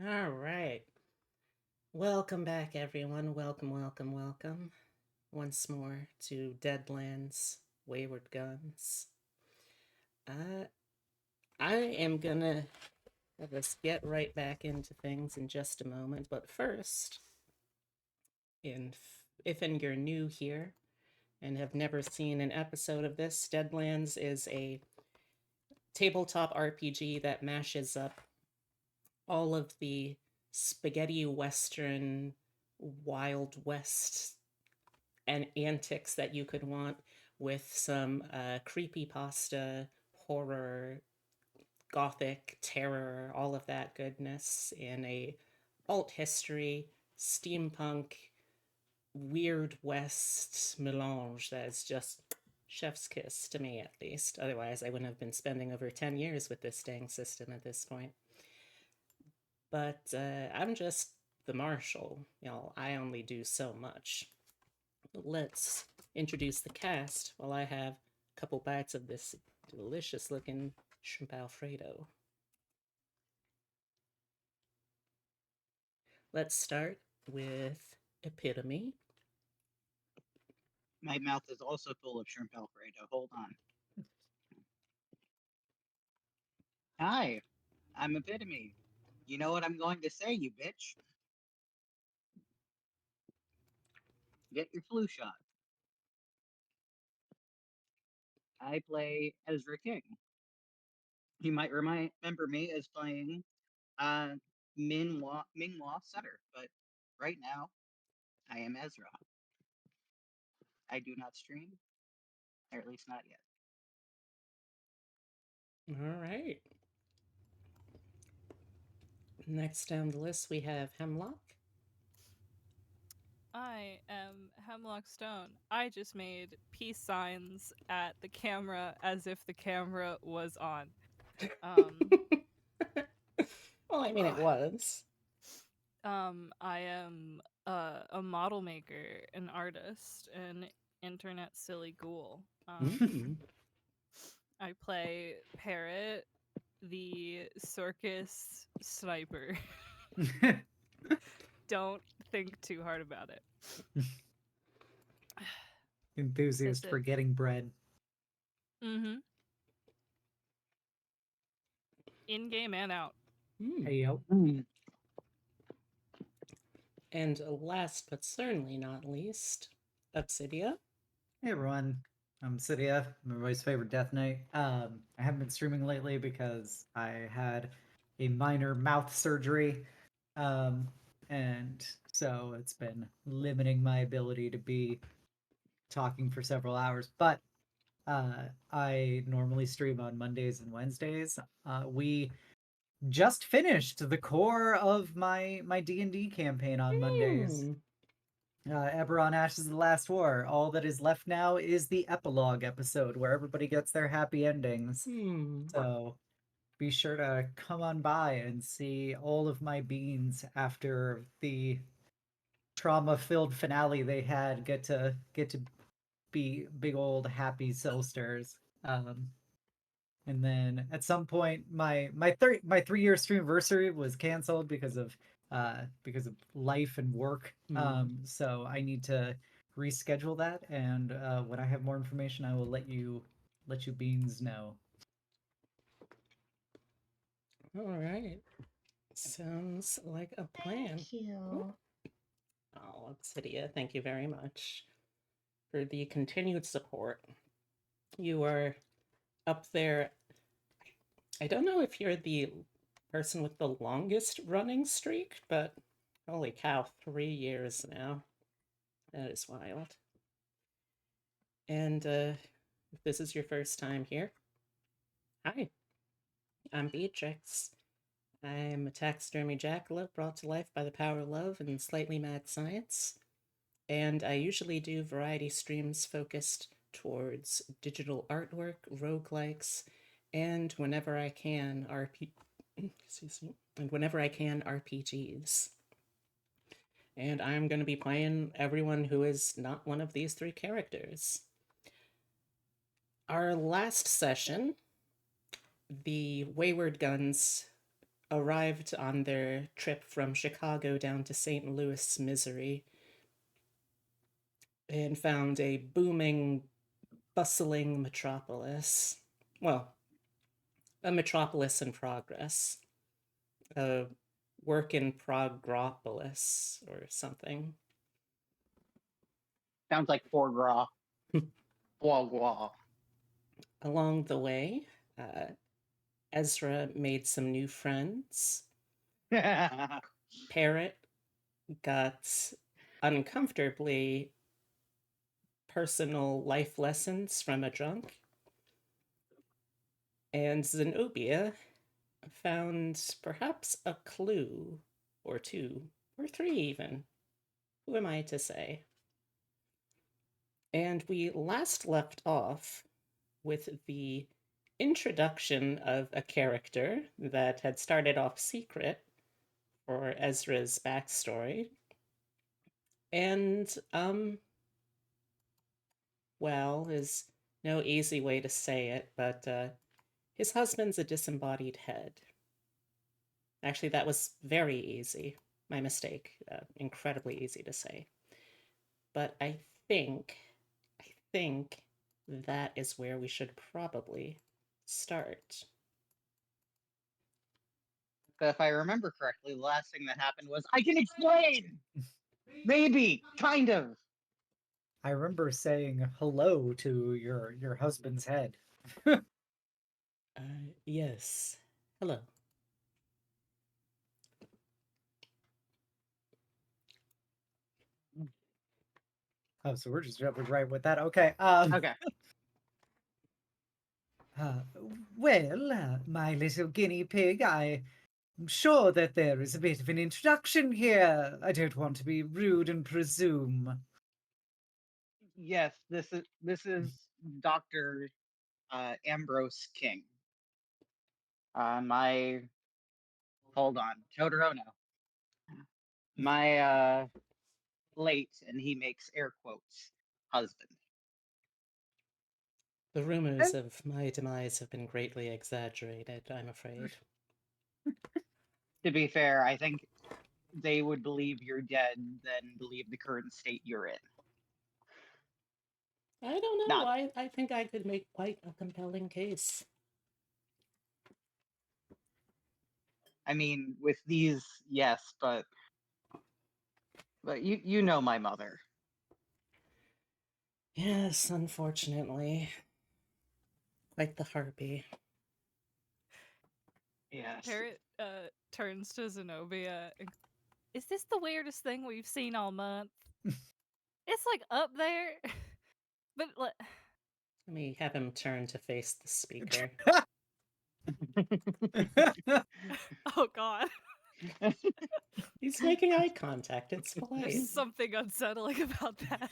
All right. Welcome back, everyone. Welcome once more to Deadlands, Wayward Guns. Uh, I am gonna have us get right back into things in just a moment, but first, if you're new here and have never seen an episode of this, Deadlands is a tabletop RPG that mashes up all of the spaghetti western Wild West and antics that you could want with some creepy pasta, horror, gothic, terror, all of that goodness in a alt history, steampunk, weird west melange that is just chef's kiss to me, at least. Otherwise, I wouldn't have been spending over 10 years with this dang system at this point. But I'm just the Marshal. I only do so much. Let's introduce the cast while I have a couple bites of this delicious looking shrimp Alfredo. Let's start with Epitome. My mouth is also full of shrimp Alfredo. Hold on. Hi, I'm Epitome. You know what I'm going to say, you bitch? Get your flu shot. I play Ezra King. You might remember me as playing uh, Minghua Sutter, but right now I am Ezra. I do not stream, or at least not yet. All right. Next down the list, we have Hemlock. I am Hemlock Stone. I just made peace signs at the camera as if the camera was on. Um, Well, I mean, it was. I am a model maker, an artist, an internet silly ghoul. Mm. I play Parrot, the circus sniper. Don't think too hard about it. That's Enthusiast for it. getting bread. Mm-hmm. In game and out. Mm. Hey yo. And last but certainly not least, Obsidia. Hey everyone. I'm Cydia, my everybody's favorite Death Knight. I haven't been streaming lately because I had a minor mouth surgery. Um, and so it's been limiting my ability to be talking for several hours. But I normally stream on Mondays and Wednesdays. We just finished the core of my D&D campaign on Mondays. Mm. Eberron Ashes of the Last War. All that is left now is the epilogue episode where everybody gets their happy endings. Hmm. So be sure to come on by and see all of my beans after the trauma-filled finale they had get to be big old happy soul stirs. And then at some point, my 3 year streamiversary was canceled because of life and work. So I need to reschedule that, and when I have more information, I will let you beans know. All right. Sounds like a plan. Thank you. Oh, Obsidia, thank you very much for the continued support. You are up there. I don't know if you're the person with the longest running streak, but holy cow, 3 years now. That is wild. And if this is your first time here, hi, I'm Beatrix. I'm a taxidermy jackalope brought to life by the power of love and slightly mad science. And I usually do variety streams focused towards digital artwork, roguelikes, and whenever I can, excuse me, and whenever I can, RPGs. And I'm going to be playing everyone who is not one of these three characters. Our last session, the Wayward Guns arrived on their trip from Chicago down to St. Louis, Missouri, and found a booming, bustling metropolis. Well, a metropolis in progress. A work in progropolis or something. Sounds like foie gras. Foie gras. Along the way, Ezra made some new friends. Parrot got uncomfortably personal life lessons from a drunk. And Xenobia found perhaps a clue or two, or three even. Who am I to say? And we last left off with the introduction of a character that had started off secret for Ezra's backstory. And, well, is no easy way to say it, but his husband's a disembodied head. Actually, that was very easy. My mistake. Incredibly easy to say. But I think that is where we should probably start. So if I remember correctly, the last thing that happened was, I can explain! Maybe, kind of. I remember saying hello to your husband's head. Yes. Hello. Oh, so we're just jumping right with that. Okay. Okay. Uh, well, my little guinea pig, I'm sure that there is a bit of an introduction here. I don't want to be rude and presume. Yes, this is Dr. Ambrose King. My hold on, Totorono. My late, and he makes air quotes, husband. The rumors of my demise have been greatly exaggerated, I'm afraid. To be fair, I think they would believe you're dead than believe the current state you're in. I don't know. Not, I think I could make quite a compelling case. I mean, with these, yes, but you know my mother. Yes, unfortunately. Quite the harpy. Yes. Parrot turns to Zenobia. Is this the weirdest thing we've seen all month? It's like up there, but Let me have him turn to face the speaker. oh god, He's making eye contact. It's polite. there's something unsettling about that.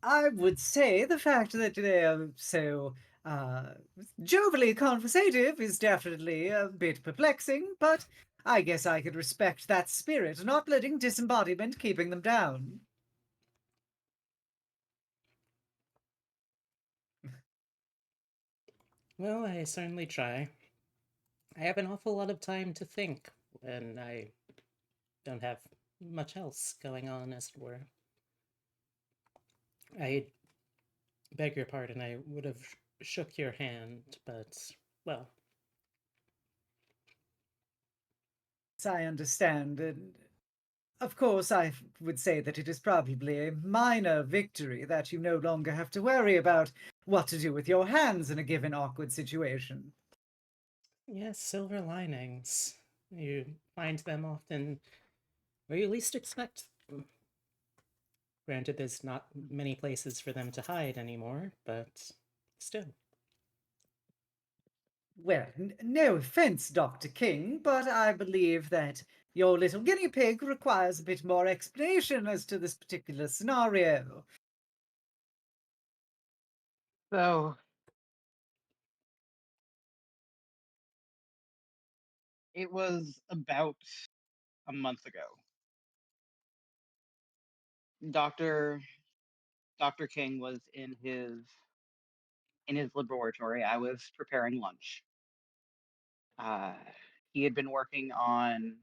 I would say the fact that they are so jovially conversative is definitely a bit perplexing, but I guess I could respect that spirit, not letting disembodiment keeping them down. Well, I certainly try. I have an awful lot of time to think, and I don't have much else going on, as it were. I beg your pardon, I would have shook your hand, but, well. I understand, and of course I would say that it is probably a minor victory that you no longer have to worry about what to do with your hands in a given awkward situation. Yes, silver linings. You find them often where you least expect them. Granted, there's not many places for them to hide anymore, but still. Well, no offense, Dr. King, but I believe that your little guinea pig requires a bit more explanation as to this particular scenario. So it was about a month ago. Dr. King was in his laboratory. I was preparing lunch. he had been working on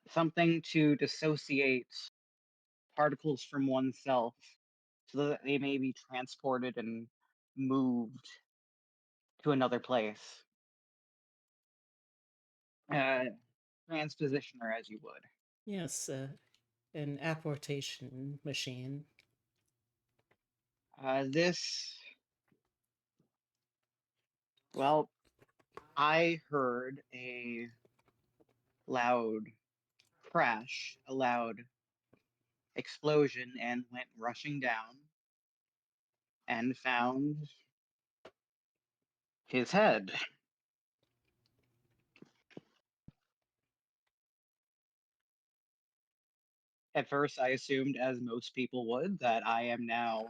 something to dissociate particles from oneself so that they may be transported and moved to another place. Transpositioner, as you would. Yes, an apportation machine. Well, I heard a loud crash, a loud explosion, and went rushing down and found his head. At first, I assumed, as most people would, that I am now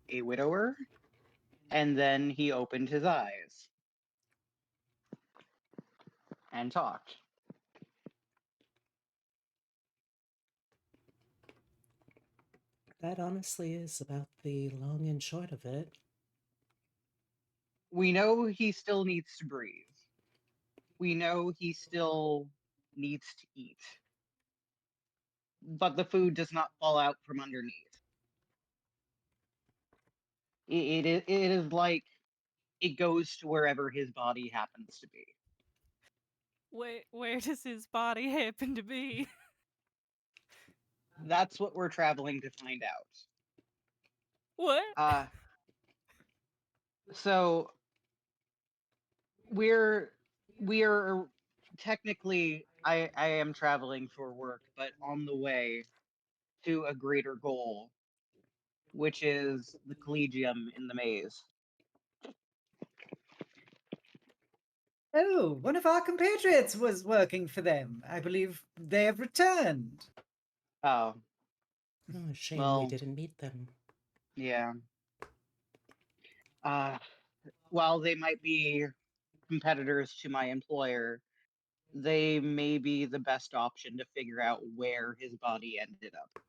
a widower, and then he opened his eyes and talked. That honestly is about the long and short of it. We know he still needs to breathe. We know he still needs to eat. But the food does not fall out from underneath. It is like it goes to wherever his body happens to be. Where does his body happen to be? That's what we're traveling to find out. What? So we're technically I am traveling for work, but on the way to a greater goal, which is the Collegium in the maze. Oh, one of our compatriots was working for them. I believe they have returned. Oh, Oh, shame we well, didn't meet them. yeah. While they might be competitors to my employer, they may be the best option to figure out where his body ended up.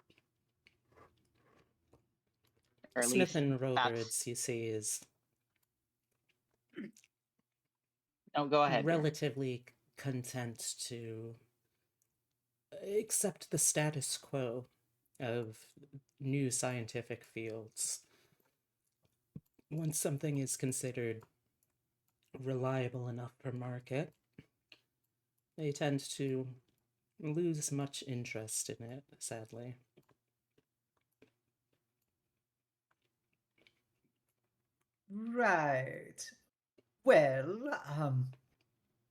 Or at Smith least and that's... Roberts, you see, is Oh, go ahead. Dear. relatively content to accept the status quo of new scientific fields. Once something is considered reliable enough for market, they tend to lose much interest in it, sadly. Right. Well,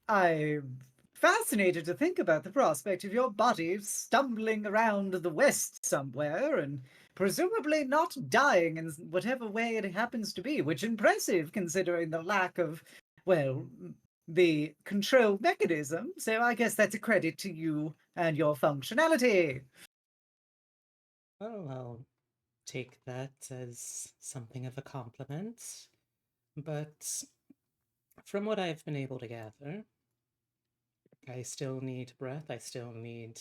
I'm fascinated to think about the prospect of your body stumbling around the West somewhere and presumably not dying in whatever way it happens to be, which impressive considering the lack of, well, the control mechanism. So I guess that's a credit to you and your functionality. Well, I'll take that as something of a compliment. But from what I've been able to gather, I still need breath, I still need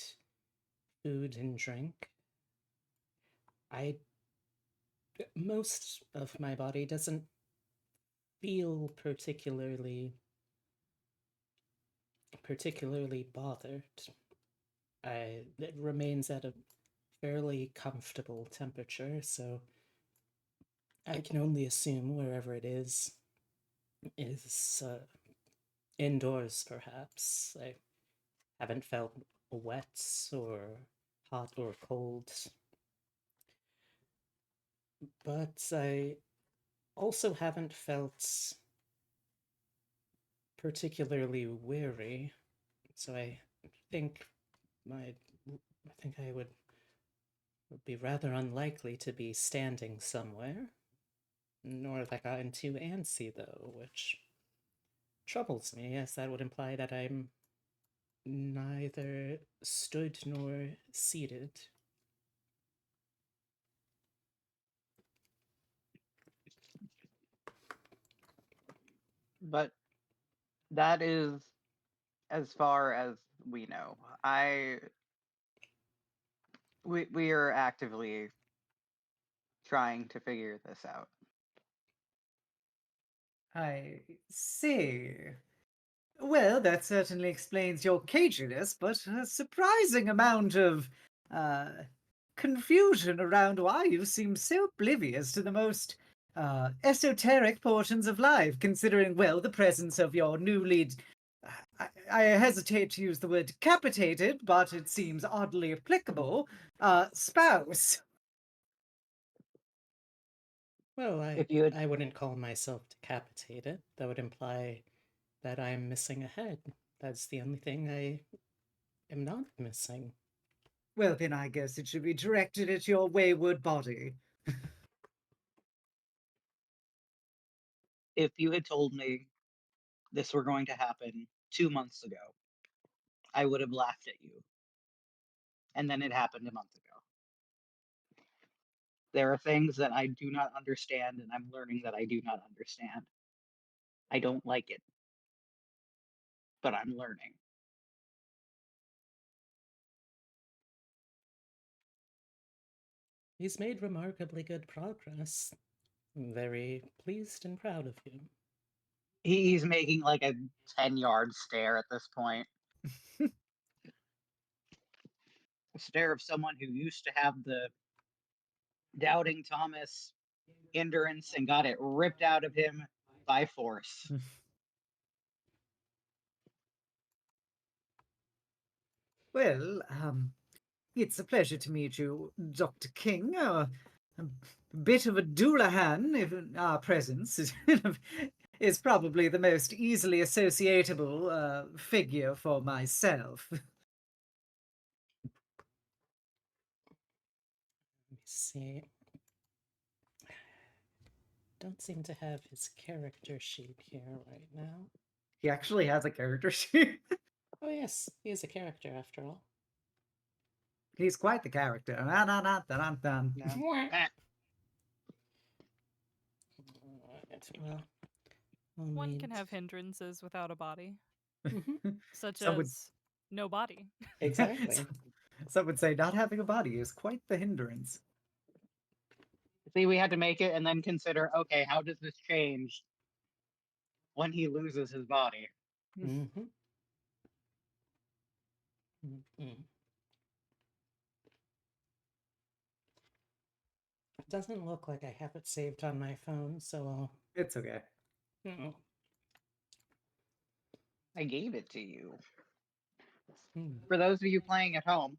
food and drink. Most of my body doesn't feel particularly bothered. It remains at a fairly comfortable temperature, so I can only assume wherever it is indoors, perhaps. I haven't felt wet or hot or cold. But I also haven't felt particularly weary, so think I think I would be rather unlikely to be standing somewhere. Nor have I gotten too antsy, though, which troubles me, as that would imply that I'm neither stood nor seated. But that is as far as we know. We are actively trying to figure this out. I see. Well, that certainly explains your caginess, but a surprising amount of uh, confusion around why you seem so oblivious to the most esoteric portions of life, considering, well, the presence of your newly. I hesitate to use the word decapitated, but it seems oddly applicable. Spouse. Well, If you had, I wouldn't call myself decapitated. That would imply that I'm missing a head. That's the only thing I am not missing. Well, then I guess it should be directed at your wayward body. if you had told me this were going to happen 2 months ago, I would have laughed at you. And then it happened a month ago. There are things that I do not understand, and I'm learning that I do not understand. I don't like it, but I'm learning. He's made remarkably good progress. I'm very pleased and proud of you. He's making like a 10-yard stare at this point. A stare of someone who used to have the doubting Thomas endurance and got it ripped out of him by force. Well, it's a pleasure to meet you, Dr. King. A bit of a Doulahan, if our presence is probably the most easily associatable figure for myself. Let me see. Don't seem to have his character sheet here right now. He actually has a character sheet. Oh, yes, he is a character after all. He's quite the character. No. Alright, well, One can have hindrances without a body, Mhm. such Some would- as no body. Exactly. Some would say not having a body is quite the hindrance. See, we had to make it and then consider, okay, how does this change when he loses his body? Mm-hmm. Mm-hmm. It doesn't look like I have it saved on my phone, so It's okay. I'll. I gave it to you. Hmm. For those of you playing at home,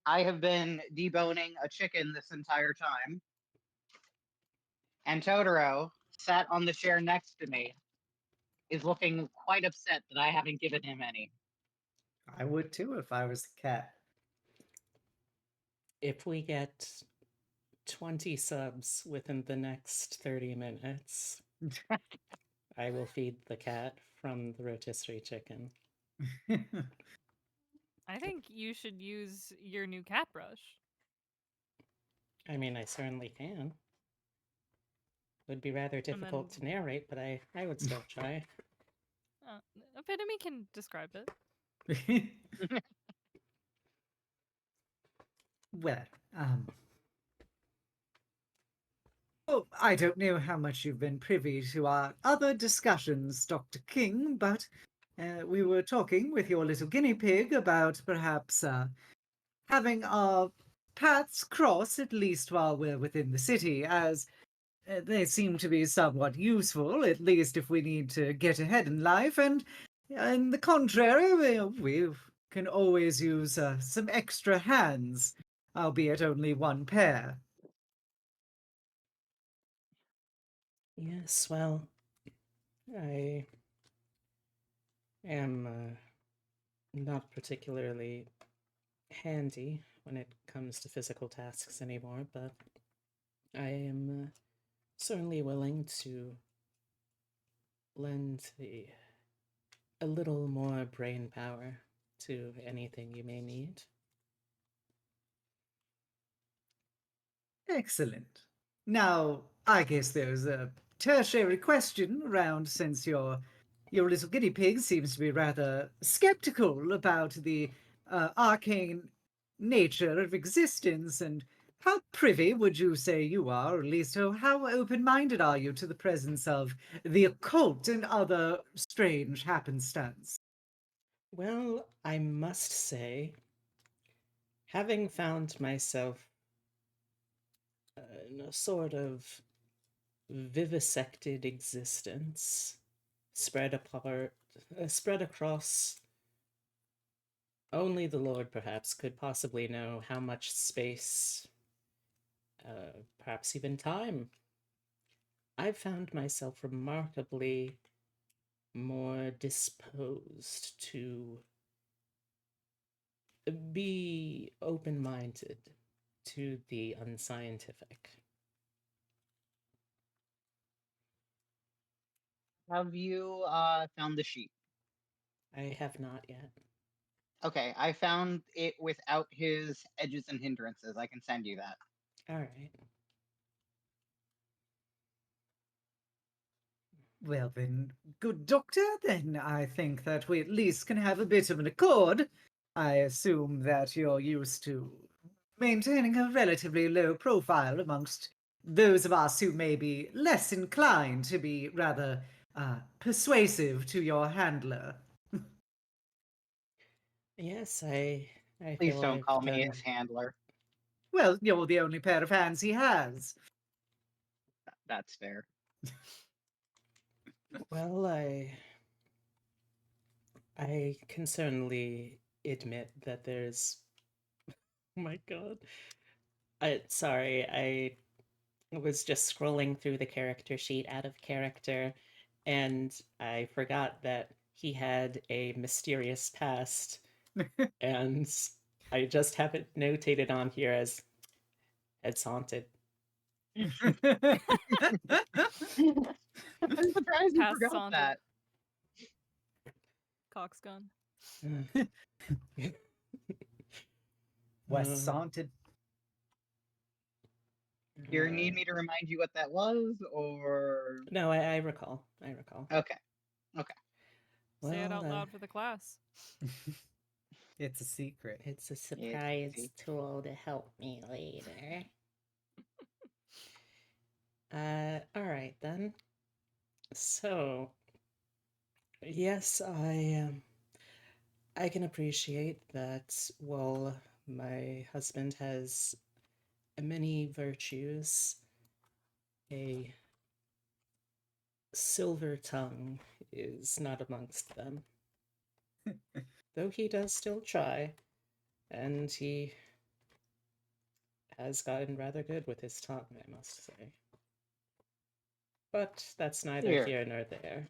I have been deboning a chicken this entire time, and Totoro sat on the chair next to me, is looking quite upset that I haven't given him any. I would too if I was the cat. If we get 20 subs within the next 30 minutes, I will feed the cat from the rotisserie chicken. I think you should use your new cat brush. I mean, I certainly can. Would be rather difficult to narrate, but I would still try. Epitome can describe it. Well, oh, I don't know how much you've been privy to our other discussions, Dr. King, but we were talking with your little guinea pig about perhaps having our paths cross, at least while we're within the city, as they seem to be somewhat useful, at least if we need to get ahead in life, and on the contrary, we can always use some extra hands, albeit only one pair. Yes, well, I am not particularly handy when it comes to physical tasks anymore, but I am certainly willing to lend a little more brain power to anything you may need. Excellent. Now, I guess there's a tertiary question around, since your little guinea pig seems to be rather skeptical about the arcane nature of existence, and how privy would you say you are, or at least how open-minded are you to the presence of the occult and other strange happenstance? Well, I must say, having found myself in a sort of vivisected existence, spread across, only the Lord perhaps could possibly know how much space, perhaps even time. I've found myself remarkably more disposed to be open minded to the unscientific. Have you found the sheet? I have not yet. Okay, I found it without his edges and hindrances. I can send you that. All right. Well then, good doctor, then I think that we at least can have a bit of an accord. I assume that you're used to maintaining a relatively low profile amongst those of us who may be less inclined to be rather persuasive to your handler. Yes, I Please feel don't I've call me done his handler. Well, you're the only pair of hands he has. That's fair. well. I can certainly admit that there's. Oh my god. I was just scrolling through the character sheet out of character, and I forgot that he had a mysterious past, and I just have it notated on here as haunted. I'm surprised you Past forgot saunted. that. Coxgun. West Uh, Saunted. Do you need me to remind you what that was, or No, I recall. I recall. okay? Okay. Say it Well, out loud for the class. It's a secret. it's a It's surprise tool to help me later. All right then. So, yes, I can appreciate that. Well, my husband has many virtues. A silver tongue is not amongst them, though he does still try, and he has gotten rather good with his tongue, I must say. But that's neither Here. here nor there.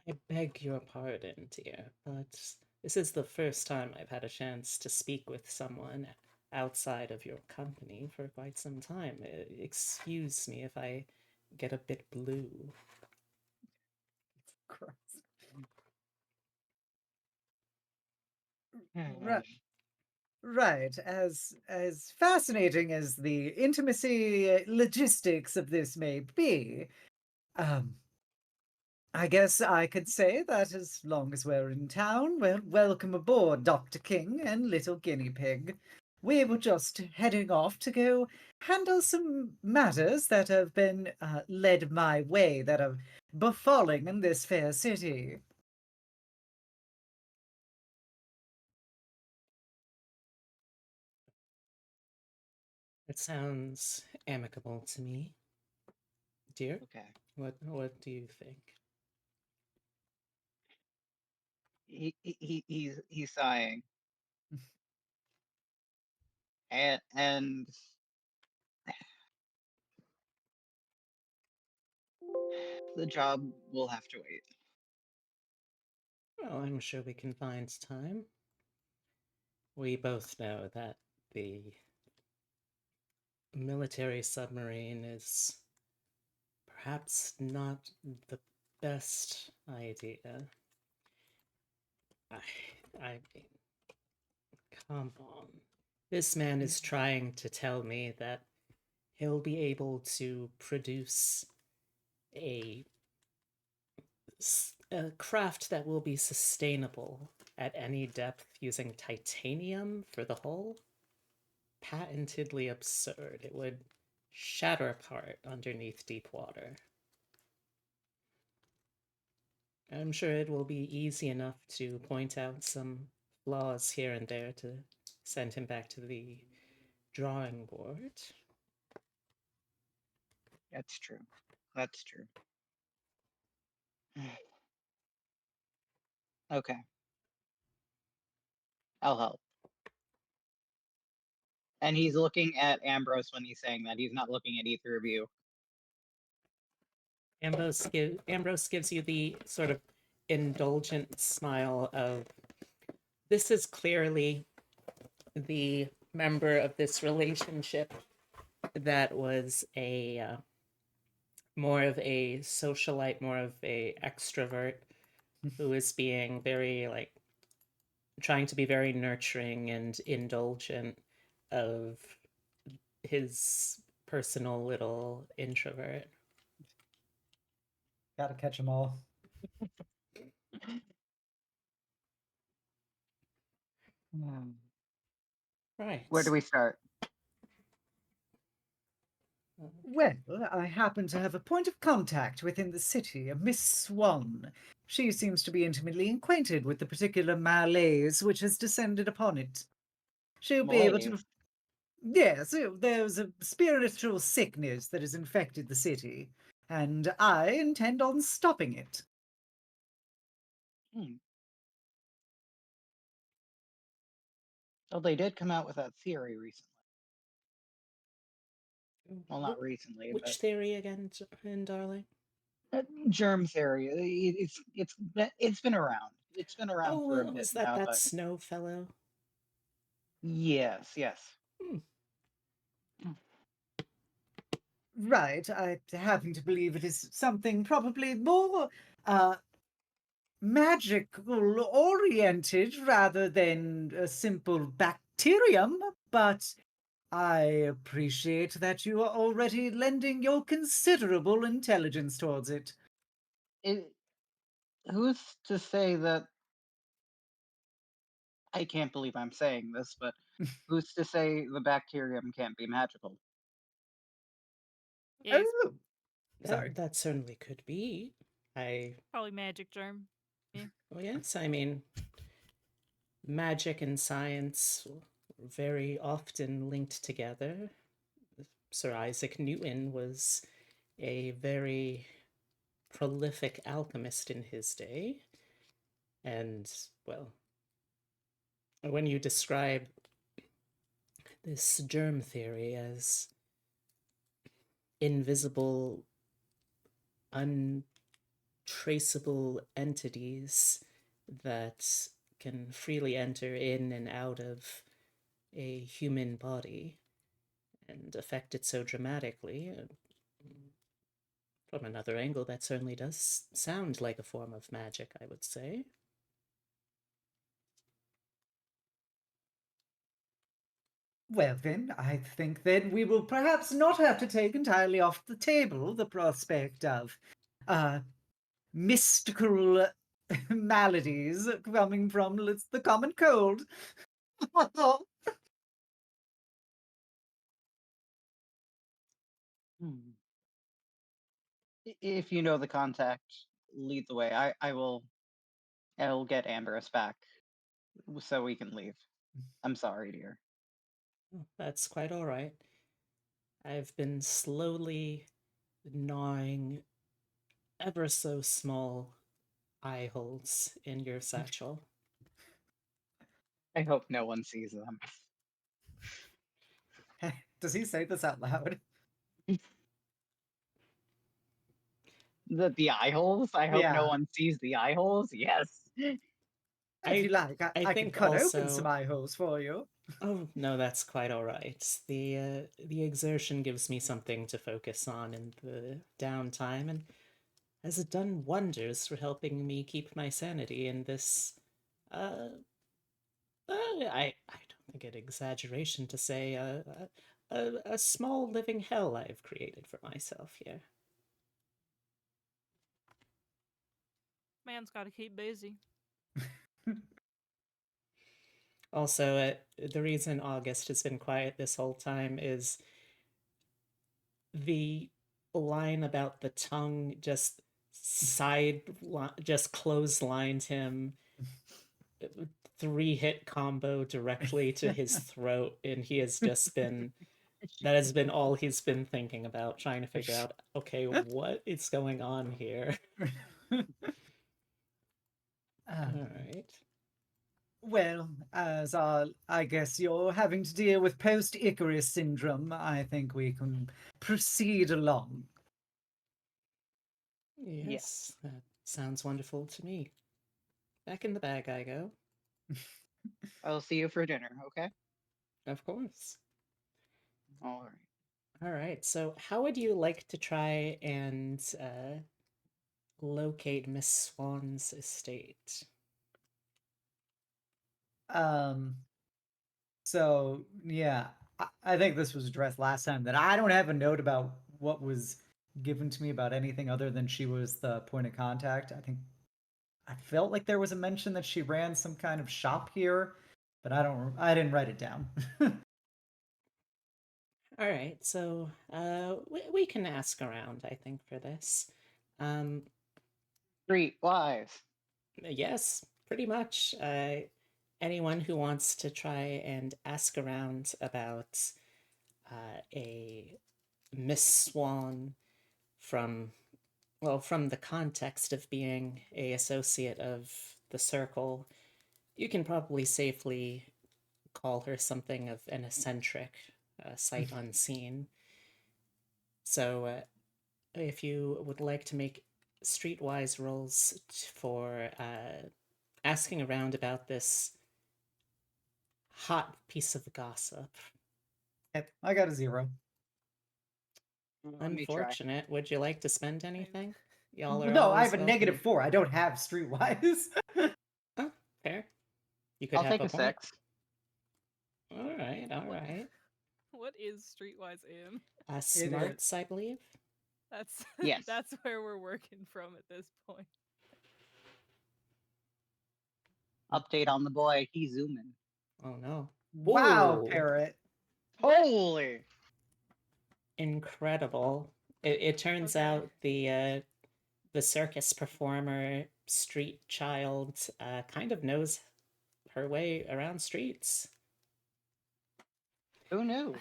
I beg your pardon, dear, but this is the first time I've had a chance to speak with someone outside of your company for quite some time. Excuse me if I get a bit blue. Christ. Hmm. Right. Right, as fascinating as the intimacy logistics of this may be, um, I guess I could say that as long as we're in town, well, welcome aboard, Dr. King and little guinea pig. We were just heading off to go handle some matters that have been led my way that are befalling in this fair city. It sounds amicable to me, dear. Okay. What do you think? He's sighing, and the job will have to wait. Well, I'm sure we can find time. We both know that the military submarine is perhaps not the best idea. I, I mean, come on. This man is trying to tell me that he'll be able to produce a, a craft that will be sustainable at any depth using titanium for the hull. patentedly absurd. It would shatter apart underneath deep water. I'm sure it will be easy enough to point out some flaws here and there to send him back to the drawing board. That's true. That's true. Okay. I'll help. And he's looking at Ambrose when he's saying that. He's not looking at either of you. Ambrose gives you the sort of indulgent smile of, this is clearly the member of this relationship that was a more of a socialite, more of a extrovert, who is being very like trying to be very nurturing and indulgent of his personal little introvert. Gotta catch them all. Right. Where do we start? Well, I happen to have a point of contact within the city, a Miss Swan. She seems to be intimately acquainted with the particular malaise which has descended upon it. She'll be able to... Malaise. Yes, there's a spiritual sickness that has infected the city, and I intend on stopping it. Well, they did come out with that theory recently. Well, not recently, Which theory again, darling? but germ theory. It's been around. It's been around for a bit Was that now, that but snow fellow? yes. Right, I happen to believe it is something probably more magical oriented rather than a simple bacterium, but I appreciate that you are already lending your considerable intelligence towards it. Who's to say that? I can't believe I'm saying this, but who's to say the bacterium can't be magical? Yes, Oh, sorry. That certainly could be. probably magic germ. Well, yes, I mean, magic and science were very often linked together. Sir Isaac Newton was a very prolific alchemist in his day. And, well, when you describe this germ theory as invisible, untraceable entities that can freely enter in and out of a human body and affect it so dramatically, from another angle, that certainly does sound like a form of magic, I would say. Well, then, I think then we will perhaps not have to take entirely off the table the prospect of mystical maladies coming from the common cold. If you know the contact, lead the way. I'll get Ambrose back so we can leave. I'm sorry, dear. That's quite all right. I've been slowly gnawing ever so small eye holes in your satchel. I hope no one sees them. Does he say this out loud? The eye holes? I hope no Yeah. one sees the eye holes. Yes. If you like, I I can think cut also, open some eye holes for you. Oh no, that's quite all right. The exertion gives me something to focus on in the downtime, and has done wonders for helping me keep my sanity in this. I don't think it exaggeration to say a small living hell I've created for myself here. Man's got to keep busy. Also, the reason August has been quiet this whole time is the line about the tongue just clotheslined him, 3-hit combo directly to his throat, and he has just been that has been all he's been thinking about, trying to figure out, okay, what is going on here. All right. Well, as I guess you're having to deal with post-Icarus syndrome, I think we can proceed along. Yes, that sounds wonderful to me. Back in the bag I go. I'll see you for dinner, okay? Of course. All right. All right. So, how would you like to try and locate Miss Swan's estate? So yeah, I think this was addressed last time that I don't have a note about what was given to me about anything other than she was the point of contact. I felt like there was a mention that she ran some kind of shop here, but I didn't write it down. All right. So, we can ask around, I think, for this. Um, Streetwise. yes, pretty much. Anyone who wants to try and ask around about a Miss Swan from from the context of being a associate of the circle, you can probably safely call her something of an eccentric, sight unseen. So, if you would like to make streetwise rolls for asking around about this hot piece of gossip. Yep, I got a 0. Let me try. Unfortunate. Would you like to spend anything? Y'all are No, I always have a welcome. -4. I don't have streetwise. Oh, fair. You could I'll have take a a point. 6. All right, all right. What is Streetwise in? Smarts, I believe. That's Yes. that's where we're working from at this point. Update on the boy. He's zooming. Oh no. Wow, Whoa. Parrot. Holy! Incredible. It turns Okay. out the circus performer, street child, kind of knows her way around streets. Who knew?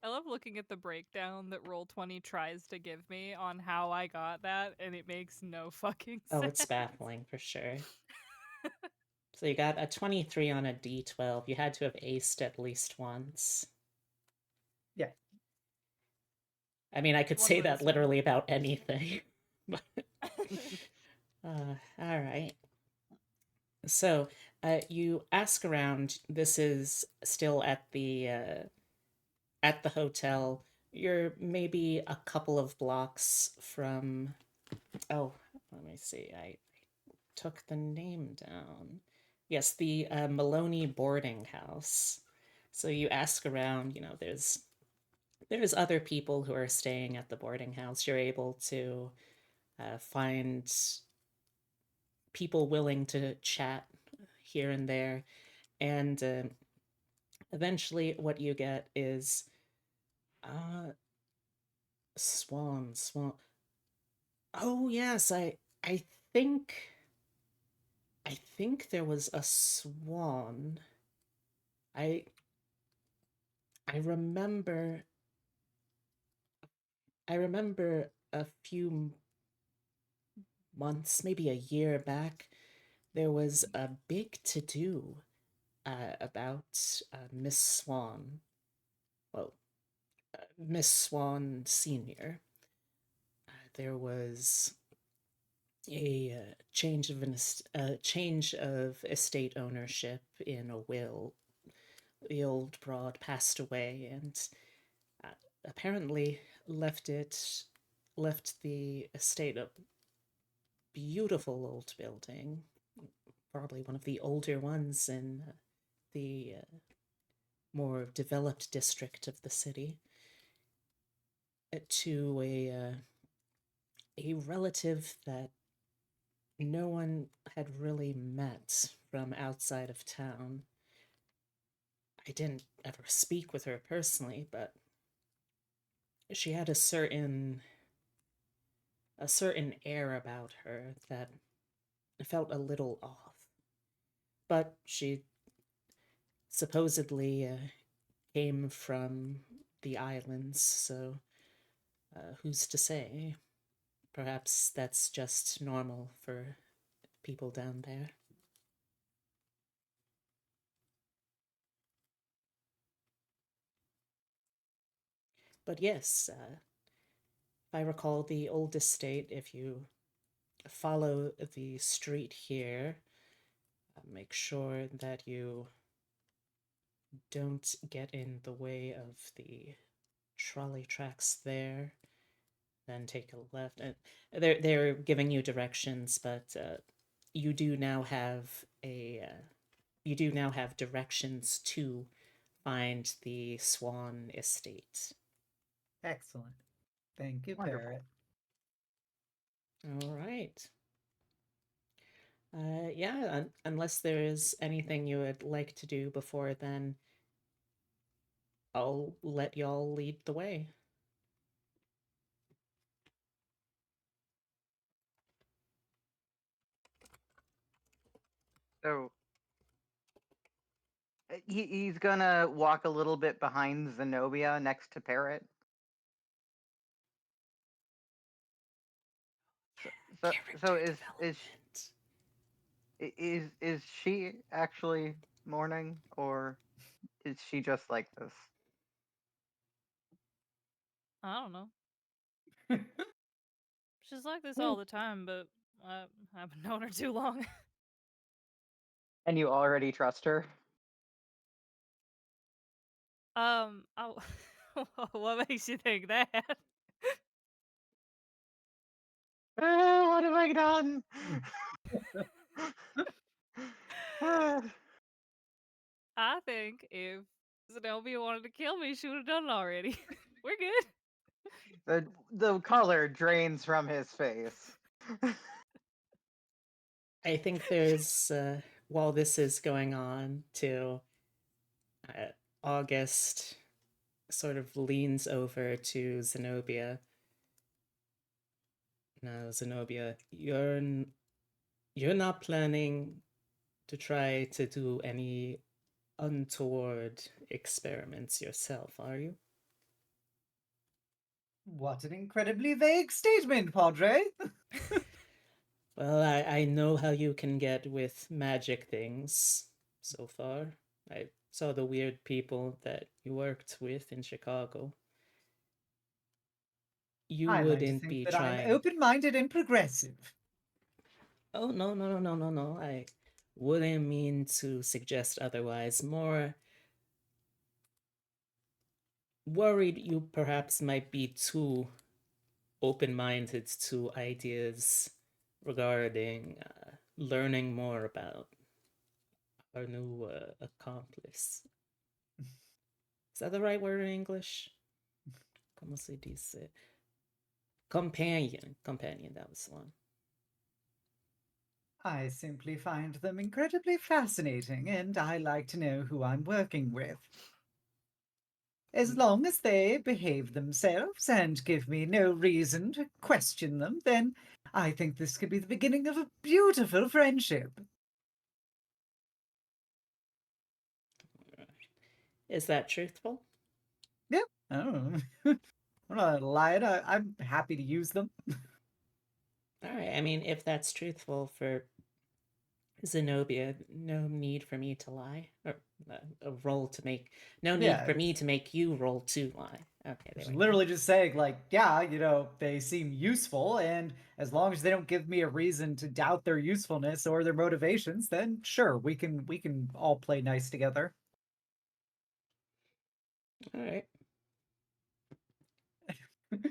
I love looking at the breakdown that Roll20 tries to give me on how I got that, and it makes no fucking sense. Oh, it's baffling for sure. So you got a 23 on a d12. You had to have aced at least once. Yeah. I mean, I could One say would that assume. literally about anything. But, all right. So you ask around. This is still at the hotel. You're maybe a couple of blocks from. Oh, let me see. I took the name down. Yes, the Maloney boarding house. So you ask around. You know, there's other people who are staying at the boarding house. You're able to find people willing to chat here and there, and eventually, what you get is swan. Oh yes, I think I think there was a swan. I I remember I remember a few months, maybe a year back, there was a big to do about Miss Swan. Well, Miss Swan Senior. There was a change of estate ownership in a will. The old broad passed away, and uh, apparently left the estate a beautiful old building, probably one of the older ones in the more developed district of the city, to a relative that no one had really met from outside of town. I didn't ever speak with her personally, but she had a certain air about her that felt a little off. But she supposedly came from the islands, so who's to say? Perhaps that's just normal for people down there. But yes, if I recall the old estate, if you follow the street here, make sure that you don't get in the way of the trolley tracks there. Then take a left. And they're giving you directions, but you do now have directions to find the Swan Estate. Excellent. Thank you, Wonderful. Parrot. All right. Yeah, unless there is anything you would like to do before then, I'll let y'all lead the way. So he's gonna walk a little bit behind Zenobia next to Parrot. So, so is she actually mourning, or is she just like this? I don't know. She's like this all the time, but I haven't known her too long. And you already trust her? I, what makes you think that? What have I done? I think if Xenobia wanted to kill me, she would have done it already. We're good. The color drains from his face. I think there's, while this is going on, to August sort of leans over to Zenobia. Now, Zenobia, you're not planning to try to do any untoward experiments yourself, are you? What an incredibly vague statement, Padre. Well, I know how you can get with magic things so far. I saw the weird people that you worked with in Chicago. You I like to wouldn't think be that trying. I'm open-minded and progressive. Oh, no. I wouldn't mean to suggest otherwise. More worried you perhaps might be too open-minded to ideas regarding learning more about our new accomplice. Is that the right word in English? Como se dice? Companion, that was the one. I simply find them incredibly fascinating, and I like to know who I'm working with. As long as they behave themselves and give me no reason to question them, then I think this could be the beginning of a beautiful friendship. Is that truthful? Yep. Oh. I'm not lying. I'm happy to use them. All right. I mean, if that's truthful for Zenobia, no need for me to lie, or a roll to make. No need Yeah, for me to make you roll to lie. Okay, there it's we literally just saying, like, yeah, they seem useful, and as long as they don't give me a reason to doubt their usefulness or their motivations, then sure, we can all play nice together. go. All right. And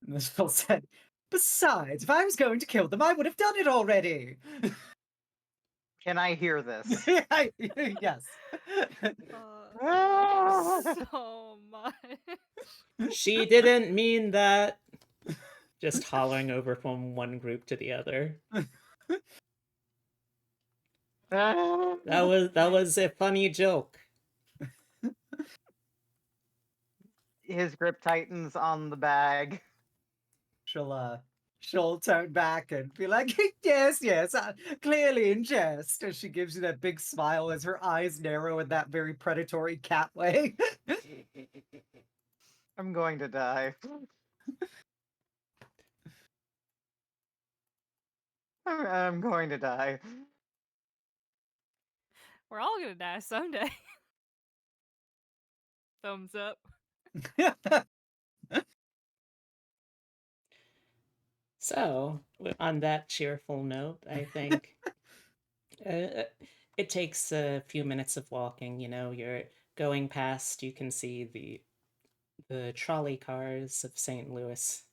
this Phil said, besides, if I was going to kill them, I would have done it already. Can I hear this? Yes. So much. She didn't mean that. Just hollering over from one group to the other. That was a funny joke. his grip tightens on the bag. She'll turn back and be like, yes, clearly in jest. As she gives you that big smile as her eyes narrow in that very predatory cat way. I'm going to die. I'm going to die. We're all gonna die someday. Thumbs up. So, on that cheerful note, I think it takes a few minutes of walking. You know, you're going past, you can see the trolley cars of St. Louis.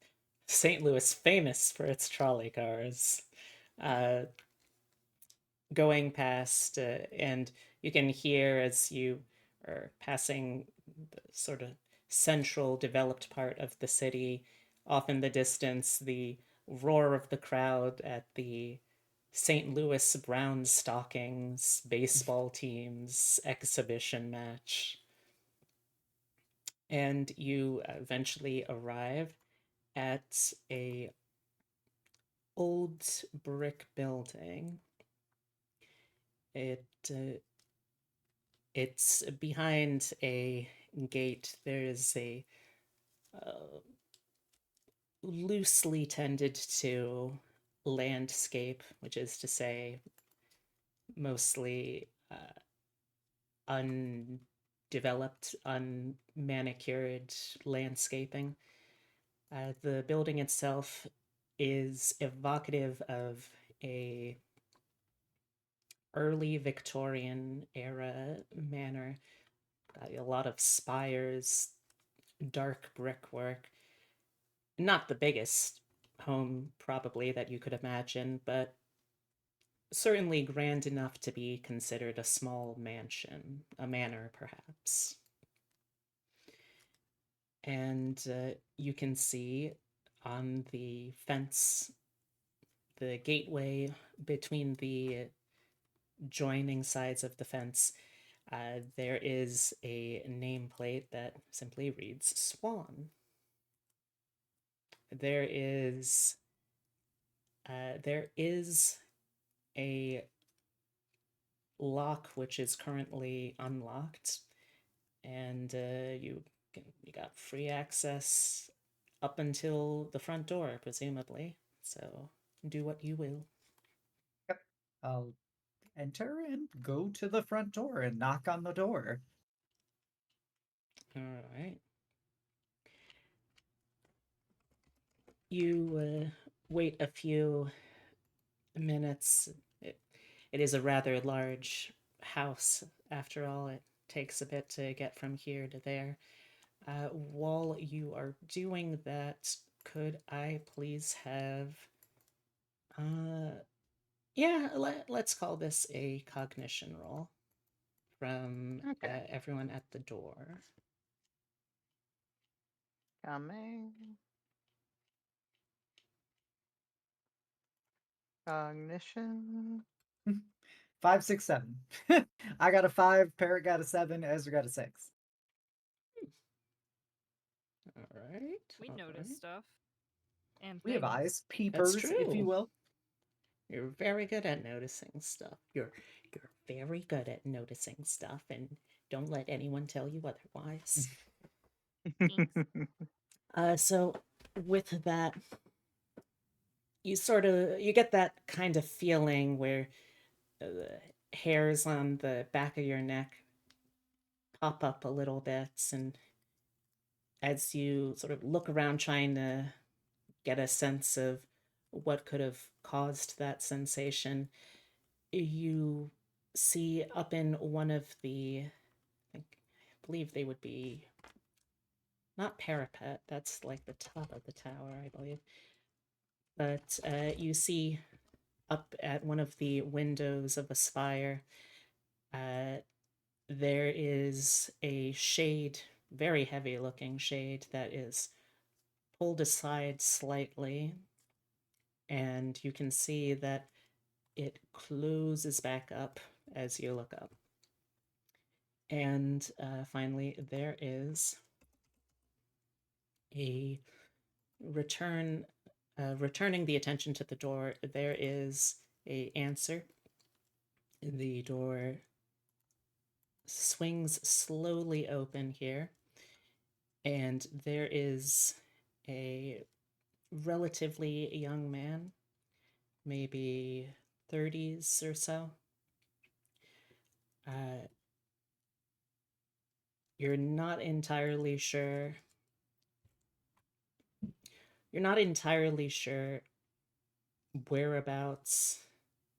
St. Louis, famous for its trolley cars. Uh, Going past, and you can hear as you are passing the sort of central developed part of the city, off in the distance, the roar of the crowd at the St. Louis Brown Stockings baseball team's exhibition match. And you eventually arrive at a old brick building. It It's behind a gate. There is a uh, loosely tended to landscape, which is to say, mostly undeveloped, unmanicured landscaping. The building itself is evocative of a early Victorian era manor. Got a lot of spires, dark brickwork. Not the biggest home, probably, that you could imagine, but certainly grand enough to be considered a small mansion, a manor, perhaps. And you can see on the fence, the gateway between the joining sides of the fence, there is a nameplate that simply reads Swan. There is a lock which is currently unlocked, and you got free access up until the front door, presumably. So do what you will. Yep. I'll enter and go to the front door and knock on the door. All right. You wait a few minutes. It is a rather large house, after all. It takes a bit to get from here to there. While you are doing that, could I please have. Yeah, let's call this a cognition roll from Okay. everyone at the door. Coming. Cognition. 5, 6, 7. I got a 5, Parrot got a 7, Ezra got a 6. All right. We all notice right. stuff. And We have things. eyes, peepers, if you true. will. You're very good at noticing stuff. You're very good at noticing stuff, and don't let anyone tell you otherwise. So with that, you get that kind of feeling where the hairs on the back of your neck pop up a little bit, and as you sort of look around trying to get a sense of what could have caused that sensation, you see up in one of the, I believe they would be not parapet, that's like the top of the tower, I believe, but you see up at one of the windows of a spire, there is a shade, very heavy looking shade, that is pulled aside slightly, and you can see that it closes back up as you look up. And finally, there is a returning the attention to the door, there is a answer. The door swings slowly open here, and there is a relatively young man, maybe 30s or so. You're not entirely sure. You're not entirely sure whereabouts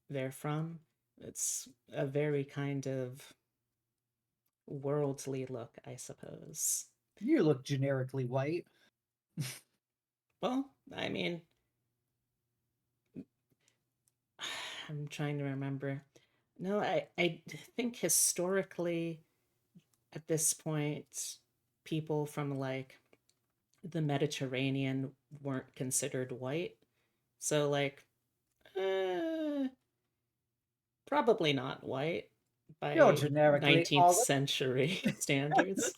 they're from. It's a very kind of worldly look, I suppose. You look generically white. Well, I mean, I'm trying to remember. No, I think historically, at this point, people from like the Mediterranean weren't considered white. So, like, probably not white You're by generically 19th olive. century standards.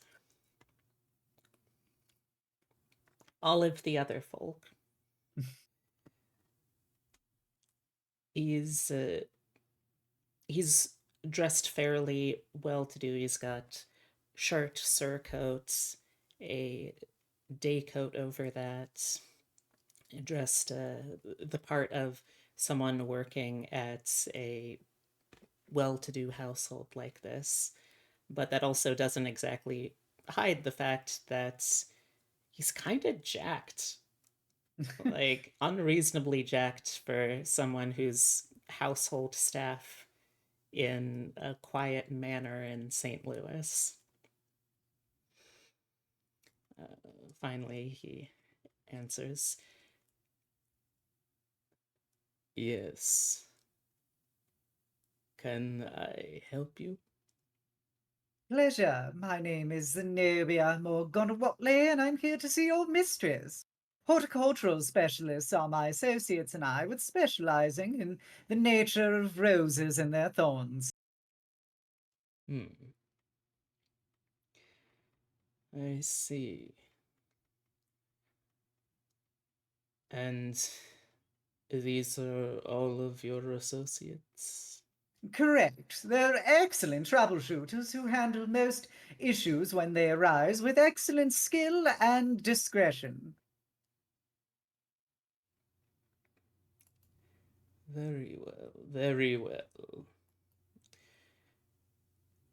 Olive the other folk. He's dressed fairly well to do. He's got shirt, surcoats, a day coat over that, dressed the part of someone working at a well-to-do household like this. But that also doesn't exactly hide the fact that he's kind of jacked. Like, unreasonably jacked for someone who's household staff in a quiet manor in St. Louis. Finally, he answers, "Yes. Can I help you?" Pleasure. My name is Xenobia Whatley, and I'm here to see your mistress. Horticultural specialists are my associates and I, with specializing in the nature of roses and their thorns. I see. And these are all of your associates? Correct. They're excellent troubleshooters who handle most issues when they arise with excellent skill and discretion. Very well, very well.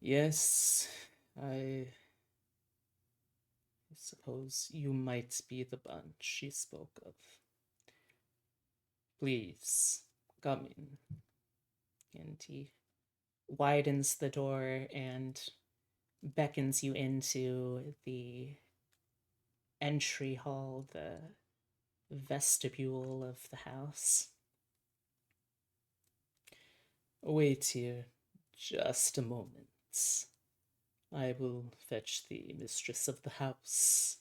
Yes, I suppose you might be the bunch she spoke of. Please, come in. And he widens the door and beckons you into the entry hall, the vestibule of the house. Wait here just a moment. I will fetch the mistress of the house.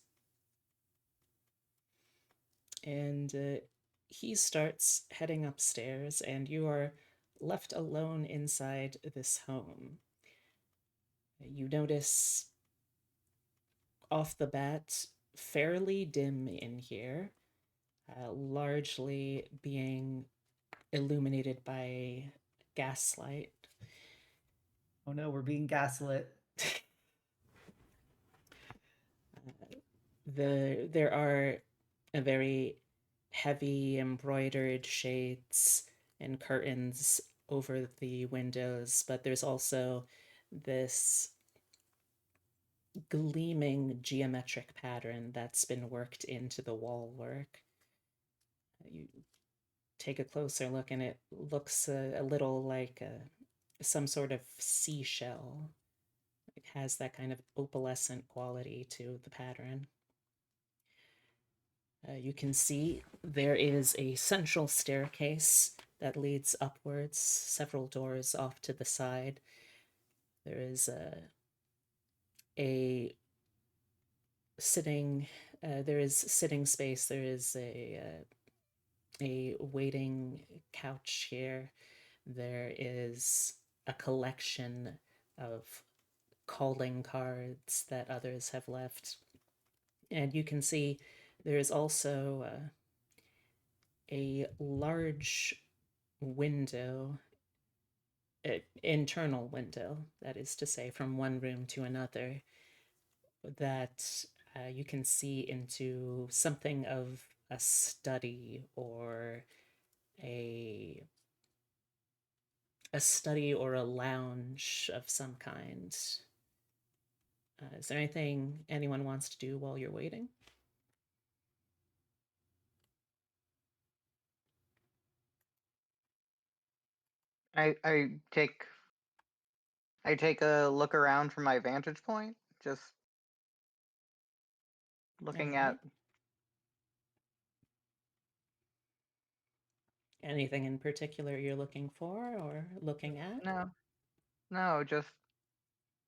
And he starts heading upstairs, and you are left alone inside this home. You notice off the bat, fairly dim in here, largely being illuminated by gaslight. Oh no, we're being gaslit. There are a very heavy embroidered shades and curtains over the windows, but there's also this gleaming geometric pattern that's been worked into the wall work. You take a closer look, and it looks a little like some sort of seashell. It has that kind of opalescent quality to the pattern. You can see there is a central staircase that leads upwards, several doors off to the side. There is a sitting, there is sitting space. There is a waiting couch here. There is a collection of calling cards that others have left. And you can see there is also a large window, internal window, that is to say, from one room to another, that you can see into something of a study or a study or a lounge of some kind. Is there anything anyone wants to do while you're waiting? I take a look around from my vantage point, just looking All at. right. Anything in particular you're looking for or looking at? No, just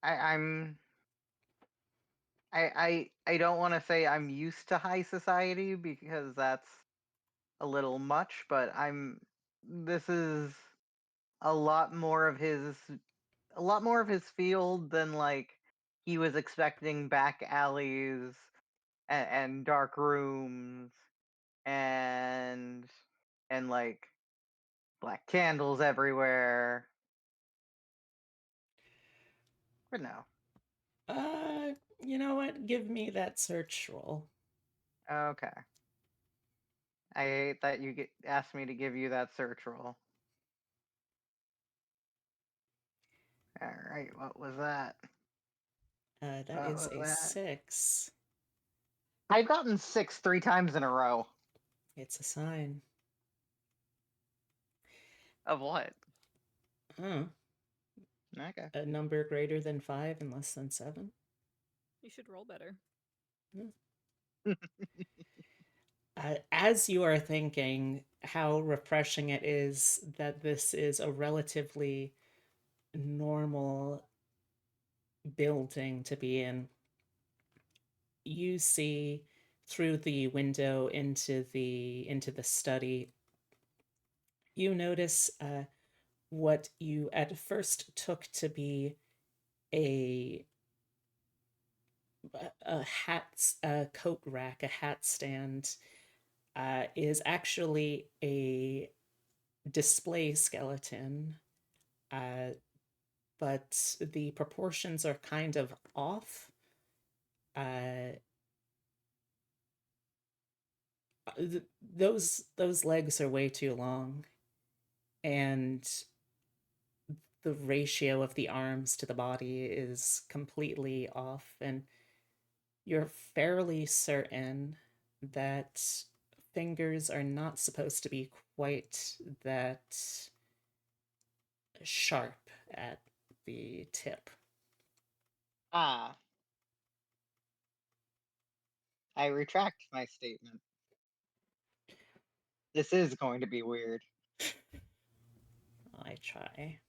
I'm I don't want to say I'm used to high society because that's a little much, but this is a lot more of his field than like he was expecting. Back alleys and dark rooms and like black candles everywhere. But no. You know what? Give me that search roll. Okay. I hate that you asked me to give you that search roll. All right, what was that? That What is was a that? 6. I've gotten 6 3 times in a row. It's a sign. Of what? Huh. Okay. A number greater than 5 and less than 7. You should roll better. As you are thinking how refreshing it is that this is a relatively normal building to be in, you see through the window into the study. You notice what you at first took to be a a coat rack, a hat stand, is actually a display skeleton, but the proportions are kind of off. Those legs are way too long, and the ratio of the arms to the body is completely off, and you're fairly certain that fingers are not supposed to be quite that sharp at the tip. Ah, I retract my statement. This is going to be weird. I try.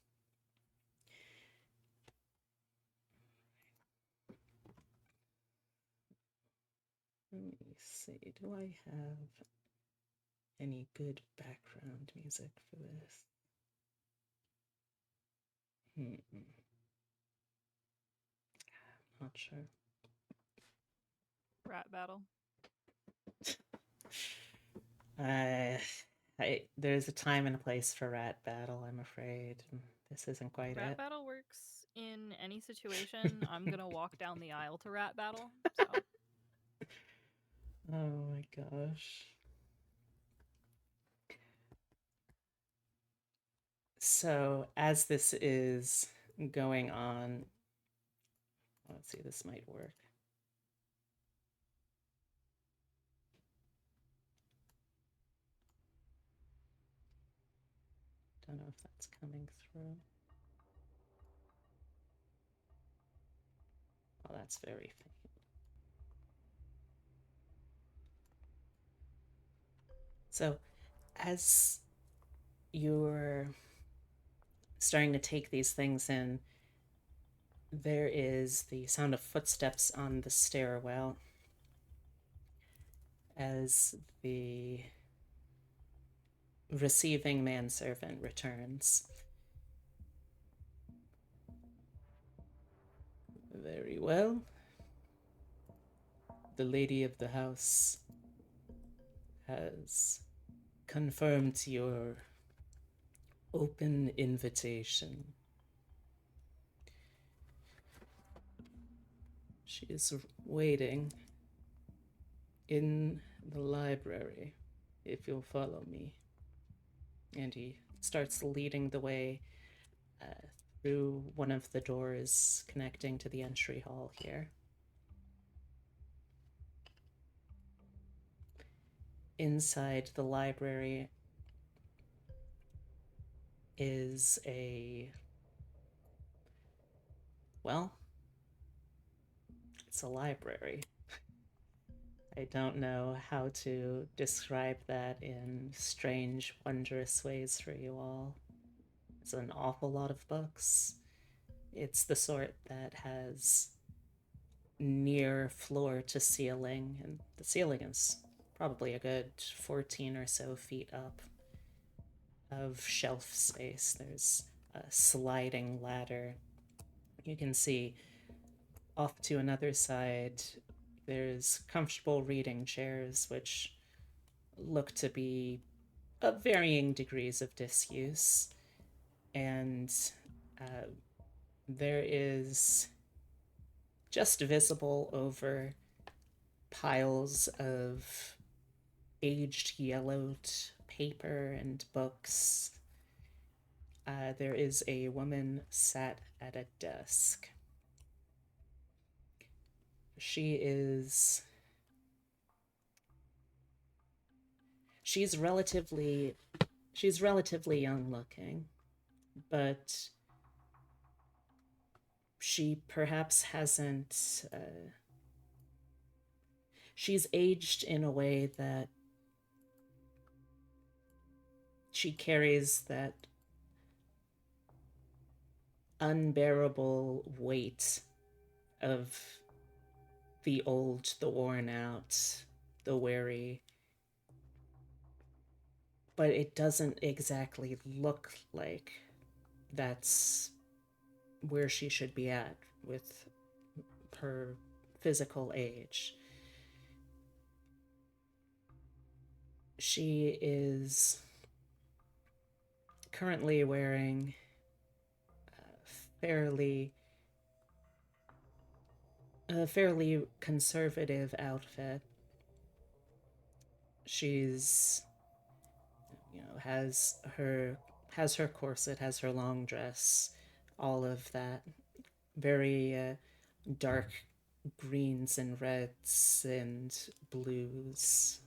Let me see. Do I have any good background music for this? Not sure. Rat battle. There's a time and a place for rat battle, I'm afraid. This isn't quite Rat it. battle works in any situation. I'm gonna walk down the aisle to rat battle. So. Oh my gosh. So as this is going on, let's see, this might work. Don't know if that's coming through. Oh, that's very faint. So as you're starting to take these things in, there is the sound of footsteps on the stairwell as the receiving manservant returns. Very well. the lady of the house has confirmed your open invitation. She is waiting in the library, if you'll follow me. And he starts leading the way through one of the doors connecting to the entry hall here. Inside the library is well, it's a library. I don't know how to describe that in strange, wondrous ways for you all. It's an awful lot of books. It's the sort that has near floor to ceiling, and the ceiling is probably a good 14 or so feet up of shelf space. There's a sliding ladder. You can see off to another side, there's comfortable reading chairs, which look to be of varying degrees of disuse. And there is just visible over piles of aged yellowed paper and books. There is a woman sat at a desk. She's relatively young looking, but she perhaps hasn't she's aged in a way that she carries that unbearable weight of the old, the worn out, the weary. But it doesn't exactly look like that's where she should be at with her physical age. She is currently wearing a fairly conservative outfit. She's, has her corset, has her long dress, all of that. Very dark greens and reds and blues.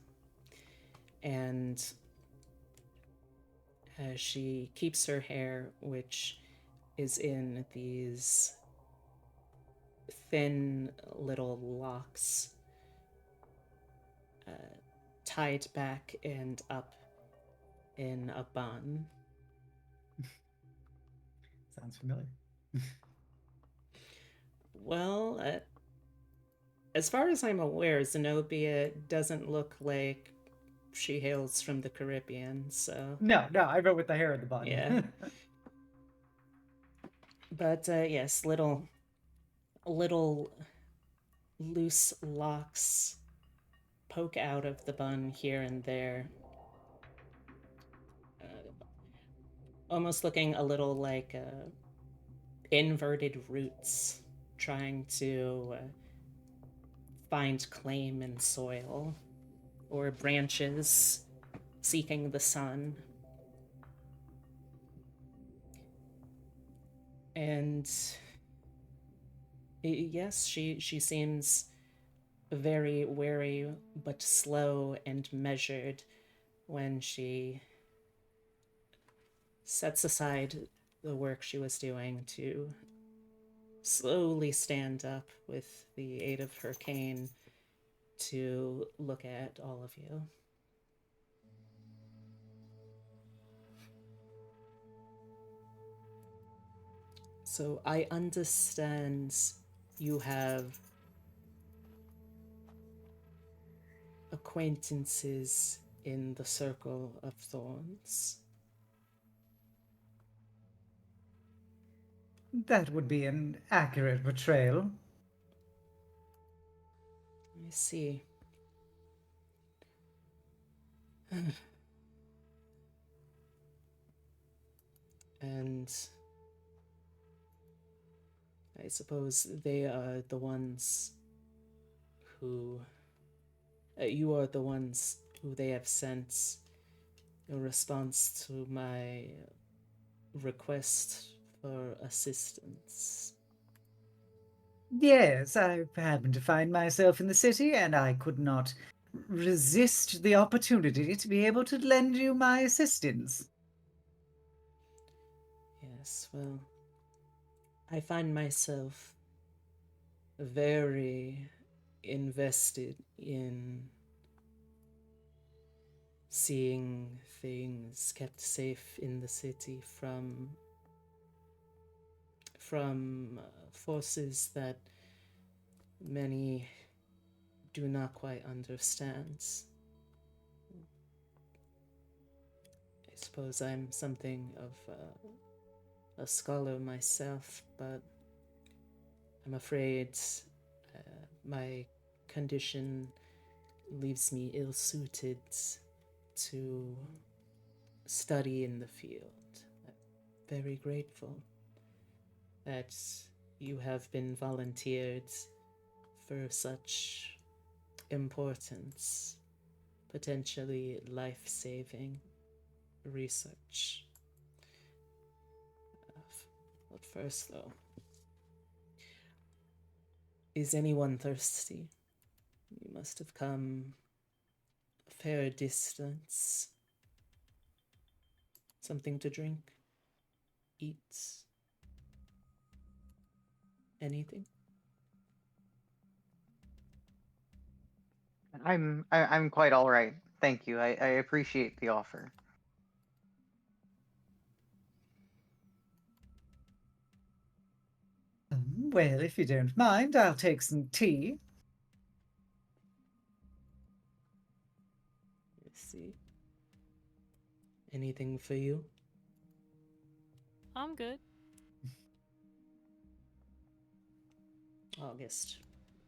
And she keeps her hair, which is in these thin little locks, tied back and up in a bun. Sounds familiar. Well, as far as I'm aware, Xenobia doesn't look like she hails from the Caribbean, so... No, I wrote with the hair in the bun. Yeah. But, yes, little loose locks poke out of the bun here and there. Almost looking a little like inverted roots trying to find claim in soil, or branches seeking the sun. And yes, she seems very wary but slow and measured when she sets aside the work she was doing to slowly stand up with the aid of her cane to look at all of you. So I understand you have acquaintances in the Circle of Thorns. That would be an accurate portrayal. I see. And I suppose they are the ones who. You are the ones who they have sent in response to my request for assistance. Yes, I happened to find myself in the city, and I could not resist the opportunity to be able to lend you my assistance. Yes, well, I find myself very invested in seeing things kept safe in the city from forces that many do not quite understand. I suppose I'm something of a scholar myself, but I'm afraid my condition leaves me ill suited to study in the field. I'm very grateful that you have been volunteered for such importance, potentially life saving research. But first, though, is anyone thirsty? You must have come a fair distance. Something to drink? Eat? Anything? I'm quite all right. Thank you. I appreciate the offer. Well, if you don't mind, I'll take some tea. Let's see. Anything for you? I'm good. August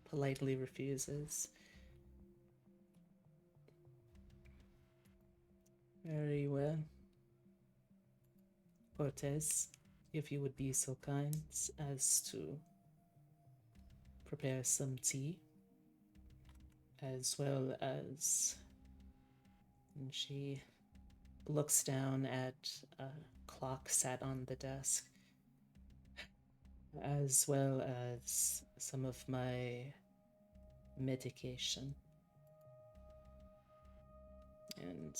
politely refuses. Very well. Cortez, if you would be so kind as to prepare some tea, as well as. And she looks down at a clock sat on the desk, as well as some of my medication. And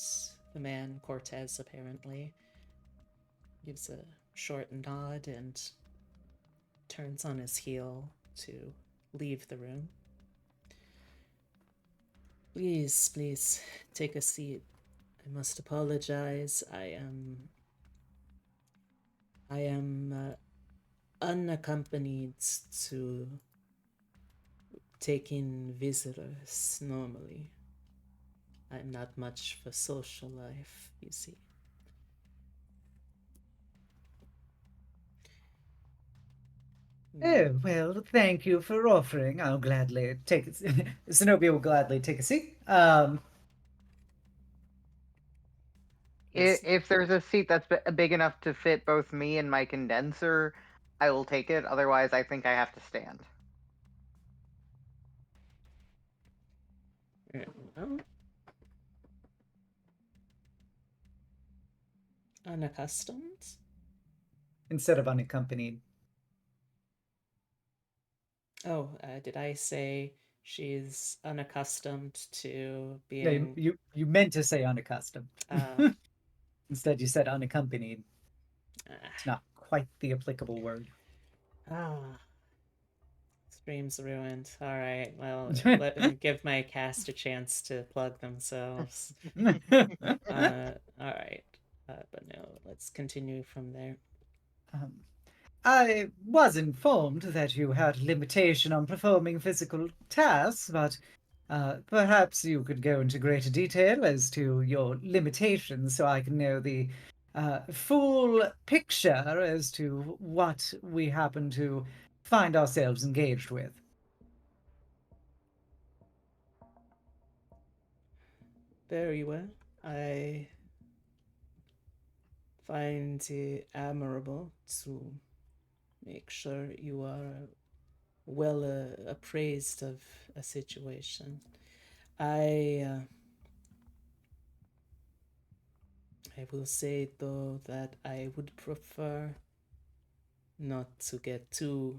the man, Cortez, apparently gives a short nod and turns on his heel to leave the room. Please, please, take a seat. I must apologize. I am unaccompanied to take in visitors normally. I'm not much for social life, you see. Oh, well, thank you for offering. I'll gladly take it. Xenobia will gladly take a seat. If there's a seat that's big enough to fit both me and my condenser, I will take it. Otherwise, I think I have to stand. Well, unaccustomed? Instead of unaccompanied. Oh, did I say she's unaccustomed to No, being. you meant to say unaccustomed. Uh, Instead, you said unaccompanied. It's ah, not quite the applicable word. ah, stream's ruined. All right, well, let me give my cast a chance to plug themselves. All right, but no, let's continue from there. Um, I was informed that you had limitation on performing physical tasks, but perhaps you could go into greater detail as to your limitations so I can know the full picture as to what we happen to find ourselves engaged with. Very well. I find it admirable to make sure you are well appraised of a situation. I I will say though that I would prefer not to get uh,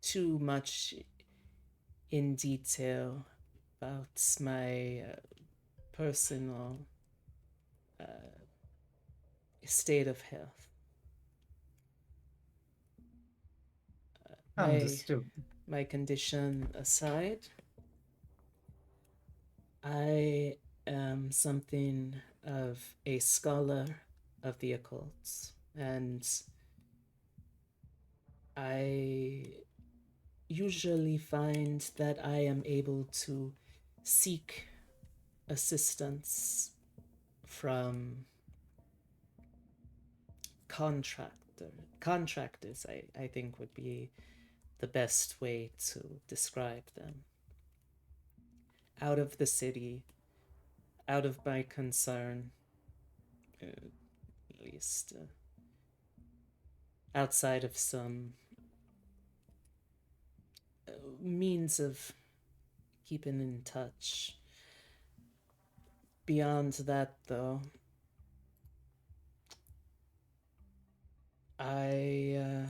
too much in detail about my personal uh, state of health. My Understood. my condition aside, I am something of a scholar of the occult, and I usually find that I am able to seek assistance from contractors. I think would be the best way to describe them. Out of the city, out of my concern, at least outside of some means of keeping in touch. Beyond that, though, I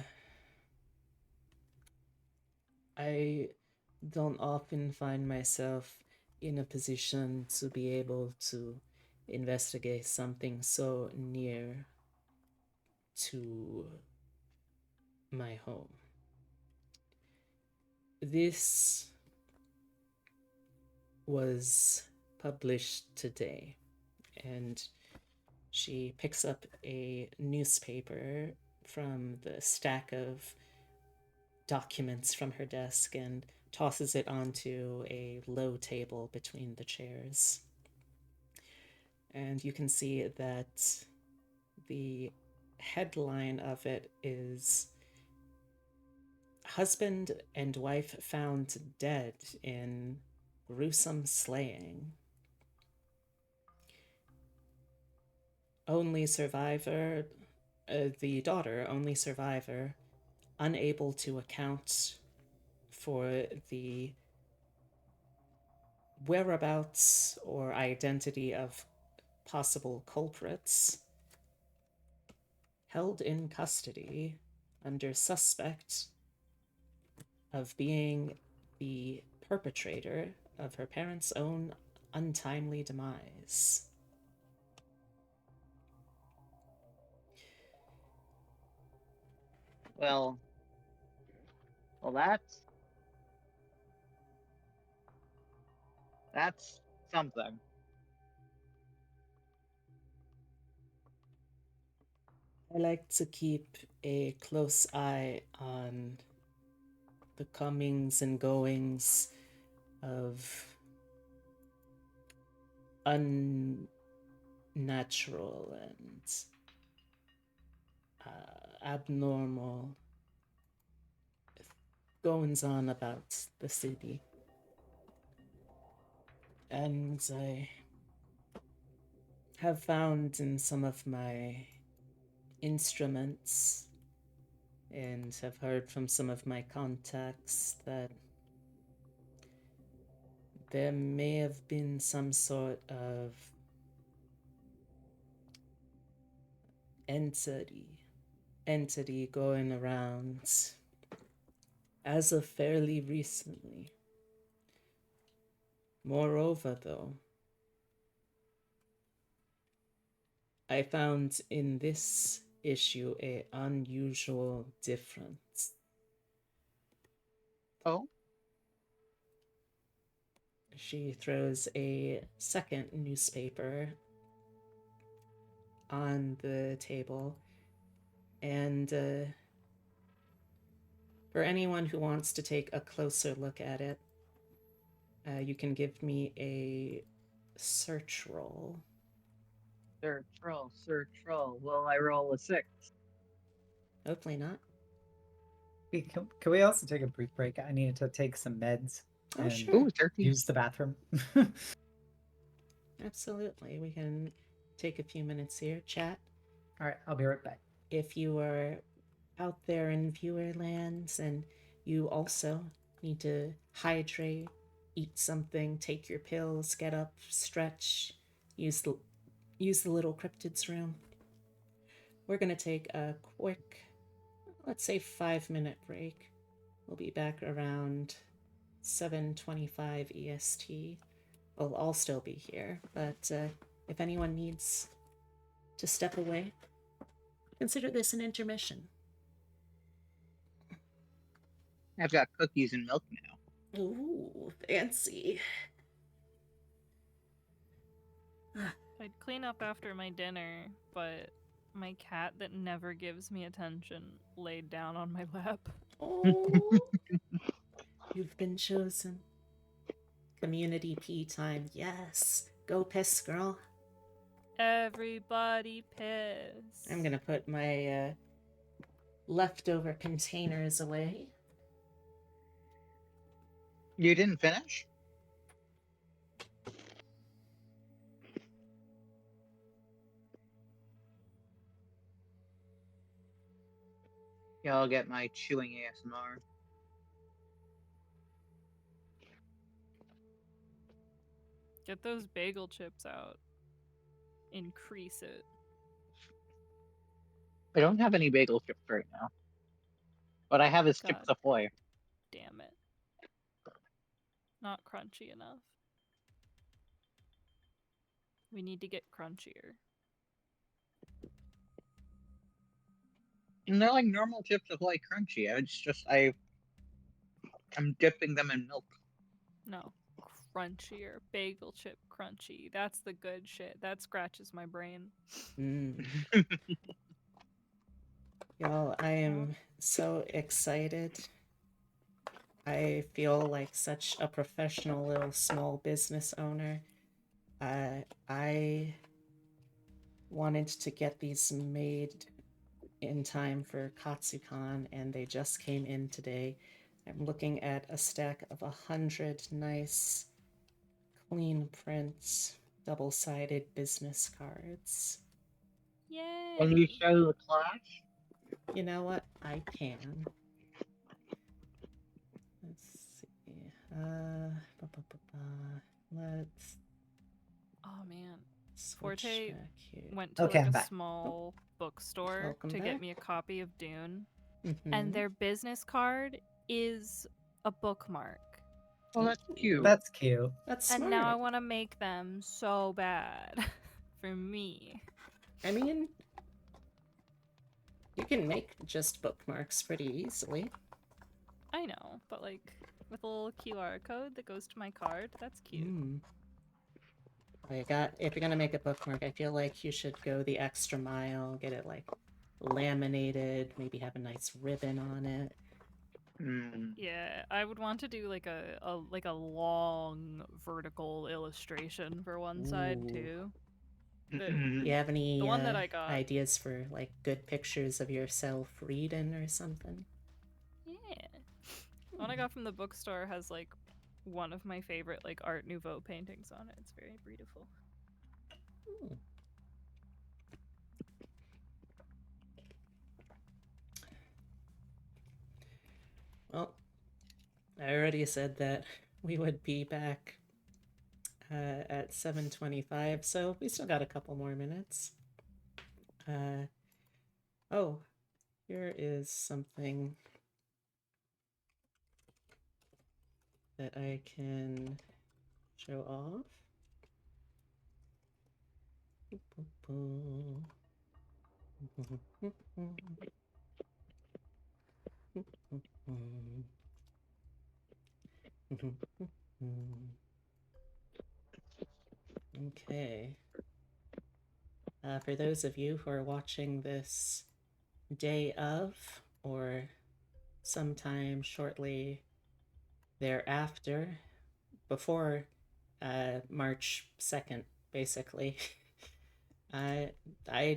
I don't often find myself in a position to be able to investigate something so near to my home. This was published today, and she picks up a newspaper from the stack of documents from her desk and tosses it onto a low table between the chairs. And you can see that the headline of it is Husband and Wife Found Dead in Gruesome Slaying. Only survivor, the daughter, only survivor, unable to account for the whereabouts or identity of possible culprits, held in custody under suspect of being the perpetrator of her parents' own untimely demise. Well, well, that's something. I like to keep a close eye on the comings and goings of unnatural and abnormal goings on about the city. And I have found in some of my instruments and have heard from some of my contacts that there may have been some sort of entity going around as of fairly recently. Moreover, though, I found in this issue a unusual difference. Oh, She throws a second newspaper on the table, and for anyone who wants to take a closer look at it, you can give me a search roll. Sir Troll, Sir Troll. Will I roll a 6? Hopefully not. Can we also take a brief break? I needed to take some meds. Oh, and sure. Ooh, turkey. use the bathroom. Absolutely. We can take a few minutes here, chat. All right, I'll be right back. If you are out there in viewer lands and you also need to hydrate, eat something, take your pills, get up, stretch, use the little cryptids room. We're gonna take a quick, let's say 5-minute break. We'll be back around 7:25 EST. Well, I'll still be here, but if anyone needs to step away, consider this an intermission. I've got cookies and milk now. Ooh, fancy. I'd clean up after my dinner, but my cat that never gives me attention laid down on my lap. Oh, you've been chosen. Community pee time, yes. Go piss, girl. Everybody piss. I'm gonna put my leftover containers away. You didn't finish? Yeah, I'll get my chewing ASMR. Get those bagel chips out. Increase it. I don't have any bagel chips right now. What I have is Chips God. Ahoy. Damn it. Not crunchy enough. We need to get crunchier. And they're like normal Chips Ahoy crunchy. I'm dipping them in milk. No. Crunchier. Bagel chip crunchy. That's the good shit. That scratches my brain. Y'all, I am so excited. I feel like such a professional little small business owner. I wanted to get these made in time for Katsucon, and they just came in today. I'm looking at a stack of 100 nice, clean prints, double-sided business cards. Yay! Can you show the class? You know what? I can. Let's see. Let's Oh man. switch Forte back here. went to Okay, like I'm a back. small bookstore Welcome to back. get me a copy of Dune, Mhm. and their business card is a bookmark. Oh, that's cute. That's cute. That's And smart. now I want to make them so bad for me. I mean, you can make just bookmarks pretty easily. I know, but like with a little QR code that goes to my card, that's cute. If you're gonna make a bookmark, I feel like you should go the extra mile, get it like laminated, maybe have a nice ribbon on it. Yeah, I would want to do like a long vertical illustration for one side Ooh. too. You have any The one that I got. ideas for like good pictures of yourself reading or something? Yeah. The one I got from the bookstore has like one of my favorite like Art Nouveau paintings on it. It's very beautiful. Well, I already said that we would be back at 7:25, so we still got a couple more minutes. Oh, here is something that I can show off. Okay. For those of you who are watching this day of or sometime shortly thereafter, before March 2nd, basically, I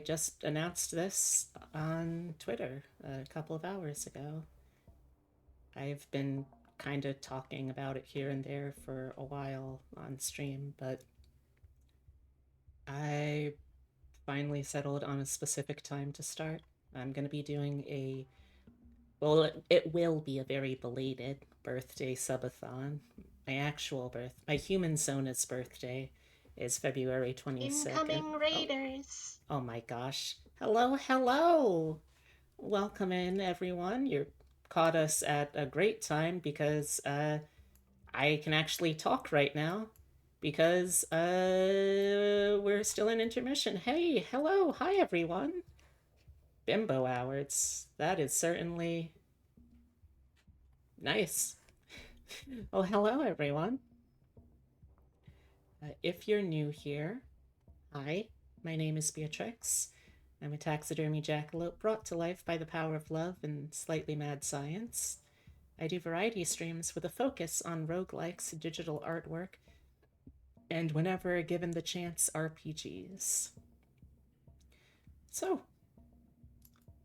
just announced this on Twitter a couple of hours ago. I've been kind of talking about it here and there for a while on stream, but I finally settled on a specific time to start. I'm going to be doing it will be a very belated birthday subathon. My human Sona's birthday is February 22nd. Incoming raiders. Oh my gosh. Hello, hello. Welcome in, everyone. You caught us at a great time because I can actually talk right now because we're still in intermission. Hey, hello, hi everyone. Bimbo hours. That is certainly nice. Well, hello everyone. If you're new here, hi, my name is Beatrix. I'm a taxidermy jackalope brought to life by the power of love and slightly mad science. I do variety streams with a focus on roguelikes, digital artwork, and whenever given the chance, RPGs. So,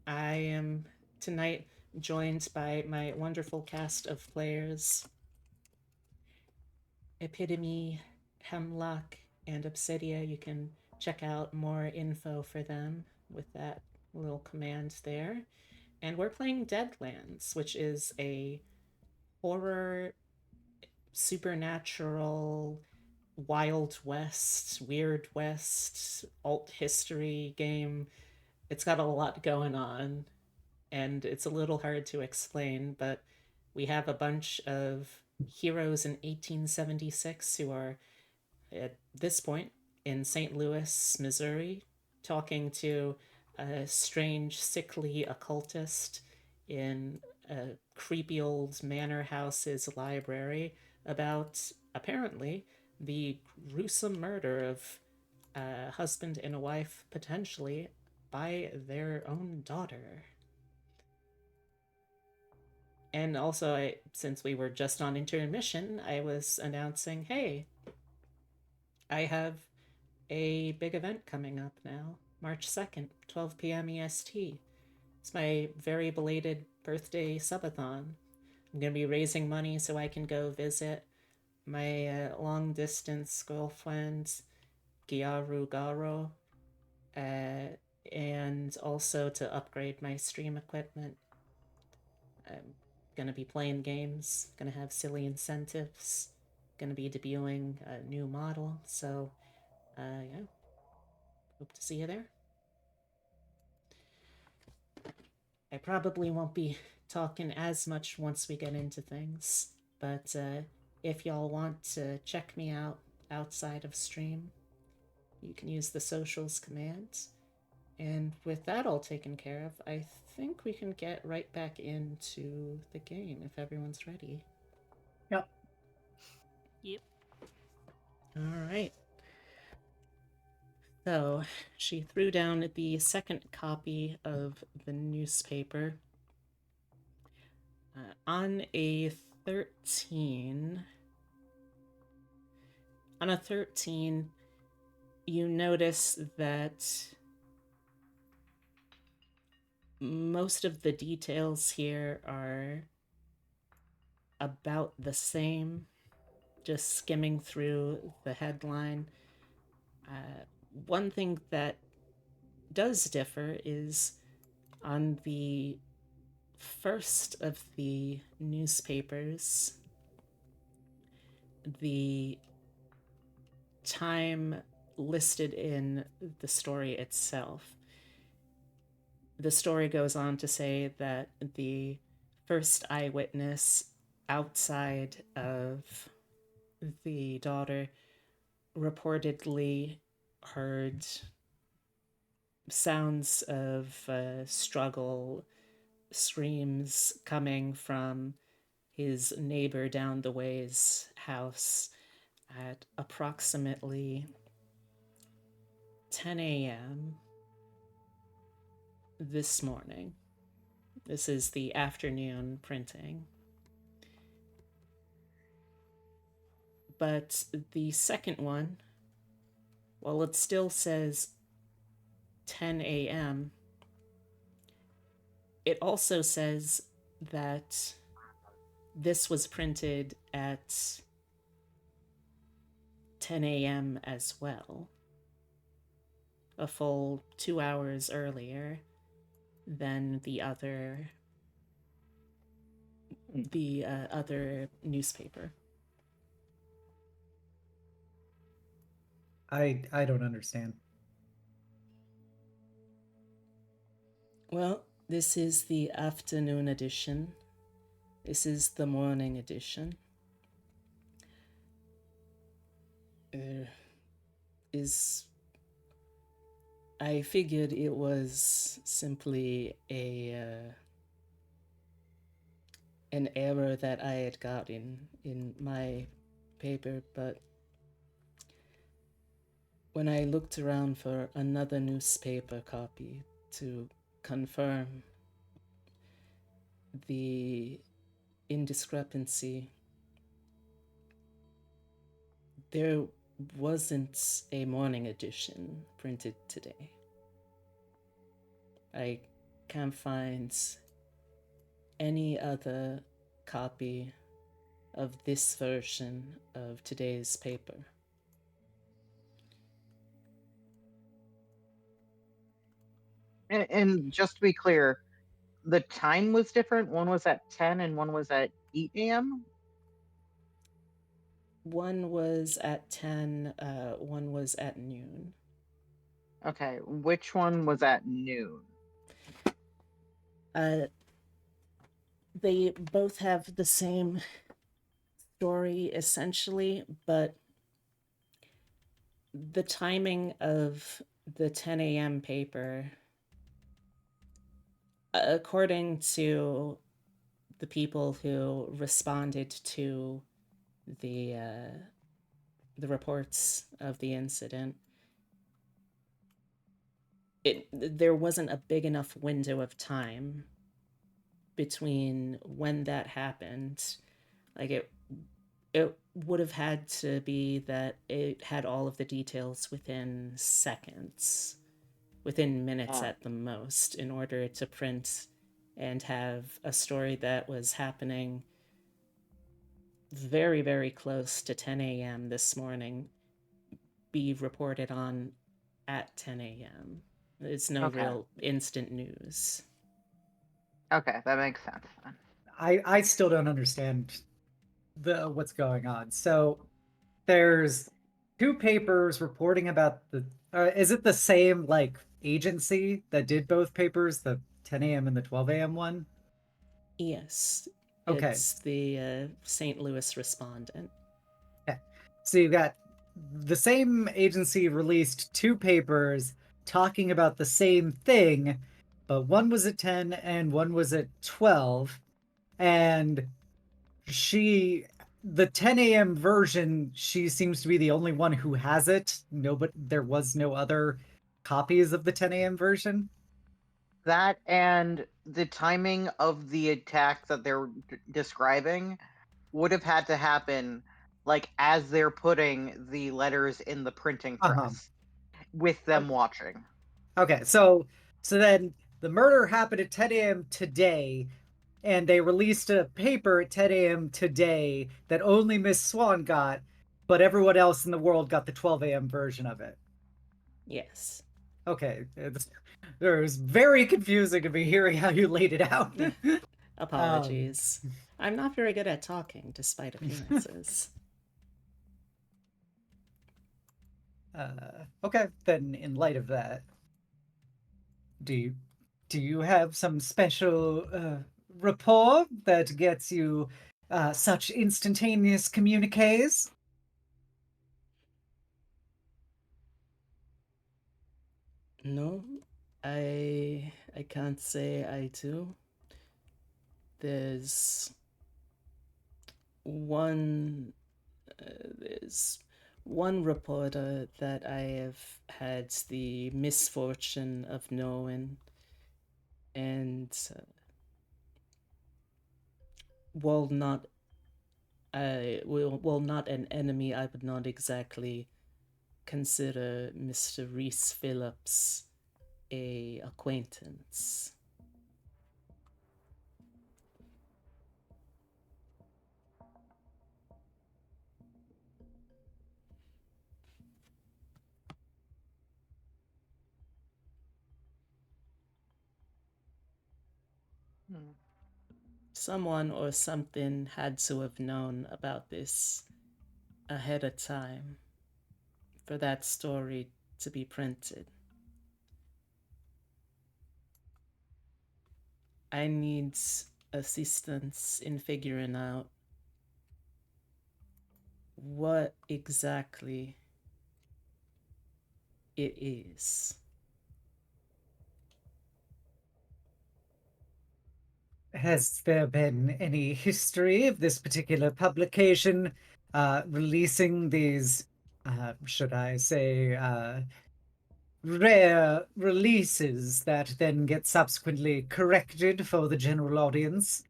I am tonight joined by my wonderful cast of players, Epitome, Hemlock, and Obsidia. You can check out more info for them with that little command there. And we're playing Deadlands, which is a horror, supernatural, Wild West, Weird West, alt history game. It's got a lot going on, and it's a little hard to explain, but we have a bunch of heroes in 1876 who are, at this point, in St. Louis, Missouri, talking to a strange, sickly occultist in a creepy old manor house's library about, apparently, the gruesome murder of a husband and a wife, potentially, by their own daughter. And also, since we were just on intermission, I was announcing, hey, I have a big event coming up now, March 2nd, 12 p.m. EST. It's my very belated birthday subathon. I'm going to be raising money so I can go visit my long-distance girlfriend, Gyaru Garo, and also to upgrade my stream equipment. I'm going to be playing games, going to have silly incentives, going to be debuting a new model, so yeah, hope to see you there. I probably won't be talking as much once we get into things, but if y'all want to check me out outside of stream, you can use the socials command. And with that all taken care of, I think we can get right back into the game if everyone's ready. Yep. Yep. All right. So she threw down the second copy of the newspaper. On a 13, you notice that most of the details here are about the same, just skimming through the headline. One thing that does differ is on the first of the newspapers, the time listed in the story itself. The story goes on to say that the first eyewitness outside of the daughter reportedly heard sounds of struggle, screams coming from his neighbor down the way's house at approximately 10 a.m. this morning. This is the afternoon printing. But the second one, while it still says 10 a.m., it also says that this was printed at 10 a.m. as well, a full 2 hours earlier than the other newspaper. I don't understand. Well, this is the afternoon edition. This is the morning edition. I figured it was simply an error that I had got in my paper, but when I looked around for another newspaper copy to confirm the indiscrepancy, there wasn't a morning edition printed today. I can't find any other copy of this version of today's paper. And just to be clear, the time was different. One was at 10 and one was at 8 a.m. One was at 10, one was at noon. Okay, which one was at noon? They both have the same story essentially, but the timing of the 10 a.m. paper, according to the people who responded to the reports of the incident, there wasn't a big enough window of time between when that happened. Like it would have had to be that it had all of the details within seconds, within minutes at the most, in order to print and have a story that was happening very, very close to 10 a.m. this morning be reported on at 10 a.m. It's no real instant news. Okay, that makes sense. I still don't understand what's going on. So there's two papers reporting about the. Is it the same like agency that did both papers, the 10 a.m. and the 12 a.m. one? Yes. Okay. It's the St. Louis Respondent. Yeah. So you got the same agency released two papers talking about the same thing, but one was at 10 and one was at 12. And the 10 a.m. version, she seems to be the only one who has it. No, but there was no other copies of the 10 a.m. version. That and the timing of the attack that they're describing would have had to happen like as they're putting the letters in the printing press with them watching. Okay, so then the murder happened at 10 a.m. today, and they released a paper at 10 a.m. today that only Miss Swan got, but everyone else in the world got the 12 a.m. version of it. Yes. Okay, it was very confusing to me hearing how you laid it out. Apologies. I'm not very good at talking, despite appearances. Okay, then in light of that, do you have some special rapport that gets you such instantaneous communiques? No, I can't say I do. There's one reporter that I have had the misfortune of knowing, and while not not an enemy, I would not exactly consider Mr. Reese Phillips a acquaintance. Someone or something had to have known about this ahead of time for that story to be printed. I need assistance in figuring out what exactly it is. Has there been any history of this particular publication releasing these, should I say, rare releases that then get subsequently corrected for the general audience?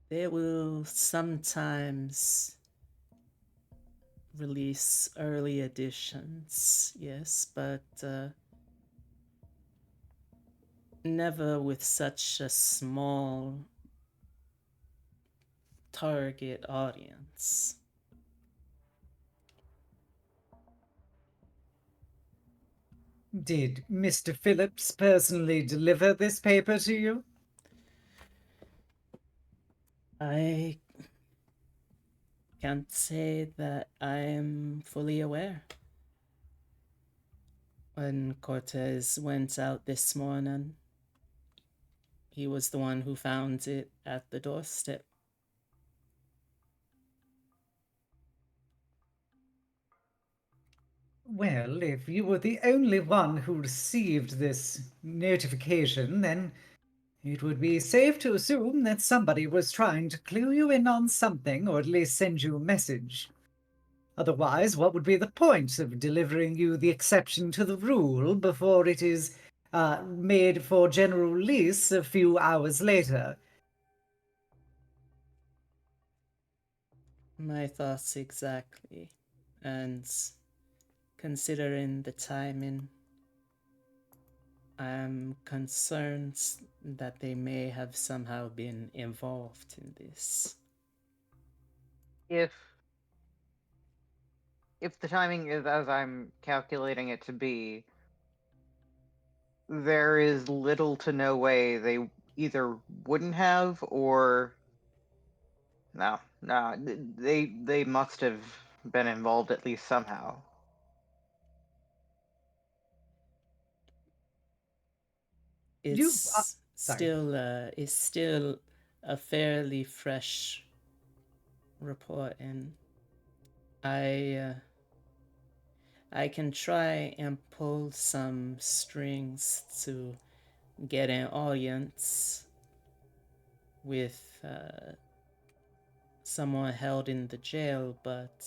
They will sometimes release early editions, yes, but never with such a small target audience. Did Mr. Phillips personally deliver this paper to you? I can't say that I'm fully aware. When Cortez went out this morning, he was the one who found it at the doorstep. Well, if you were the only one who received this notification, then it would be safe to assume that somebody was trying to clue you in on something, or at least send you a message. Otherwise, what would be the point of delivering you the exception to the rule before it is made for general release a few hours later? My thoughts exactly. And considering the timing, I'm concerned that they may have somehow been involved in this. If the timing is as I'm calculating it to be, there is little to no way they either wouldn't have or no, they must have been involved at least somehow. It's sorry. still a fairly fresh report, and I can try and pull some strings to get an audience with someone held in the jail, but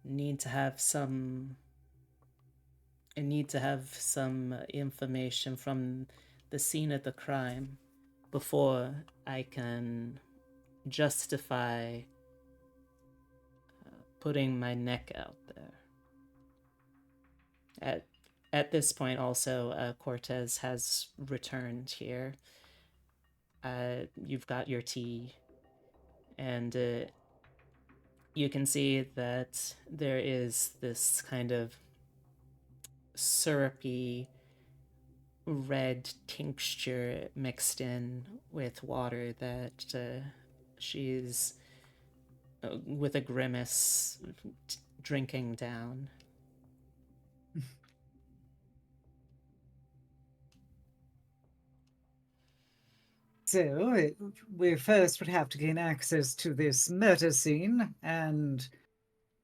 need to have some information from the scene of the crime before I can justify putting my neck out there. At this point, also, Cortez has returned here. You've got your tea, and you can see that there is this kind of syrupy red tincture mixed in with water that she's, with a grimace, drinking down. So, we first would have to gain access to this murder scene and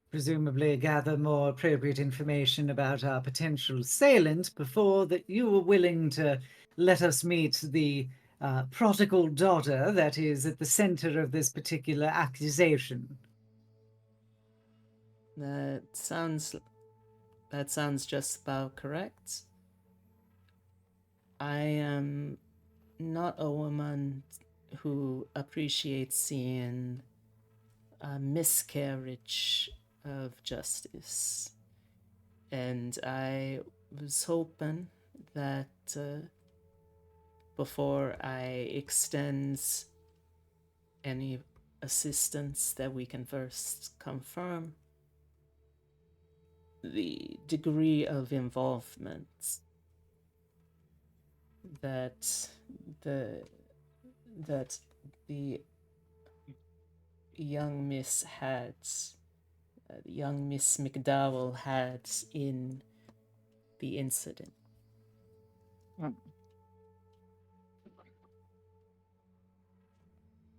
presumably gather more appropriate information about our potential assailant before that you were willing to let us meet the prodigal daughter that is at the center of this particular accusation. That sounds just about correct. I am not a woman who appreciates seeing a miscarriage of justice, and I was hoping that before I extend any assistance that we can first confirm the degree of involvement that the that the young Miss had, young Miss McDowell had in the incident.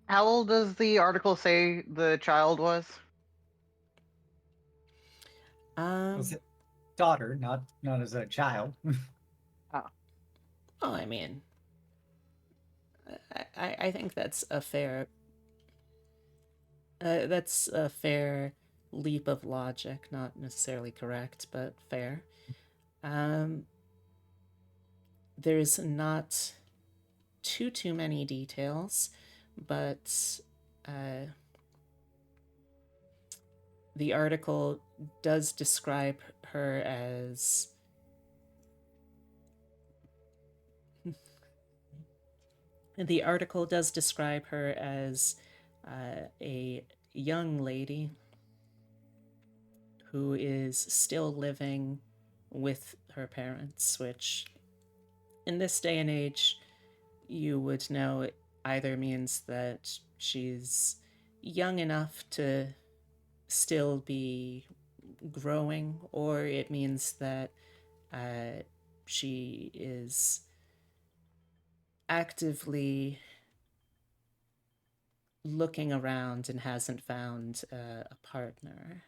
How old does the article say the child was? Was it daughter, not as a child? Oh. Oh, I mean, I think that's a fair leap of logic, not necessarily correct, but fair. There's not too many details, but the article does describe her as a young lady who is still living with her parents, which in this day and age you would know either means that she's young enough to still be growing, or it means that she is actively looking around and hasn't found a partner.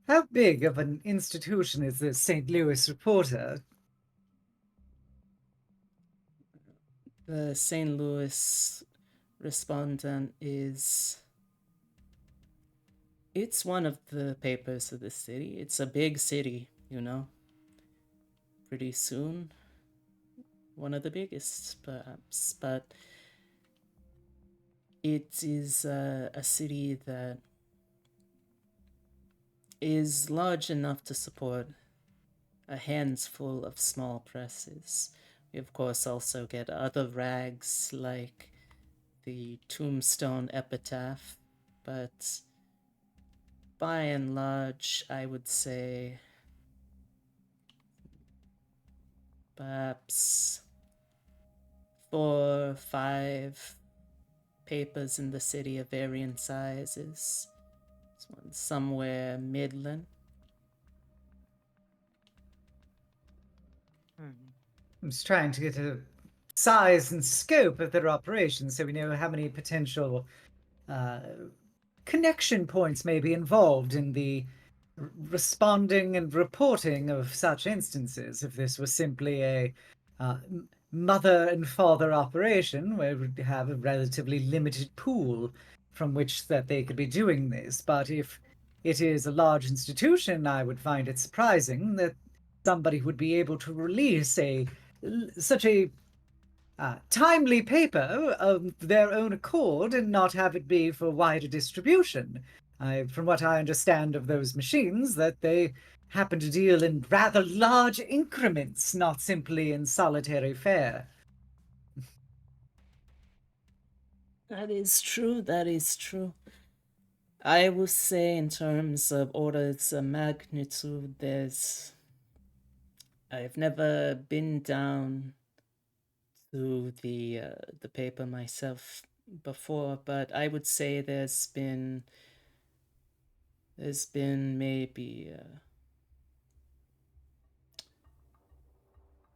How big of an institution is the St. Louis Reporter? The St. Louis Respondent is... It's one of the papers of the city. It's a big city, you know. Pretty soon, one of the biggest, perhaps. But it is a city that is large enough to support a handful of small presses. We, of course, also get other rags like the Tombstone Epitaph, but by and large, I would say perhaps 4 or 5 papers in the city of varying sizes. This one's somewhere midland. I'm just trying to get a size and scope of their operations so we know how many potential connection points may be involved in the responding and reporting of such instances. If this was simply a mother and father operation where we'd have a relatively limited pool from which that they could be doing this. But if it is a large institution, I would find it surprising that somebody would be able to release such a timely paper of their own accord and not have it be for wider distribution. From what I understand of those machines, that they happen to deal in rather large increments, not simply in solitary fare. That is true, that is true. I will say in terms of orders of magnitude, I've never been down to the paper myself before, but I would say there's been maybe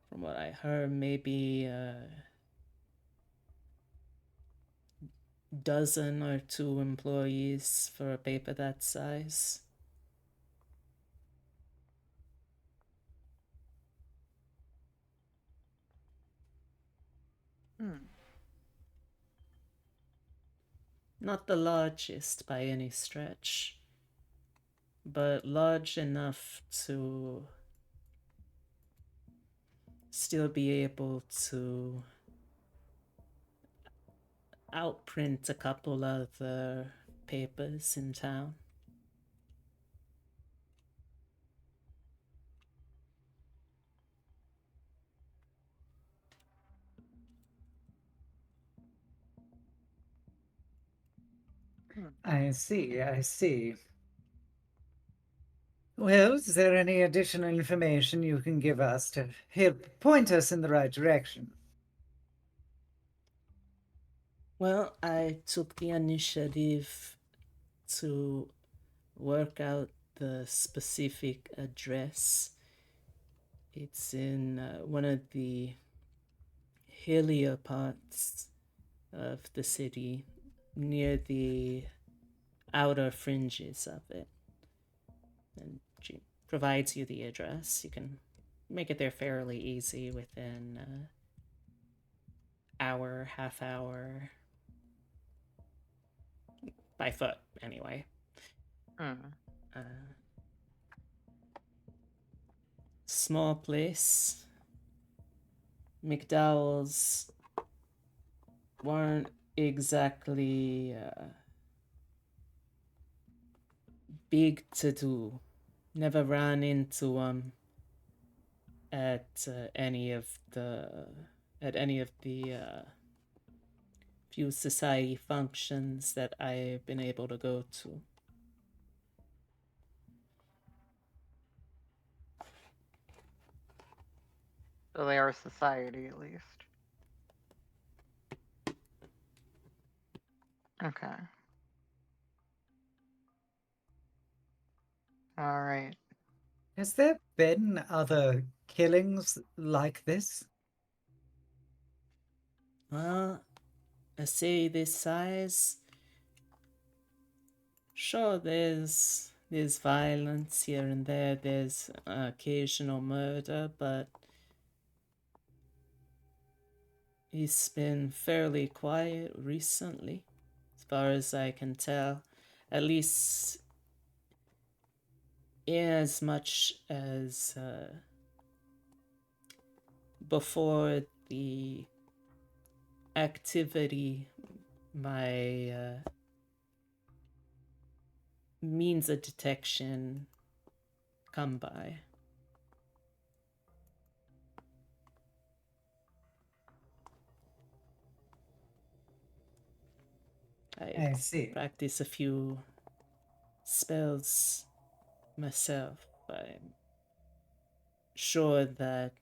from what I heard, maybe a dozen or 2 employees for a paper that size. Not the largest by any stretch, but large enough to still be able to outprint a couple of the papers in town. I see, I see. Well, is there any additional information you can give us to help point us in the right direction? Well, I took the initiative to work out the specific address. It's in one of the hillier parts of the city, near the outer fringes of it. And she provides you the address. You can make it there fairly easy within hour, half hour, by foot anyway. Uh, small place. McDowell's weren't exactly big to do. Never ran into at any of the few society functions that I've been able to go to. So they are a society, at least. Okay. All right. Has there been other killings like this? Well, a city this size, sure, there's violence here and there. There's occasional murder, but it's been fairly quiet recently, as far as I can tell. At least in as much as before the activity, my means of detection come by. I see. Practice a few spells myself. I'm sure that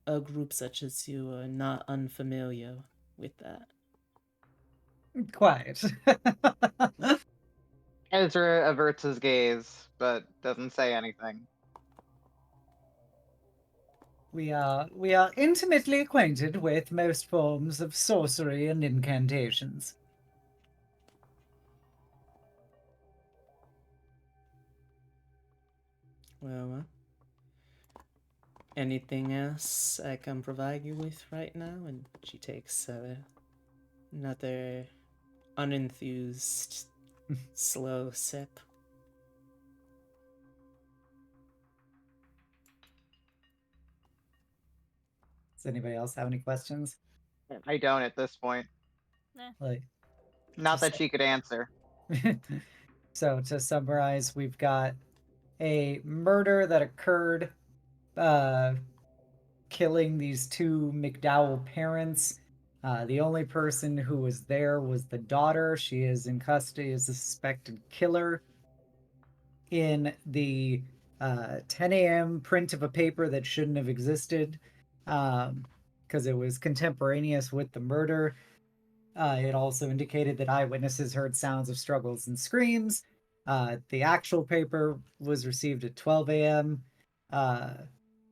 a group such as you are not unfamiliar with that. Quite. Ezra averts his gaze, but doesn't say anything. We are intimately acquainted with most forms of sorcery and incantations. Well, anything else I can provide you with right now? And she takes another unenthused, slow sip. Does anybody else have any questions? I don't at this point. Like, Not that Just- she could answer. so to summarize, we've got a murder that occurred, killing these two McDowell parents. The only person who was there was the daughter. She is in custody as a suspected killer. In the 10 a.m. print of a paper that shouldn't have existed, because it was contemporaneous with the murder. It also indicated that eyewitnesses heard sounds of struggles and screams. The actual paper was received at 12 a.m.,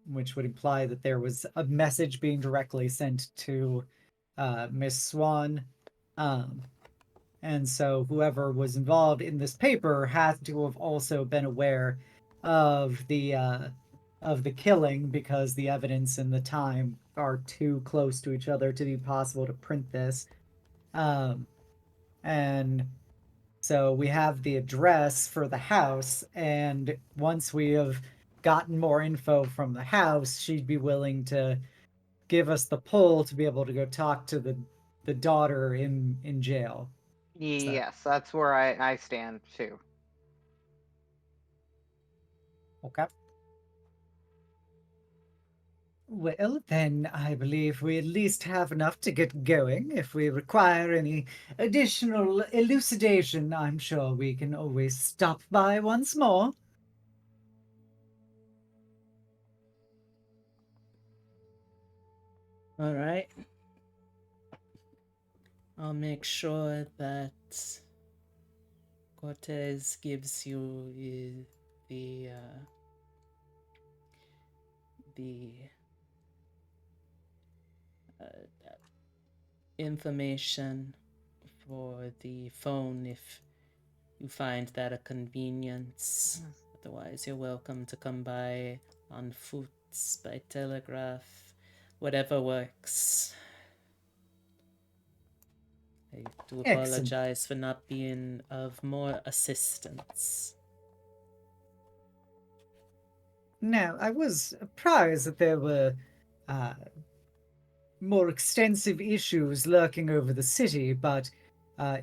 which would imply that there was a message being directly sent to Miss Swan. And so whoever was involved in this paper has to have also been aware of the killing, because the evidence and the time are too close to each other to be possible to print this. And so we have the address for the house, and once we have gotten more info from the house, she'd be willing to give us the pull to be able to go talk to the daughter in jail. Yes, that's where I stand too. Okay. Well, then I believe we at least have enough to get going. If we require any additional elucidation, I'm sure we can always stop by once more. All right. I'll make sure that Cortez gives you the uh, information for the phone if you find that a convenience. Otherwise, you're welcome to come by on foot, by telegraph, whatever works. I do Excellent. apologize for not being of more assistance. Now, I was apprised that there were uh, more extensive issues lurking over the city, but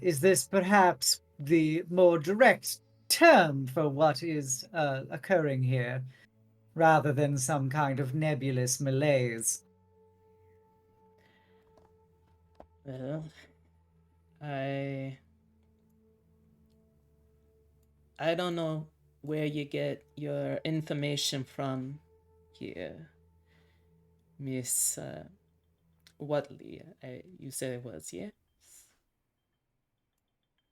is this perhaps the more direct term for what is occurring here, rather than some kind of nebulous malaise? Well, I I don't know where you get your information from here, Miss Whatley. You said it was, yes?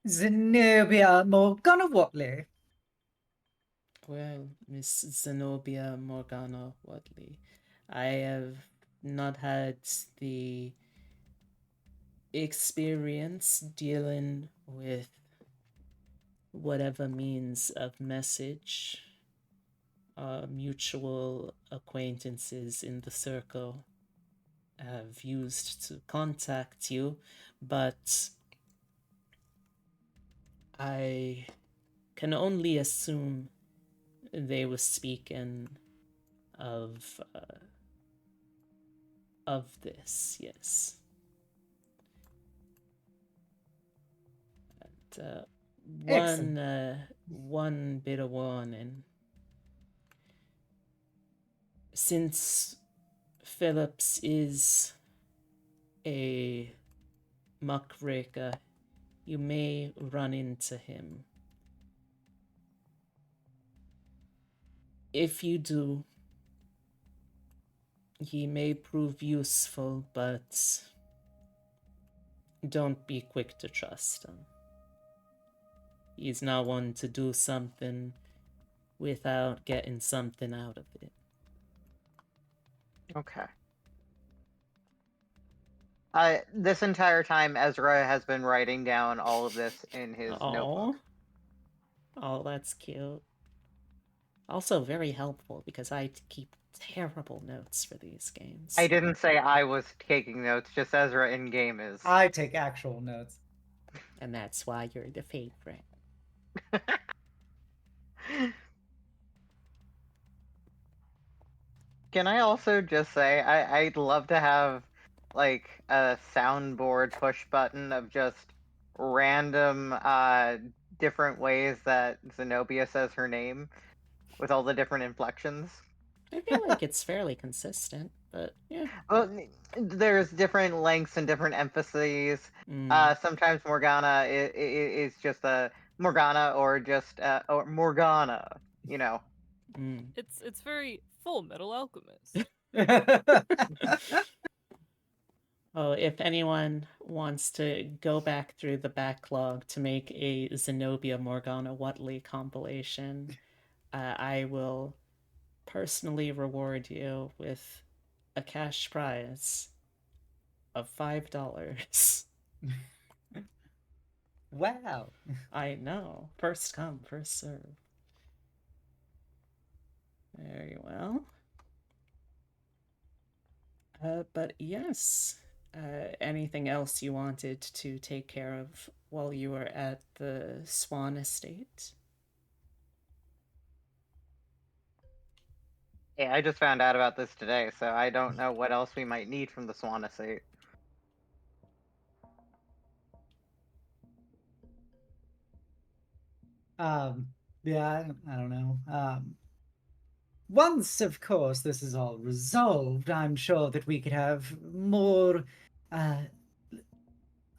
Xenobia Morgana Whatley. Well, Miss Zenobia Morgana Whatley, I have not had the experience dealing with whatever means of message mutual acquaintances in the circle have used to contact you, but I can only assume they were speaking of this, yes. And Excellent. one bit of warning. Since Phillips is a muckraker, you may run into him. If you do, he may prove useful, but don't be quick to trust him. He's not one to do something without getting something out of it. Okay. This entire time, Ezra has been writing down all of this in his notebook. Oh, that's cute. Also very helpful because I keep terrible notes for these games. I didn't say I was taking notes, just Ezra in game is. I take actual notes. And that's why you're the favorite. Can I also just say I'd love to have like a soundboard push button of just random different ways that Zenobia says her name with all the different inflections. I feel like it's fairly consistent, but yeah. Well, there's different lengths and different emphases. Sometimes Morgana is just a Morgana or just or Morgana, you know. It's very Full Metal Alchemist. Oh, if anyone wants to go back through the backlog to make a Xenobia Morgana Whatley compilation, I will personally reward you with a cash prize of $5. Wow. I know. First come, first serve. Very well. But yes, anything else you wanted to take care of while you were at the Swan Estate? Yeah, I just found out about this today, so I don't know what else we might need from the Swan Estate. Yeah, I don't know. once, of course, this is all resolved, I'm sure that we could have more, uh,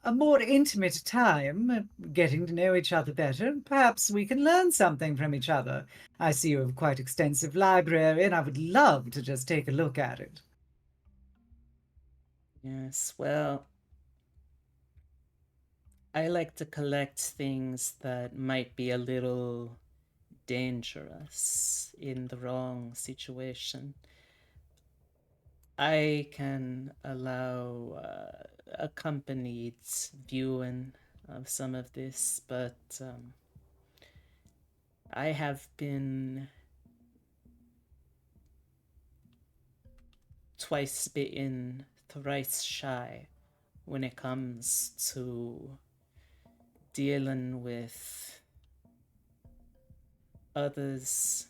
a more intimate time, getting to know each other better. Perhaps we can learn something from each other. I see you have quite extensive library, and I would love to just take a look at it. Yes, well, I like to collect things that might be a little dangerous in the wrong situation. I can allow accompanied viewing of some of this, but I have been twice bitten, thrice shy when it comes to dealing with others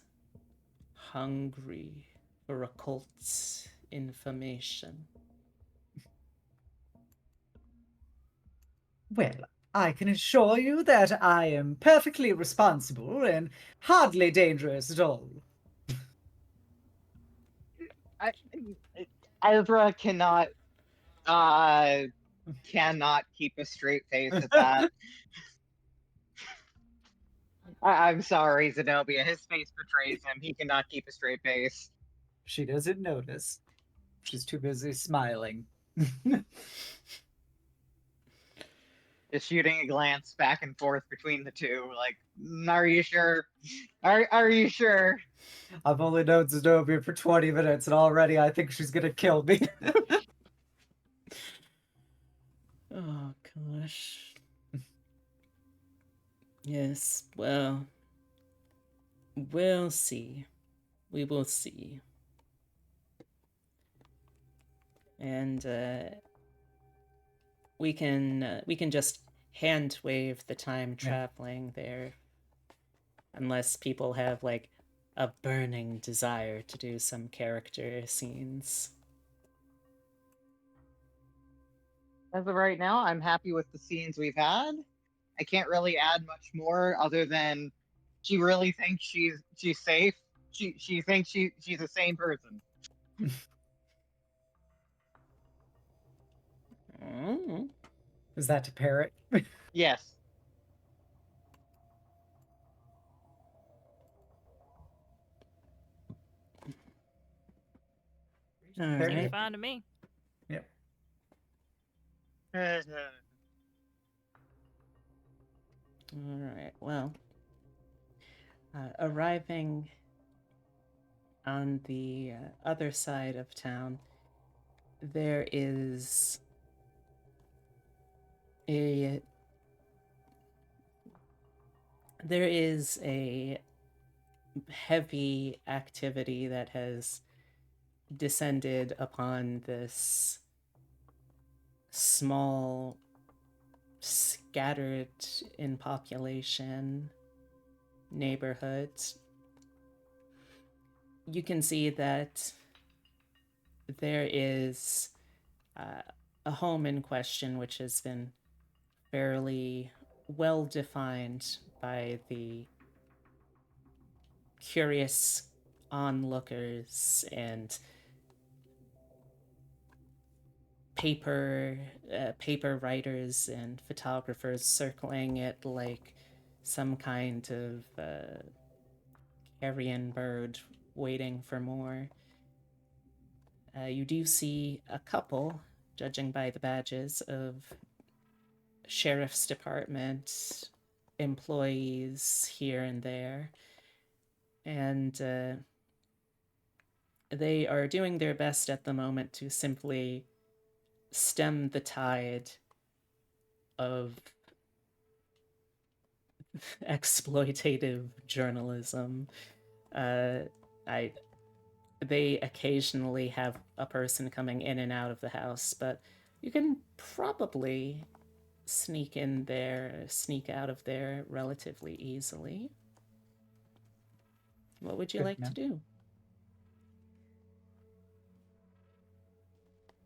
hungry for occult information. Well, I can assure you that I am perfectly responsible and hardly dangerous at all. I, Ezra uh cannot keep a straight face at that. I'm sorry, Zenobia. His face betrays him. He cannot keep a straight face. She doesn't notice. She's too busy smiling. Just shooting a glance back and forth between the two, like, are you sure? Are you sure? I've only known Xenobia for 20 minutes, and already I think she's gonna kill me. Oh, gosh. Yes, well, we'll see. We will see. And we can just hand wave the time traveling there, unless people have like a burning desire to do some character scenes. As of right now, I'm happy with the scenes we've had. I can't really add much more other than she really thinks she's safe. She thinks she's a sane person. Mm. Is that to Parrot? Yes. All Parrot. Seems right. fine to me. Yep. All right. Well, arriving on the other side of town, there is a heavy activity that has descended upon this small, scattered in population neighborhood. You can see that there is a home in question which has been fairly well defined by the curious onlookers and paper writers and photographers circling it like some kind of carrion bird waiting for more. You do see a couple, judging by the badges, of sheriff's department employees here and there, and they are doing their best at the moment to simply stem the tide of exploitative journalism. I They occasionally have a person coming in and out of the house, but you can probably sneak out of there relatively easily. What would you Good like to to do?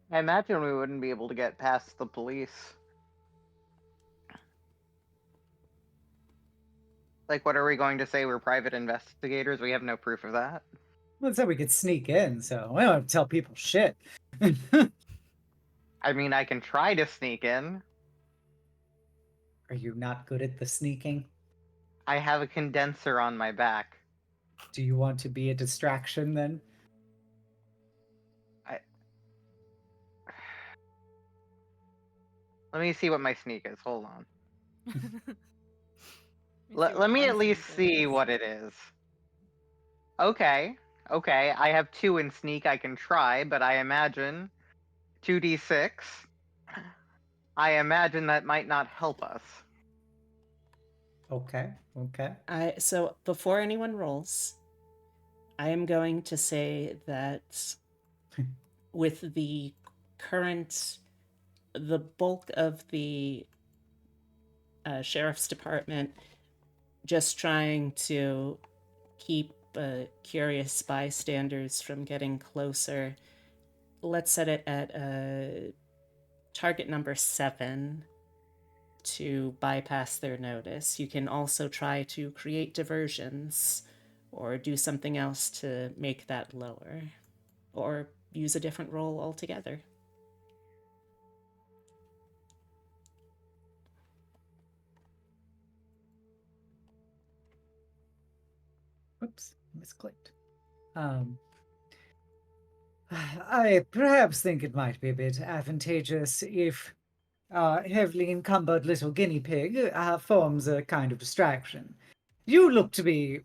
I imagine we wouldn't be able to get past the police. Like, what are we going to say? We're private investigators? We have no proof of that. Well, said we could sneak in, so we don't have to tell people shit. I mean, I can try to sneak in. Are you not good at the sneaking? I have a condenser on my back. Do you want to be a distraction then? Let me see what my sneak is. Hold on. Let Let me at least see what it is. Okay. Okay, I have 2 in sneak I can try, but I imagine 2d6. I imagine that might not help us. Okay. So before anyone rolls, I am going to say that with the bulk of the sheriff's department just trying to keep curious bystanders from getting closer, let's set it at target number 7 to bypass their notice. You can also try to create diversions or do something else to make that lower, or use a different roll altogether. Oops, misclicked. I perhaps think it might be a bit advantageous if heavily encumbered little guinea pig forms a kind of distraction. You look to be,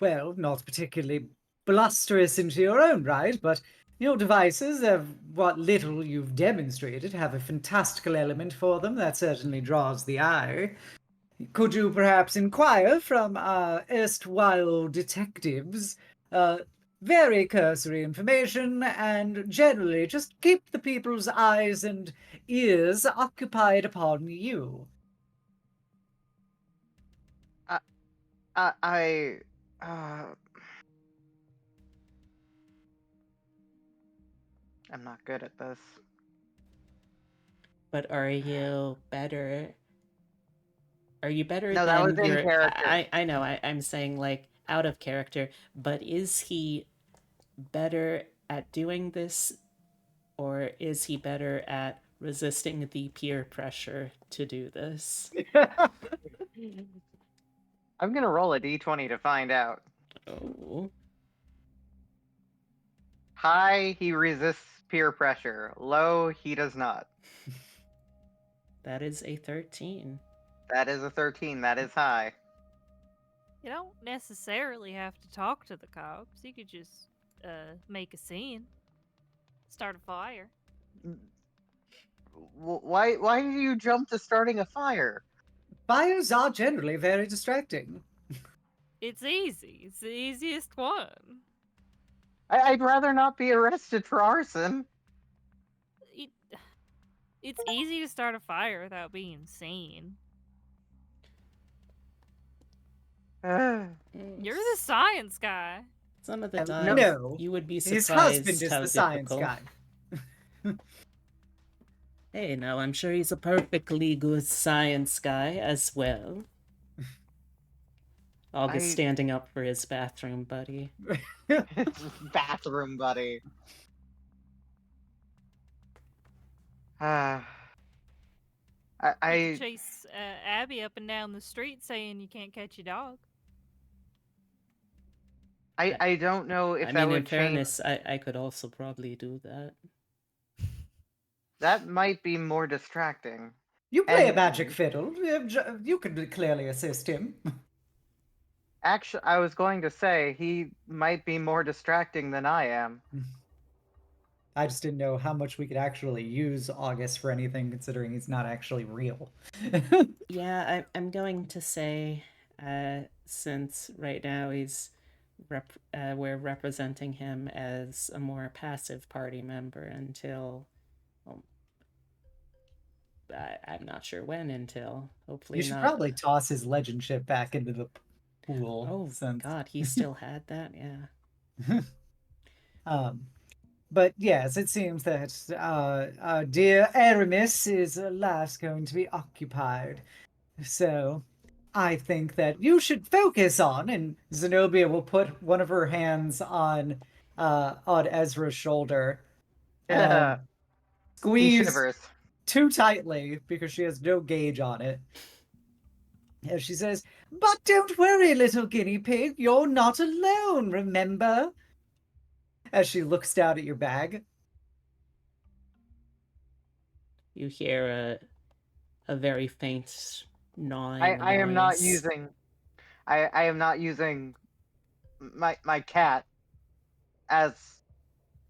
well, not particularly blusterous into your own right, but your devices, of what little you've demonstrated, have a fantastical element for them that certainly draws the eye. Could you perhaps inquire from erstwhile detectives very cursory information, and generally just keep the people's eyes and ears occupied upon you? I I'm not good at this. But are you better? Are you better No, than that was in your? character. I know. I'm saying like out of character. But is he better at doing this, or is he better at resisting the peer pressure to do this? I'm gonna roll a d20 to find out. Oh, High, he resists peer pressure. Low, he does not. that is a 13. That is a 13. That is high. You don't necessarily have to talk to the cops. You could just make a scene, start a fire. Why do you jump to starting a fire? Fires are generally very distracting. It's easy. It's the easiest one. I'd rather not be arrested for arson. It's easy to start a fire without being seen. You're the science guy. Some of the time, No, you would be his surprised husband is how the science difficult. guy. Hey, now I'm sure he's a perfectly good science guy as well. August standing up for his bathroom buddy. Bathroom buddy. I You could chase Abby up and down the street saying you can't catch your dog. I don't know if that would in fairness, I could also probably do that. That might be more distracting. You play a magic fiddle. You could clearly assist him. Actually, I was going to say he might be more distracting than I am. I just didn't know how much we could actually use August for anything, considering he's not actually real. Yeah, I'm going to say, since right now we're representing him as a more passive party member until, well, I'm not sure when until. Hopefully, You should not. probably toss his legend ship back into the pool. Oh God, he still had that. Yeah. But yes, it seems that dear Aramis is last going to be occupied. So I think that you should focus on, and Zenobia will put one of her hands on Ezra's shoulder and He squeeze shivers. too tightly because she has no gauge on it. As she says, "But don't worry, little guinea pig, you're not alone, remember?" As she looks down at your bag. You hear a very faint gnawing I am not noise. using I am not using my cat as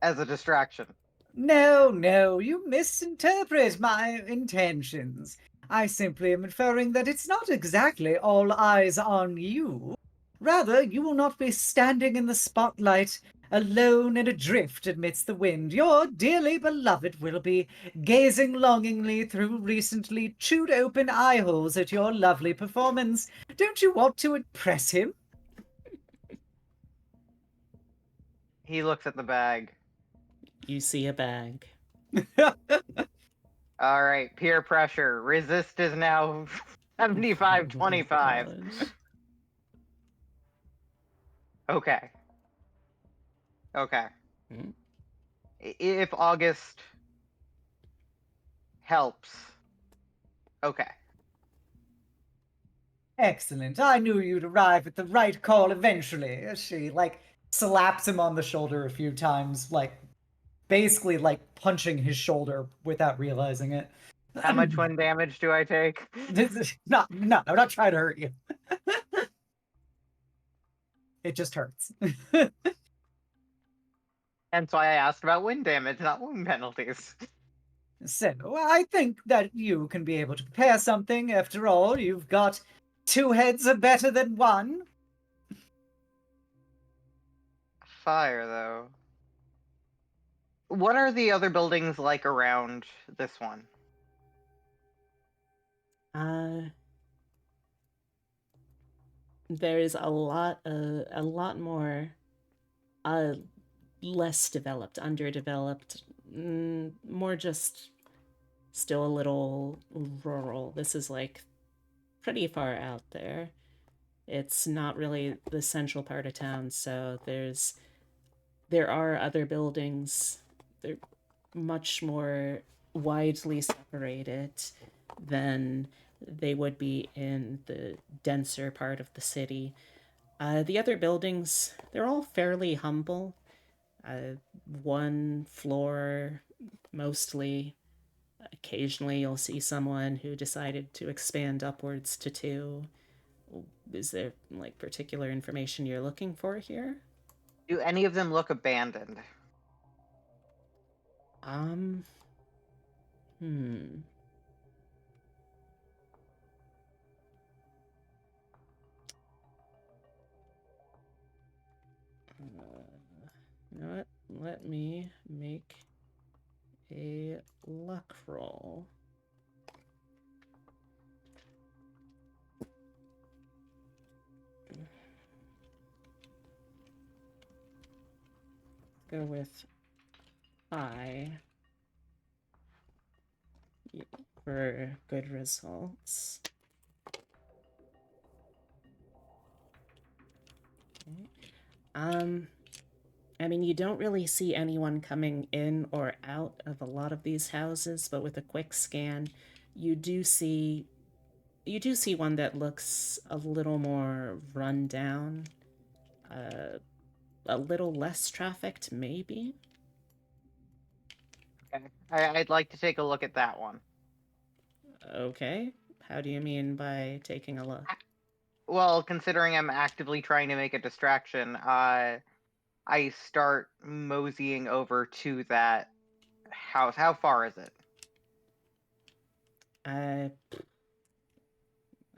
a distraction. No, no, you misinterpret my intentions. I simply am inferring that it's not exactly all eyes on you. Rather, you will not be standing in the spotlight, alone and adrift amidst the wind. Your dearly beloved will be gazing longingly through recently chewed open eye holes at your lovely performance. Don't you want to impress him? He looks at the bag. You see a bag. All right, peer pressure. Resist is now 75-25. Oh my God. Okay. Okay. Hmm? If August helps. Okay. Excellent. I knew you'd arrive at the right call eventually. She, slaps him on the shoulder a few times, basically, punching his shoulder without realizing it. How much wind damage do I take? No, I'm not trying to hurt you. It just hurts. Hence why I asked about wind damage, not wound penalties. So, I think that you can be able to prepare something. After all, you've got two heads are better than one. Fire, though. What are the other buildings like around this one? There's a lot more less developed, underdeveloped, more just still a little rural. This is like pretty far out there. It's not really the central part of town, so there are other buildings. They're much more widely separated than they would be in the denser part of the city. The other buildings, they're all fairly humble. One floor mostly. Occasionally, you'll see someone who decided to expand upwards to two. Is there like particular information you're looking for here? Do any of them look abandoned? Hmm. You know what? Let me make a luck roll. Go with I for good results. Okay. I mean, you don't really see anyone coming in or out of a lot of these houses, but with a quick scan, you do see one that looks a little more run down, a little less trafficked, maybe. Okay. I'd like to take a look at that one. Okay. How do you mean by taking a look? Well, considering I'm actively trying to make a distraction, I start moseying over to that house. How far is it?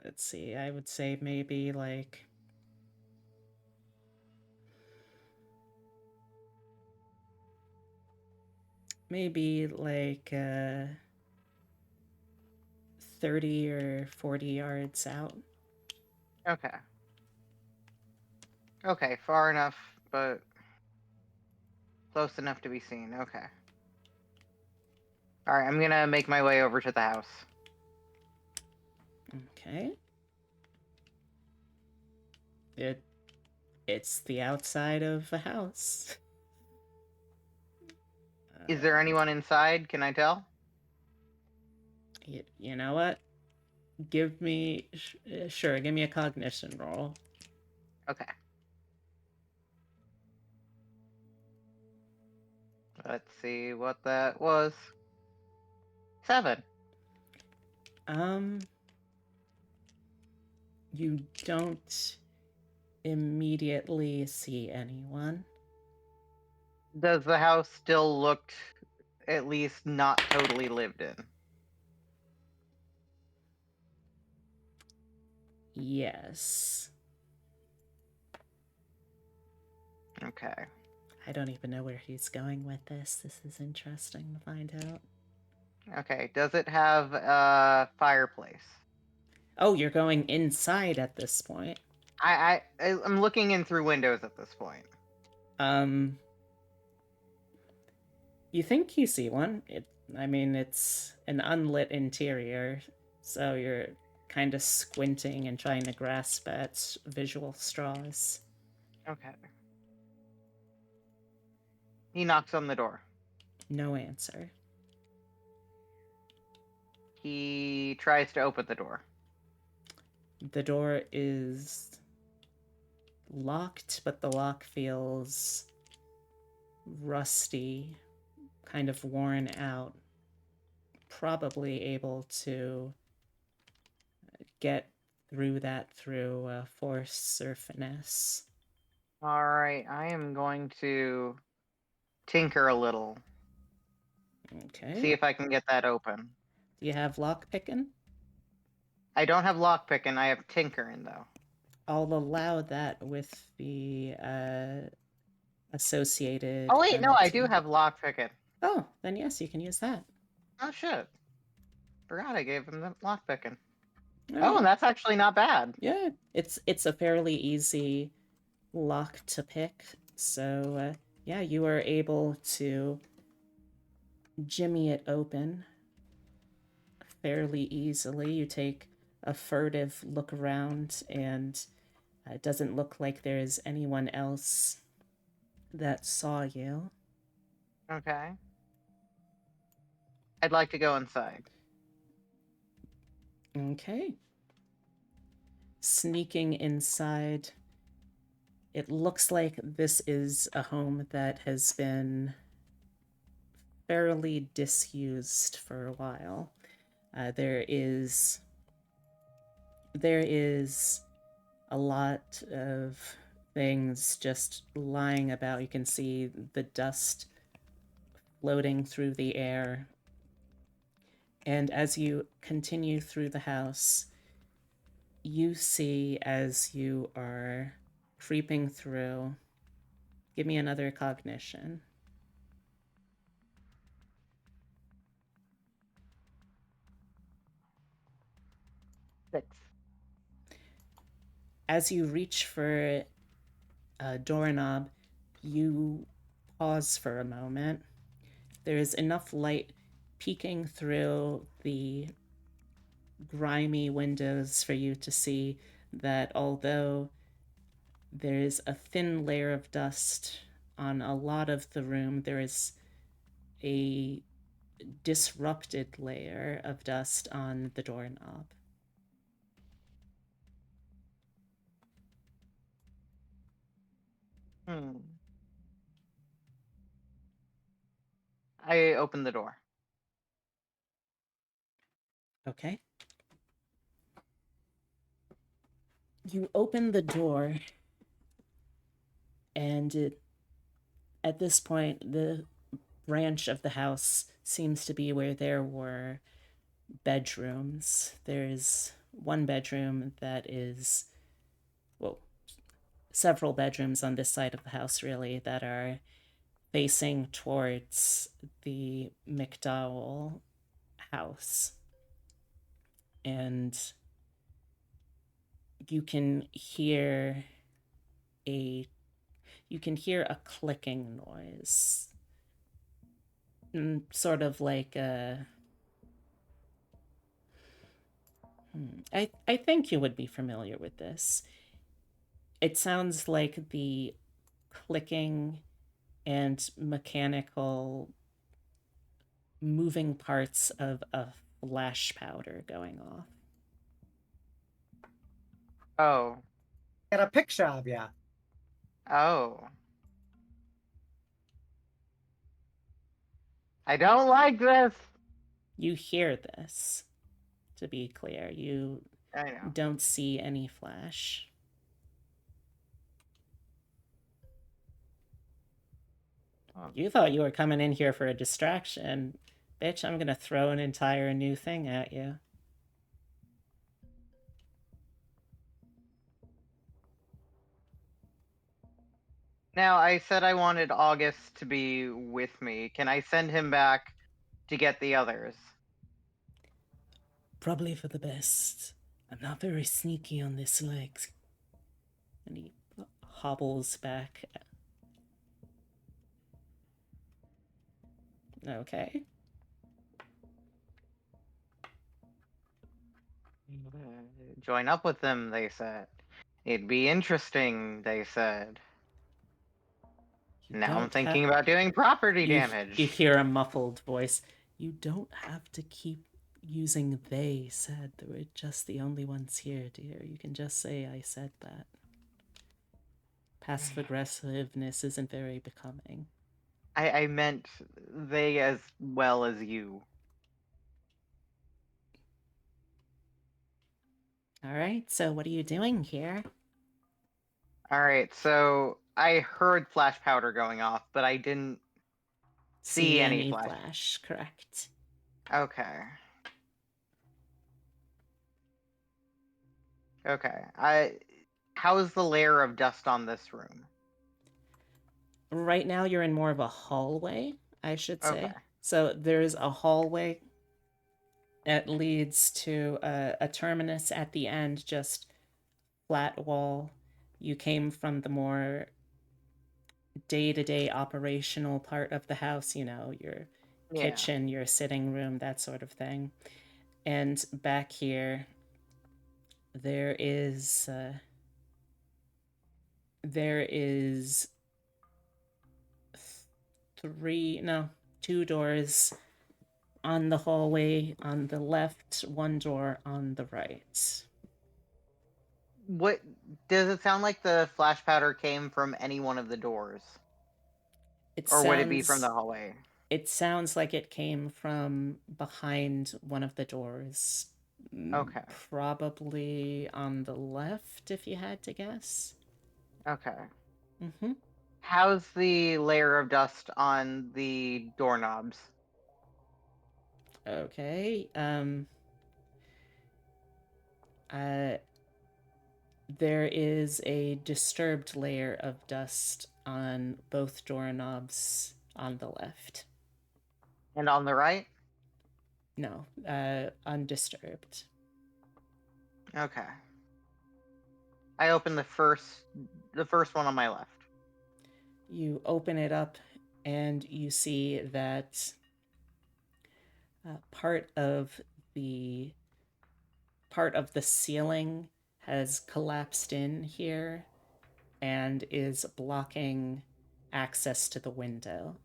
Let's see. I would say maybe like maybe like 30 or 40 yards out. Okay. Okay, far enough, but close enough to be seen. Okay. Alright, I'm gonna make my way over to the house. Okay. It's the outside of a house. Is there anyone inside? Can I tell? You know what? Give me sure. Give me a cognition roll. Okay. Let's see what that was. 7. You don't immediately see anyone. Does the house still look at least not totally lived in? Yes. Okay. I don't even know where he's going with this. This is interesting to find out. Okay. Does it have a fireplace? Oh, you're going inside at this point. I'm looking in through windows at this point. You think you see one. It's an unlit interior, so you're kind of squinting and trying to grasp at visual straws. Okay. He knocks on the door. No answer. He tries to open the door. The door is locked, but the lock feels rusty, kind of worn out. Probably able to get through that through force or finesse. Alright, I am going to tinker a little. Okay. See if I can get that open. Do you have lock picking? I don't have lockpicking, I have tinkering though. I'll allow that with the associated. Oh wait, no, I penalty. do have lockpicking. Oh, then yes, you can use that. Oh shit. Forgot I gave him the lockpicking. All Oh, right. and that's actually not bad. Yeah, it's a fairly easy lock to pick. So yeah, you are able to jimmy it open fairly easily. You take a furtive look around, and it doesn't look like there's anyone else that saw you. Okay. I'd like to go inside. Okay. Sneaking inside, it looks like this is a home that has been fairly disused for a while. There is a lot of things just lying about. You can see the dust floating through the air. And as you continue through the house, you see, as you are creeping through, give me another cognition. Six. As you reach for a doorknob, you pause for a moment. There is enough light peeking through the grimy windows for you to see that although there is a thin layer of dust on a lot of the room, there is a disrupted layer of dust on the doorknob. I open the door. Okay. You open the door, and at this point, the branch of the house seems to be where there were bedrooms. There's one bedroom that is, well, several bedrooms on this side of the house, really, that are facing towards the McDowell house. And you can hear a clicking noise. Sort of like a... I think you would be familiar with this. It sounds like the clicking and mechanical moving parts of a flash powder going off. Oh. Get a picture of ya. Oh. I don't like this. You hear this, to be clear. You I know. don't see any flash. You thought you were coming in here for a distraction. Bitch, I'm gonna throw an entire new thing at you. Now, I said I wanted August to be with me. Can I send him back to get the others? Probably for the best. I'm not very sneaky on this legs. And he hobbles back. Okay. Join up with them, they said. It'd be interesting, they said. Now I'm thinking about doing property damage. You hear a muffled voice. You don't have to keep using they said. We're just the only ones here, dear. You can just say I said that. Passive aggressiveness isn't very becoming. I meant they as well as you. All right, so what are you doing here? Alright, so I heard flash powder going off, but I didn't see any flash. Correct. Okay. Okay. How's the layer of dust on this room? Right now you're in more of a hallway, I should say. Okay. So there's a hallway that leads to a terminus at the end, just flat wall. You came from the more day-to-day operational part of the house, you know, your kitchen, your sitting room, that sort of thing. And back here, there is 2 doors on the hallway on the left, 1 door on the right. What does it sound like the flash powder came from any one of the doors? Would it be from the hallway? It sounds like it came from behind one of the doors. Okay. Probably on the left, if you had to guess. Okay. Mm-hmm. How's the layer of dust on the doorknobs? Okay. There is a disturbed layer of dust on both doorknobs on the left. And on the right? No, undisturbed. Okay. I open the first one on my left. You open it up and you see that part of the ceiling has collapsed in here and is blocking access to the window.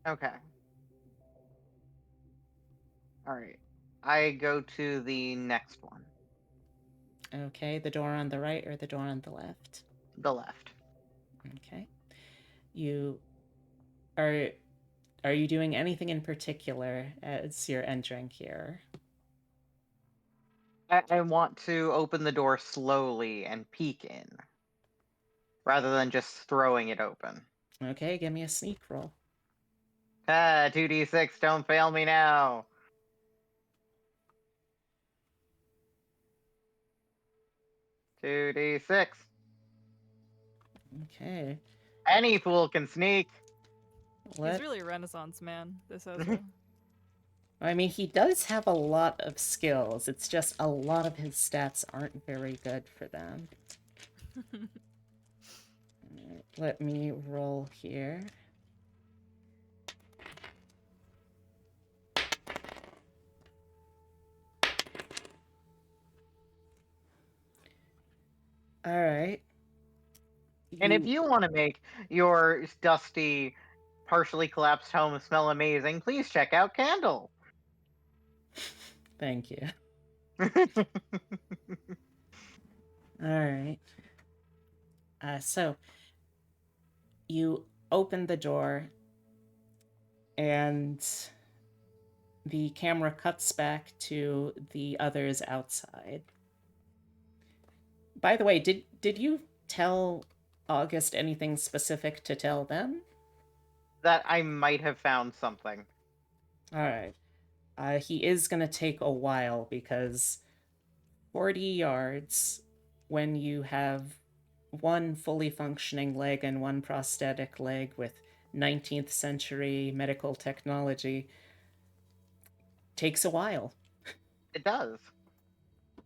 Okay. All right. I go to the next one. Okay, the door on the right or the door on the left? The left. Okay. You are you doing anything in particular as you're entering here? I want to open the door slowly and peek in, rather than just throwing it open. Okay, give me a sneak roll. 2d6, don't fail me now. $2d6. Okay. Any fool can sneak. He's really a Renaissance man, this Ezra. I mean, he does have a lot of skills. It's just a lot of his stats aren't very good for them. Let me roll here. All right. And if you want to make your dusty, partially collapsed home smell amazing, please check out Candle. Thank you. All right. So you open the door, and the camera cuts back to the others outside. By the way, did you tell August anything specific to tell them? That I might have found something. All right. He is going to take a while because 40 yards, when you have one fully functioning leg and one prosthetic leg with 19th century medical technology, takes a while. It does.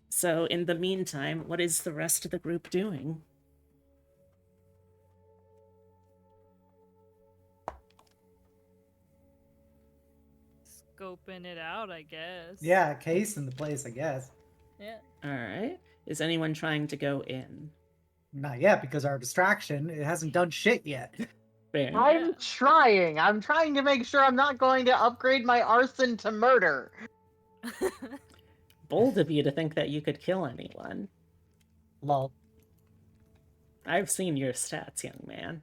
So, in the meantime, what is the rest of the group doing? Scoping it out, I guess. Yeah, case in the place, I guess. Yeah. All right. Is anyone trying to go in? Not yet, because our distraction, it hasn't done shit yet. Fair. I'm trying. I'm trying to make sure I'm not going to upgrade my arson to murder. Bold of you to think that you could kill anyone. Lol. I've seen your stats, young man.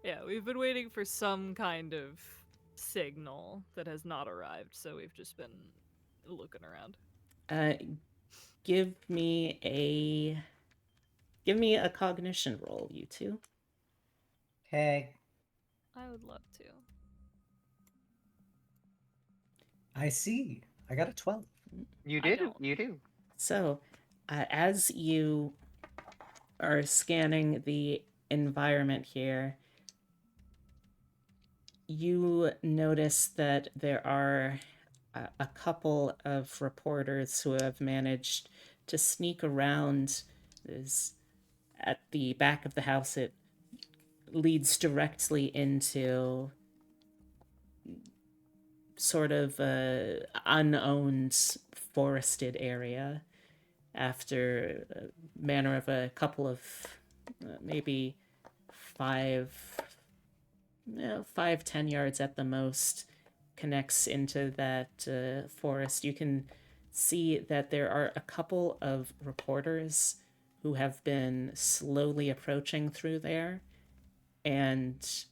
Yeah, we've been waiting for some kind of signal that has not arrived, so we've just been looking around. Give me a cognition roll, you two. Okay. I would love to. I see. I got a 12. You I do. don't. You do. So, as you are scanning the environment here, you notice that there are a couple of reporters who have managed to sneak around. There's, at the back of the house, it leads directly into sort of a unowned forested area after a manner of a couple of maybe 10 yards at the most connects into that forest. You can see that there are a couple of reporters who have been slowly approaching through there, and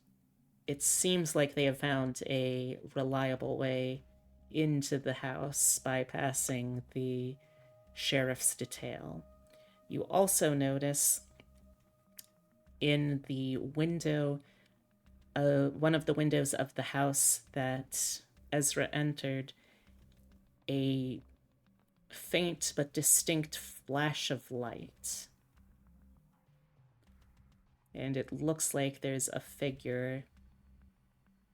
it seems like they have found a reliable way into the house bypassing the sheriff's detail. You also notice in the window, one of the windows of the house that Ezra entered, a faint but distinct flash of light. And it looks like there's a figure.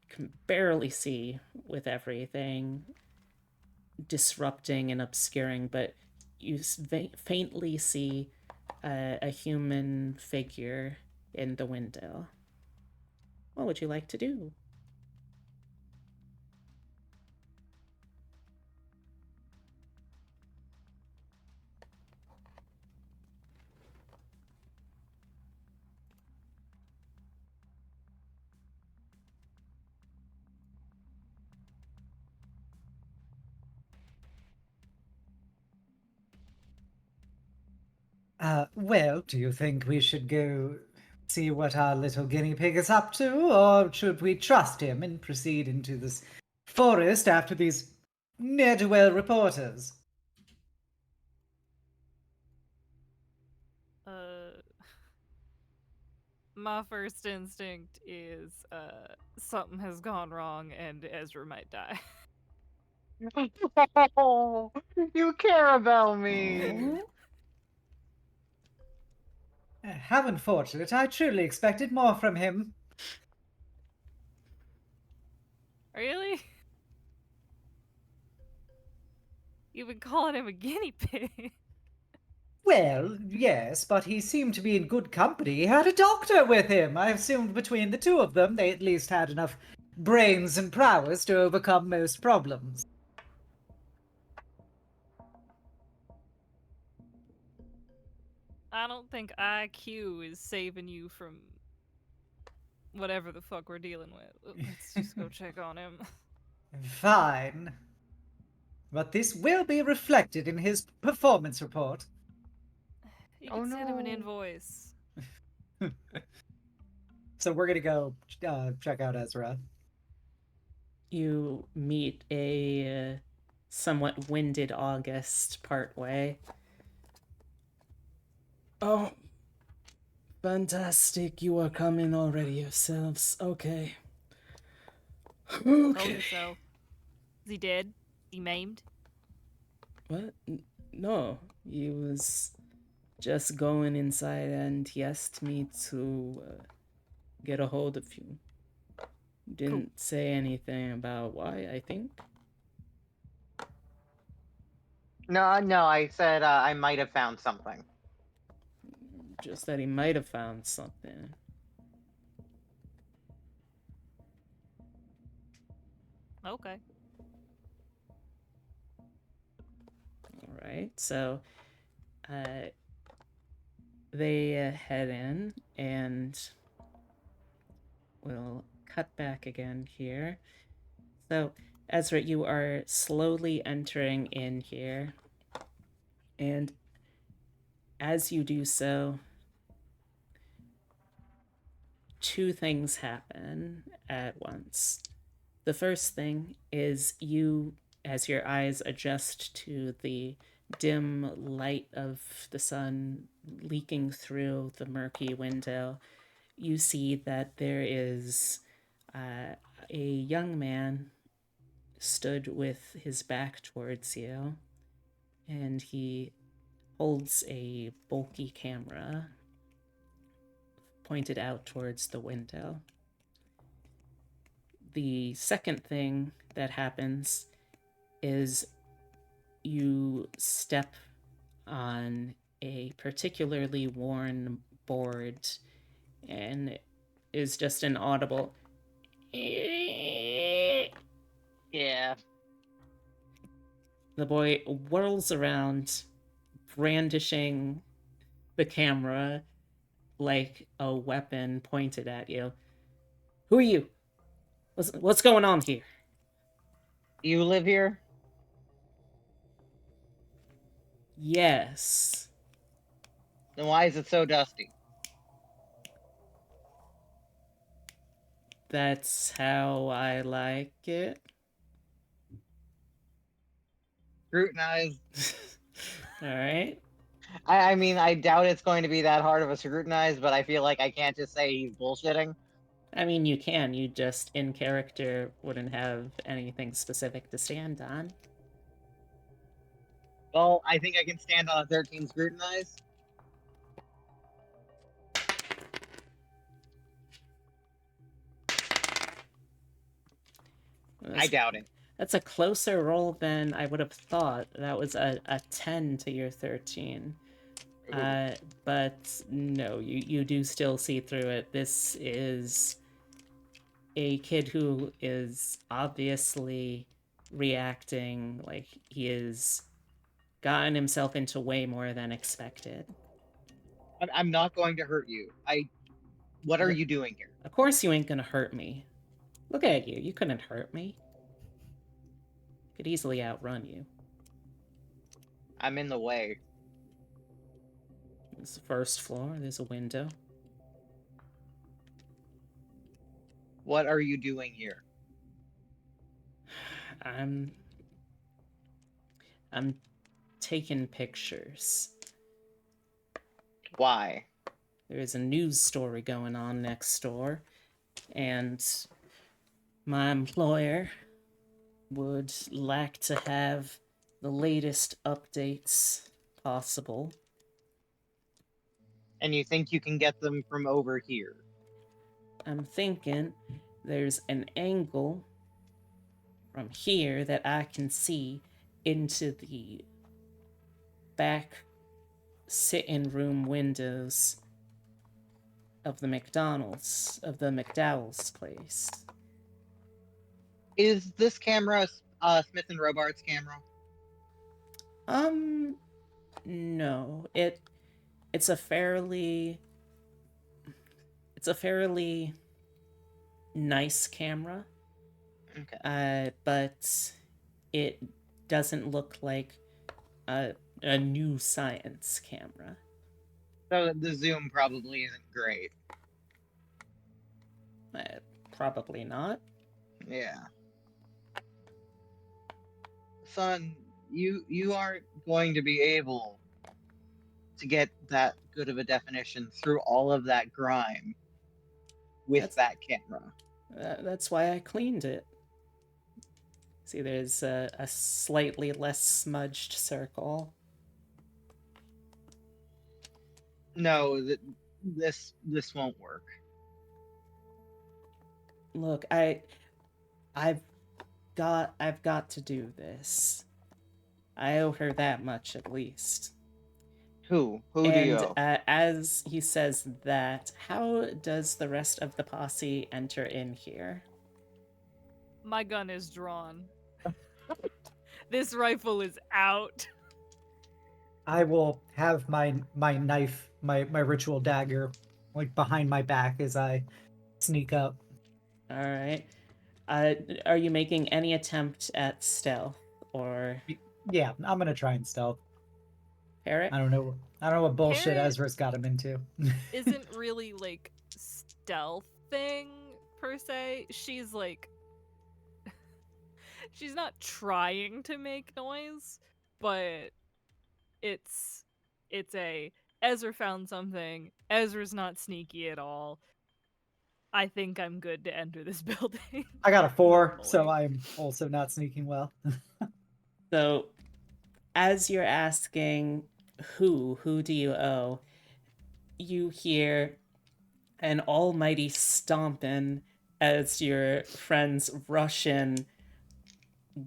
You can barely see with everything disrupting and obscuring, but you faintly see a human figure in the window. What would you like to do? Well, do you think we should go see what our little guinea pig is up to, or should we trust him and proceed into this forest after these ne'er-do-well reporters? My first instinct is something has gone wrong and Ezra might die. Oh, you care about me. How unfortunate. I truly expected more from him. Really? You've been calling him a guinea pig. Well, yes, but he seemed to be in good company. He had a doctor with him. I assumed between the two of them, they at least had enough brains and prowess to overcome most problems. I don't think IQ is saving you from whatever the fuck we're dealing with. Let's just go check on him. Fine. But this will be reflected in his performance report. You Oh can send him an no. invoice. So we're gonna go check out Ezra. You meet a somewhat winded August partway. Oh, fantastic. You are coming already yourselves. Okay. Told Okay. you so. Is he dead? He maimed? What? No. He was just going inside and he asked me to get a hold of you. Didn't say anything about why, I think. No, I said I might have found something. Just that he might have found something. Okay. Alright, so they head in and we'll cut back again here. So, Ezra, you are slowly entering in here, and as you do so, two things happen at once. The first thing is you, as your eyes adjust to the dim light of the sun leaking through the murky window, you see that there is a young man stood with his back towards you, and he holds a bulky camera pointed out towards the window. The second thing that happens is you step on a particularly worn board, and it is just an audible Yeah. The boy whirls around, brandishing the camera like a weapon pointed at you. Who are you? What's going on here? You live here? Yes. Then why is it so dusty? That's how I like it. Scrutinized. Alright. I mean, I doubt it's going to be that hard of a scrutinize, but I feel like I can't just say he's bullshitting. I mean, you can. You just, in character, wouldn't have anything specific to stand on. Well, I think I can stand on a 13 scrutinize. I doubt it. That's a closer roll than I would have thought. That was a 10 to your 13. But no, you do still see through it. This is a kid who is obviously reacting like he has gotten himself into way more than expected. I'm not going to hurt you. What are you doing here? Of course you ain't gonna hurt me. Look at you. You couldn't hurt me. Could easily outrun you. I'm in the way. It's the first floor. There's a window. What are you doing here? I'm taking pictures. Why? There's a news story going on next door, and my employer would like to have the latest updates possible. And you think you can get them from over here? I'm thinking there's an angle from here that I can see into the back sitting room windows of the McDowell's place. Is this camera Smith and Robart's camera? No. it's a fairly nice camera, but it doesn't look like a new science camera. So the zoom probably isn't great. Probably not. Yeah. Son, you aren't going to be able to get that good of a definition through all of that grime with that camera. That's why I cleaned it. See, there's a slightly less smudged circle. No, this won't work. Look, I've got to do this. I owe her that much at least. Who do you owe? And as he says that, how does the rest of the posse enter in here? My gun is drawn. This rifle is out. I will have my knife, my ritual dagger, like behind my back as I sneak up. All right. Are you making any attempt at stealth or Yeah, I'm gonna try and stealth. Parrot? I don't know what bullshit Parrot Ezra's got him into. Isn't really like stealth thing per se. She's like she's not trying to make noise, but it's a Ezra found something. Ezra's not sneaky at all. I think I'm good to enter this building. I got a 4, so Normally. I'm also not sneaking well. So, as you're asking who do you owe, you hear an almighty stomping as your friends rush in,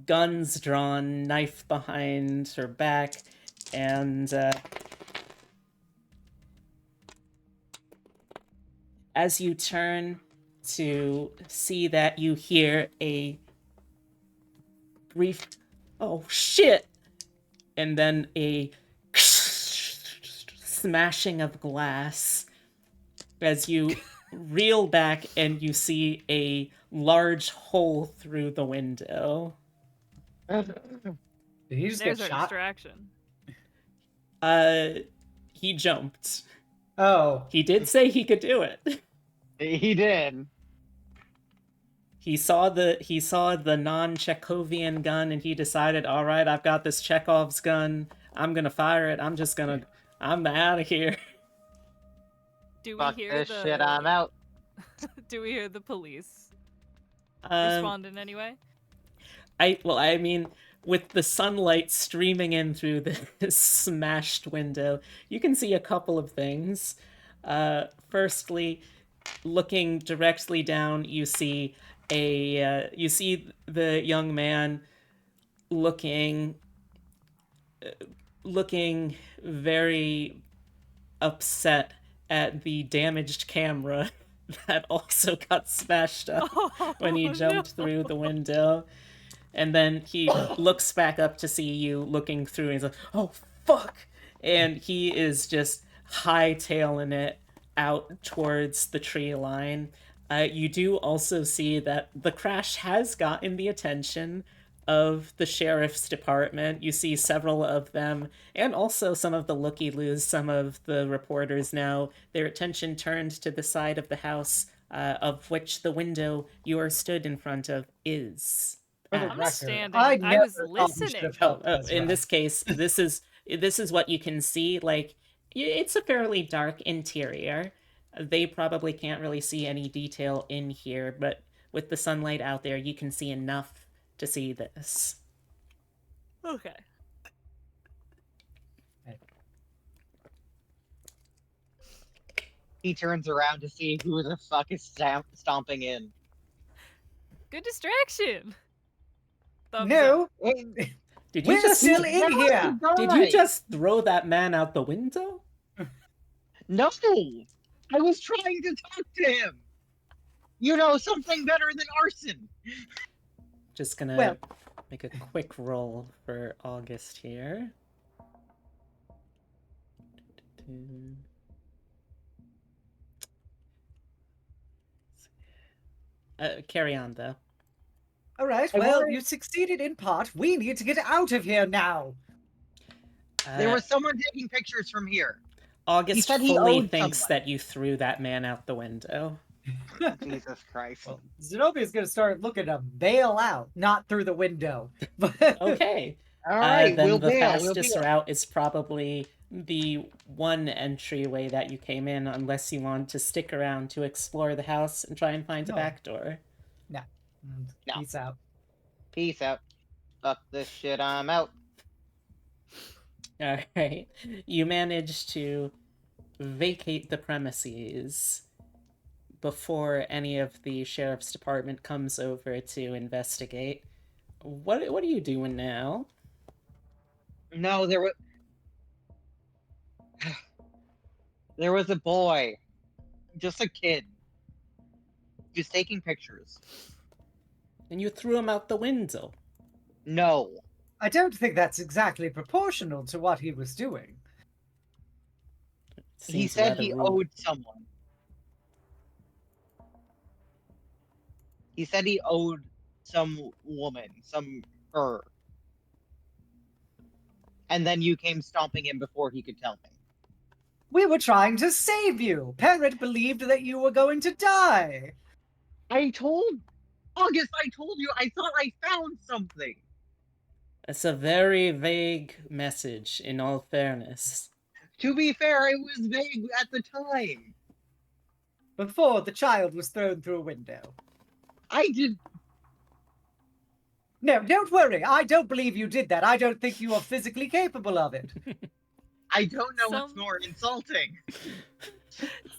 guns drawn, knife behind her back, and as you turn to see that, you hear a brief, "Oh shit!" and then a smashing of glass as you reel back and you see a large hole through the window. Did he just There's get our shot? distraction. He jumped. Oh, He did say he could do it. He did. He saw the non-Chekhovian gun and he decided, all right, I've got this Chekhov's gun. I'm gonna fire it. I'm out of here. Do we Fuck hear this the shit, I'm out. Do we hear the police Um, respond in any way? I mean, with the sunlight streaming in through this smashed window, you can see a couple of things. Firstly, looking directly down, you see the young man looking very upset at the damaged camera that also got smashed up when he jumped through the window. And then he looks back up to see you looking through and he's like, "Oh, fuck!" And he is just hightailing it out towards the tree line. You do also see that the crash has gotten the attention of the sheriff's department. You see several of them, and also some of the looky-loos, some of the reporters now, their attention turned to the side of the house of which the window you are stood in front of is. for the I'm record, standing. I I was never thought we should listening. have helped Ezra. In this case, this is what you can see. Like, it's a fairly dark interior. They probably can't really see any detail in here, but with the sunlight out there, you can see enough to see this. Okay. He turns around to see who the fuck is stomping in. Good distraction. Thumbs up. No, Did you we're just still in here. Did you just throw that man out the window? No! I was trying to talk to him! You know something better than arson! Just gonna Well- make a quick roll for August here. Carry on, though. All right, I well, wanted- you succeeded in part. We need to get out of here now. There Uh, was someone taking pictures from here. August said he fully owed thinks someone. that you threw that man out the window. Jesus Christ. Well, Xenobia's going to start looking to bail out, not through the window. Okay. All right, Then we'll the bail. We'll fastest bail. route is probably the one entryway that you came in, unless you want to stick around to explore the house and try and find a No. back door. No. No. Peace out. Peace out. Fuck this shit, I'm out. Alright. You manage to vacate the premises before any of the sheriff's department comes over to investigate. What are you doing now? No, there was. There was a boy, just a kid. He was taking pictures. And you threw him out the window. No, I don't think that's exactly proportional to what he was doing. he Seems said rather he rude. owed someone. He said he owed some woman, some her. And then you came stomping him before he could tell me. We were trying to save you. Parrot believed that you were going to die. I told August, I told you, I thought I found something. That's a very vague message, in all fairness. To be fair, I was vague at the time. Before the child was thrown through a window. I did. No, don't worry. I don't believe you did that. I don't think you are physically capable of it. I don't know what's Some- more insulting.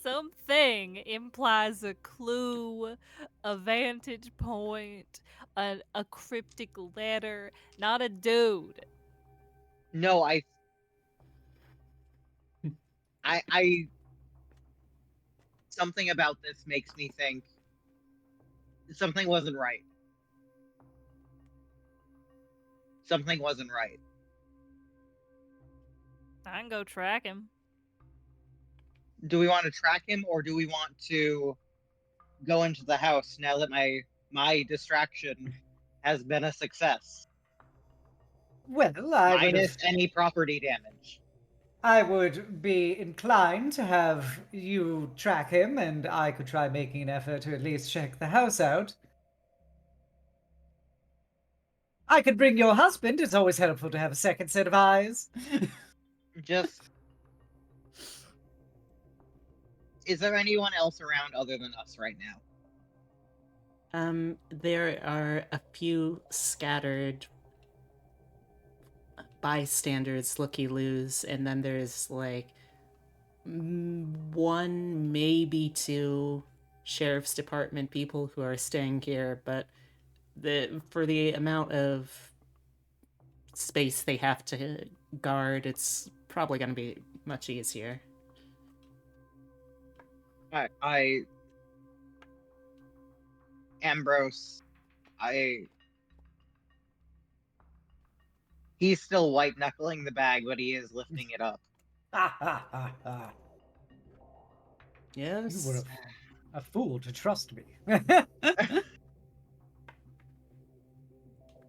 Something implies a clue, a vantage point, a cryptic letter, not a dude. No, I something about this makes me think something wasn't right. Something wasn't right. I can go track him. Do we want to track him or do we want to go into the house now that my distraction has been a success? Well, I Minus any property damage. would be inclined to have you track him, and I could try making an effort to at least check the house out. I could bring your husband. It's always helpful to have a second set of eyes. Just is there anyone else around other than us right now? There are a few scattered bystanders, looky-loos, and then there's like one, maybe two sheriff's department people who are staying here, but for the amount of space they have to guard, it's probably going to be much easier. Ambrose, he's still white knuckling the bag, but he is lifting it up. Ha ha ha ha. Yes. You were a fool to trust me.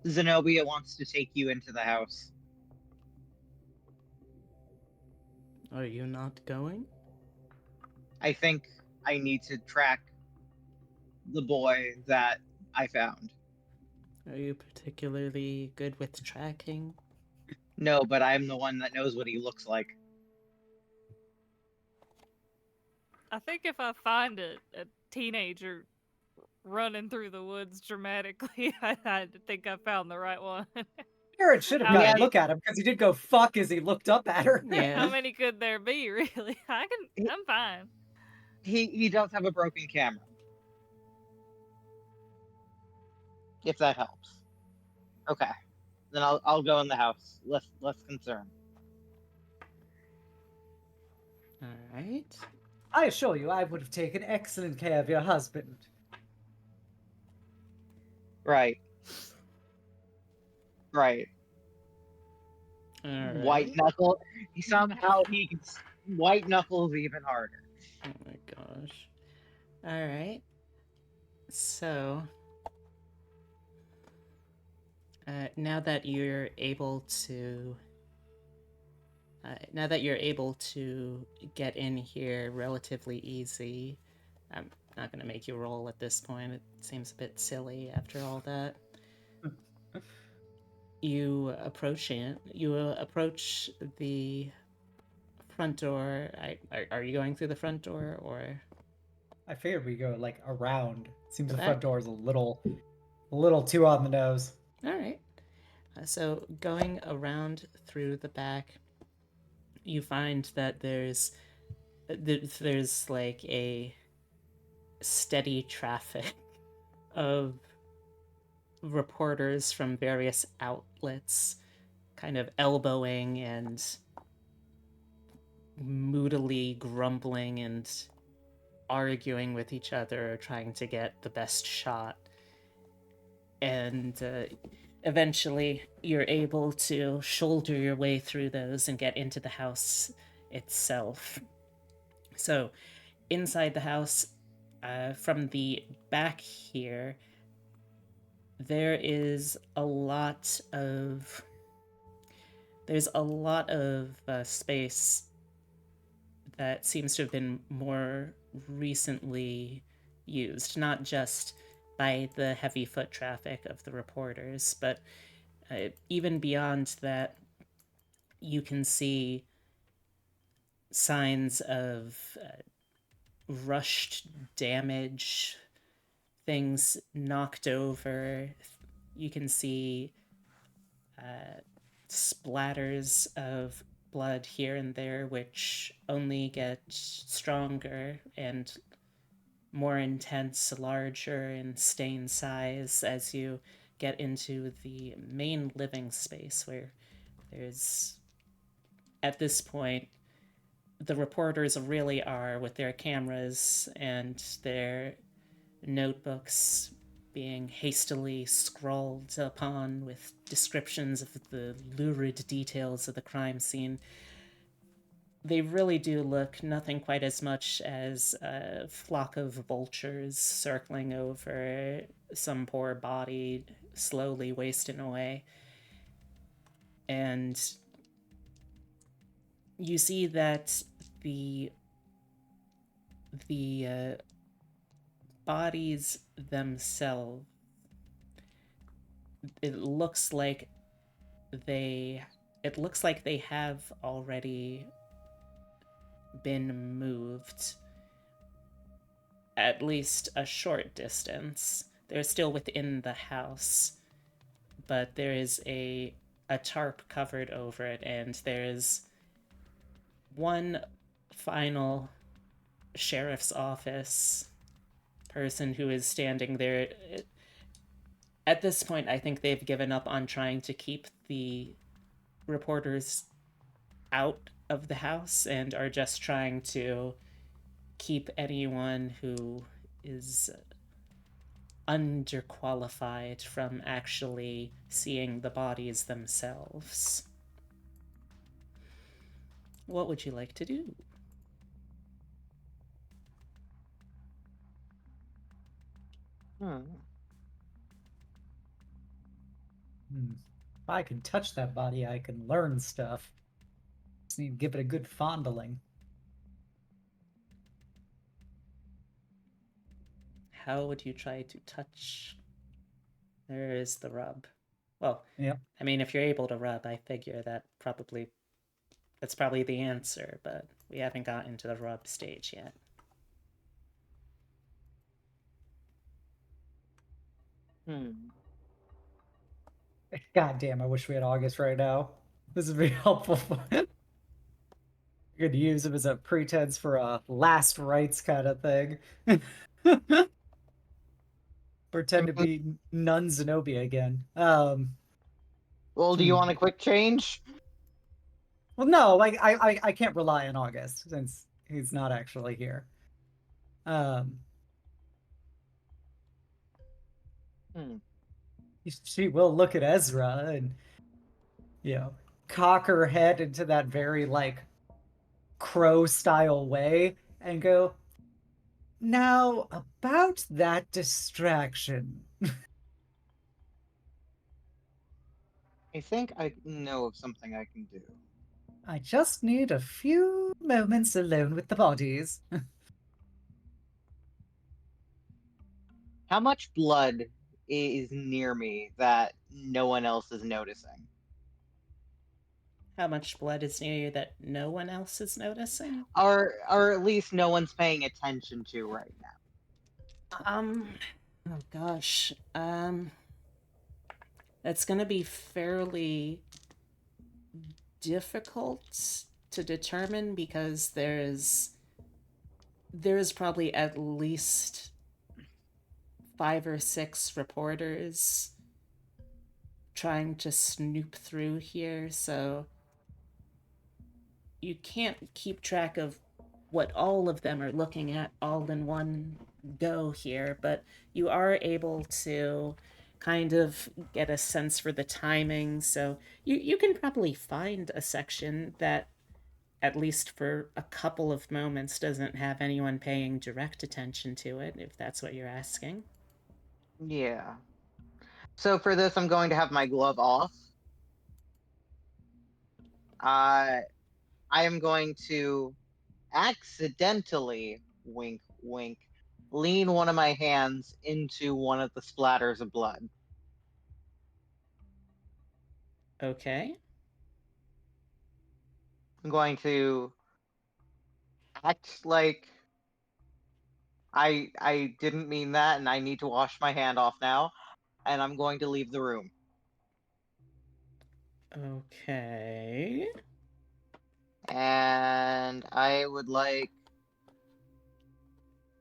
Xenobia wants to take you into the house. Are you not going? I think I need to track the boy that I found. Are you particularly good with tracking? No, but I'm the one that knows what he looks like. I think if I find a teenager running through the woods dramatically, I think I found the right one. Parrot should have How got a many- look at him because he did go fuck as he looked up at her. Yeah. How many could there be, really? I'm fine. He does have a broken camera. If that helps. Okay. Then I'll go in the house. Less concern. All right. I assure you, I would have taken excellent care of your husband. Right. Right. All right. White knuckle. Somehow white knuckles even harder. Oh my gosh. All right. So, now that you're able to get in here relatively easy, I'm not going to make you roll at this point. It seems a bit silly after all that. You approach the front door. Are you going through the front door or I figured we go like around. Seems the the front back? door is a little too on the nose. All right. So going around through the back, you find that there's like a steady traffic of reporters from various outlets kind of elbowing and moodily grumbling and arguing with each other, trying to get the best shot. And eventually, you're able to shoulder your way through those and get into the house itself. So, inside the house, from the back here, there is a lot of space that seems to have been more recently used, not just by the heavy foot traffic of the reporters, but even beyond that, you can see signs of rushed damage, things knocked over. You can see splatters of blood here and there, which only get stronger and more intense, larger in stain size as you get into the main living space, where there's, at this point, the reporters really are with their cameras and their notebooks being hastily scrawled upon with descriptions of the lurid details of the crime scene. They really do look nothing quite as much as a flock of vultures circling over some poor body, slowly wasting away. And you see that the bodies themselves, it looks like they have already been moved at least a short distance. They're still within the house, but there is a tarp covered over it, and there's one final sheriff's office person who is standing there. At this point, I think they've given up on trying to keep the reporters out of the house and are just trying to keep anyone who is underqualified from actually seeing the bodies themselves. What would you like to do? If I can touch that body, I can learn stuff. Just need to give it a good fondling. How would you try to touch? There is the rub. Well, Yep. I mean, if you're able to rub, I figure that's probably the answer, but we haven't gotten to the rub stage yet. God damn, I wish we had August right now. This would be helpful. You could use him as a pretense for a last rites kind of thing. Pretend to be nun Xenobia again. Well, do you want a quick change? Well, no, like I can't rely on August since he's not actually here. She will look at Ezra and, cock her head into that very, like, crow-style way and go, "Now, about that distraction." I think I know of something I can do. I just need a few moments alone with the bodies. How much blood is near me that no one else is noticing? How much blood is near you that no one else is noticing? Or at least no one's paying attention to right now. Oh gosh. That's gonna be fairly difficult to determine because there's probably at least 5 or 6 reporters trying to snoop through here, so you can't keep track of what all of them are looking at all in one go here, but you are able to kind of get a sense for the timing, so you can probably find a section that, at least for a couple of moments, doesn't have anyone paying direct attention to it, if that's what you're asking. Yeah. So for this, I'm going to have my glove off. I am going to accidentally, wink, wink, lean one of my hands into one of the splatters of blood. Okay. I'm going to act like I didn't mean that and I need to wash my hand off now, and I'm going to leave the room. Okay. And I would like.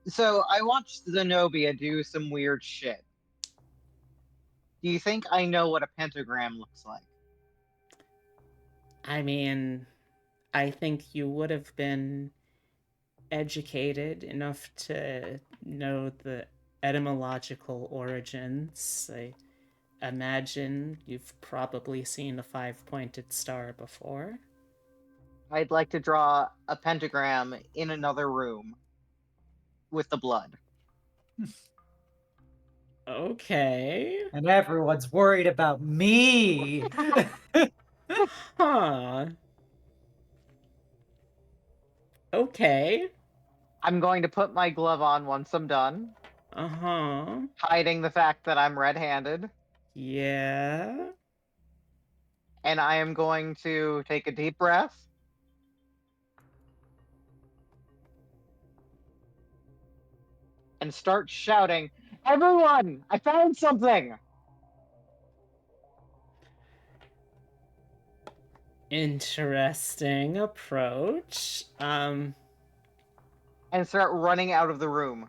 So I watched Xenobia do some weird shit. Do you think I know what a pentagram looks like? I mean, I think you would have been educated enough to know the etymological origins. I imagine you've probably seen a 5-pointed star before. I'd like to draw a pentagram in another room with the blood. Okay. And everyone's worried about me. Huh. Okay. I'm going to put my glove on once I'm done, Uh-huh. hiding the fact that I'm red-handed, Yeah. and I am going to take a deep breath. And start shouting, "Everyone, I found something!" Interesting approach. And start running out of the room.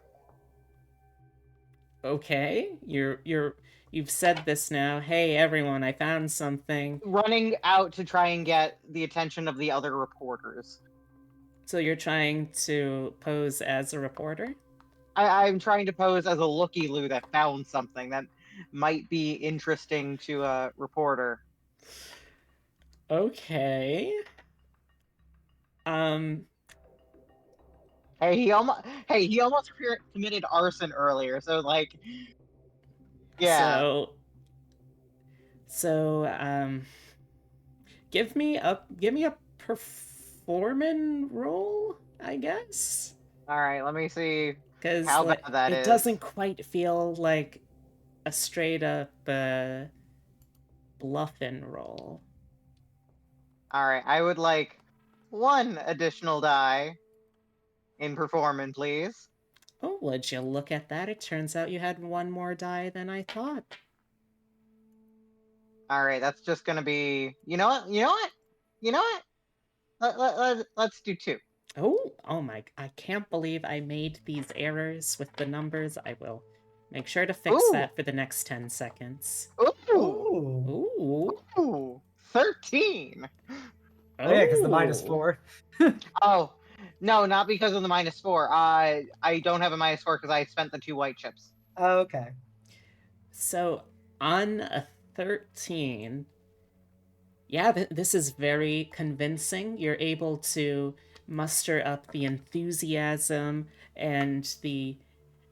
Okay. You've said this now. Hey everyone, I found something. Running out to try and get the attention of the other reporters. So you're trying to pose as a reporter? I'm trying to pose as a looky-loo that found something that might be interesting to a reporter. Okay. Hey, he almost committed arson earlier, so like, yeah. So give me a performing roll, I guess. All right, let me see Because how bad that it is. doesn't quite feel like a straight up bluffing roll. All right, I would like 1 additional die in performance, please. Oh, would you look at that? It turns out you had 1 more die than I thought. All right, that's just gonna be. You know what? Let's do 2. Oh my! I can't believe I made these errors with the numbers. I will make sure to fix Ooh. that for the next 10 seconds. Ooh. Ooh. Ooh. 13. Oh yeah, because the -4. Oh, no, not because of the -4. I don't have a -4 because I spent the 2 white chips. Okay. So on a 13, yeah, this is very convincing. You're able to muster up the enthusiasm and the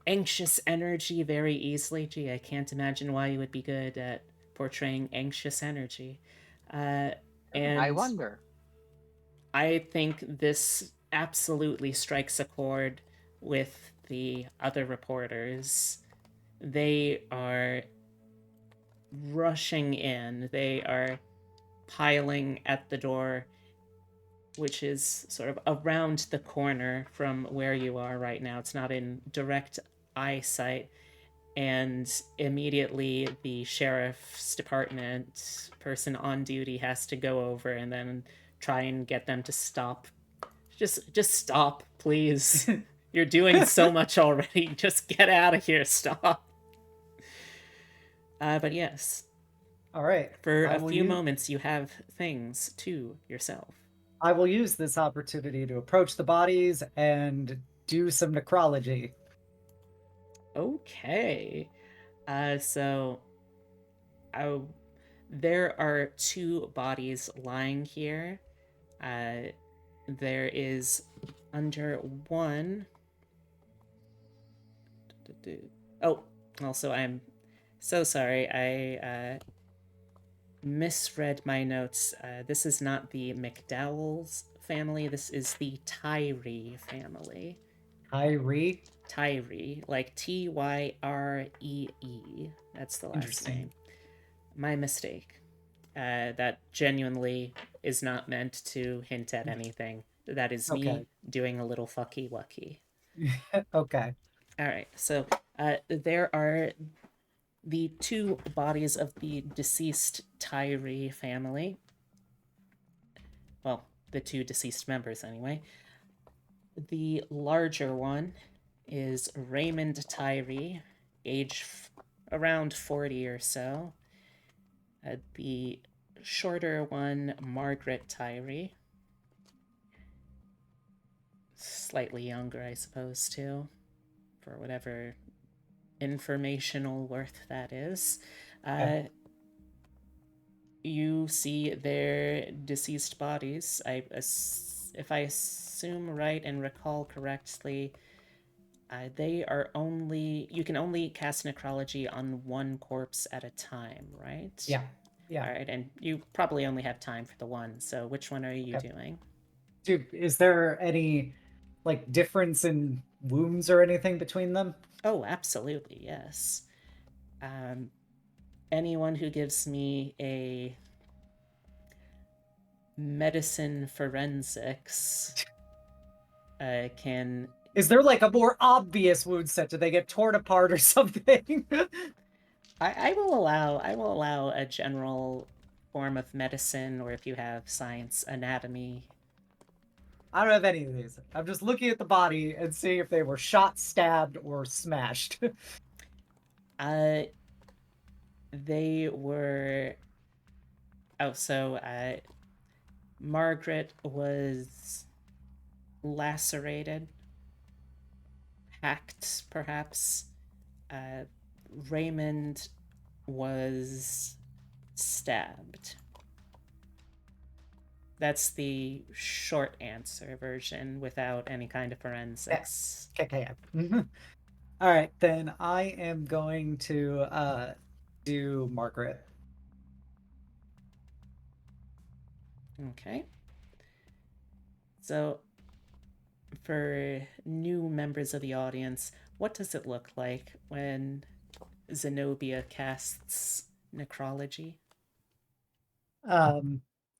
anxious energy very easily. Gee, I can't imagine why you would be good at portraying anxious energy. And I wonder. I think this absolutely strikes a chord with the other reporters. They are rushing in. They are piling at the door, which is sort of around the corner from where you are right now. It's not in direct eyesight. And immediately the sheriff's department person on duty has to go over and then try and get them to stop. Just stop, please. You're doing so much already. Just get out of here. Stop. But yes, All right. for I a will few use- moments, you have things to yourself. I will use this opportunity to approach the bodies and do some necrology. Okay. So there are 2 bodies lying here. There is under one. Oh, also, I'm so sorry. I misread my notes. This is not the McDowell's family. This is the Tyree family. Tyree? Tyree, like Tyree. That's the last Interesting. name. My mistake. That genuinely is not meant to hint at anything. That is me Okay. doing a little fucky wucky. Okay. All right, so there are the 2 bodies of the deceased Tyree family. Well, the 2 deceased members, anyway. The larger one is Raymond Tyree, age around 40 or so. The shorter one, Margaret Tyree. Slightly younger, I suppose, too, for whatever informational worth that is. Okay. You see their deceased bodies. If I assume right and recall correctly, they are only, you can only cast necrology on one corpse at a time, right? Yeah. Yeah. All right, and you probably only have time for the one. So which one are you doing? Dude, is there any like difference in wounds or anything between them? Oh, absolutely, yes. Anyone who gives me a medicine forensics can. Is there like a more obvious wound set? Do they get torn apart or something? I will allow a general form of medicine, or if you have science anatomy. I don't have any of these. I'm just looking at the body and seeing if they were shot, stabbed, or smashed. They were. Oh, so Margaret was lacerated, hacked, perhaps. Raymond was stabbed. That's the short answer version without any kind of forensics. Okay. All right, then I am going to do Margaret. Okay. So, for new members of the audience, what does it look like when Xenobia casts necrology?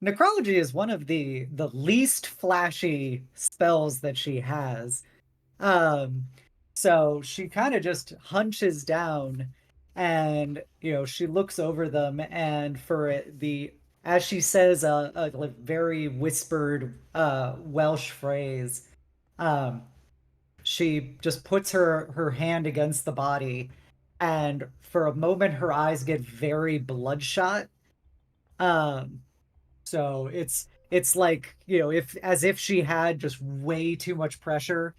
Necrology is one of the least flashy spells that she has. So she kind of just hunches down and she looks over them, and as she says a like very whispered Welsh phrase, she just puts her hand against the body, and for a moment her eyes get very bloodshot. So it's like, if she had just way too much pressure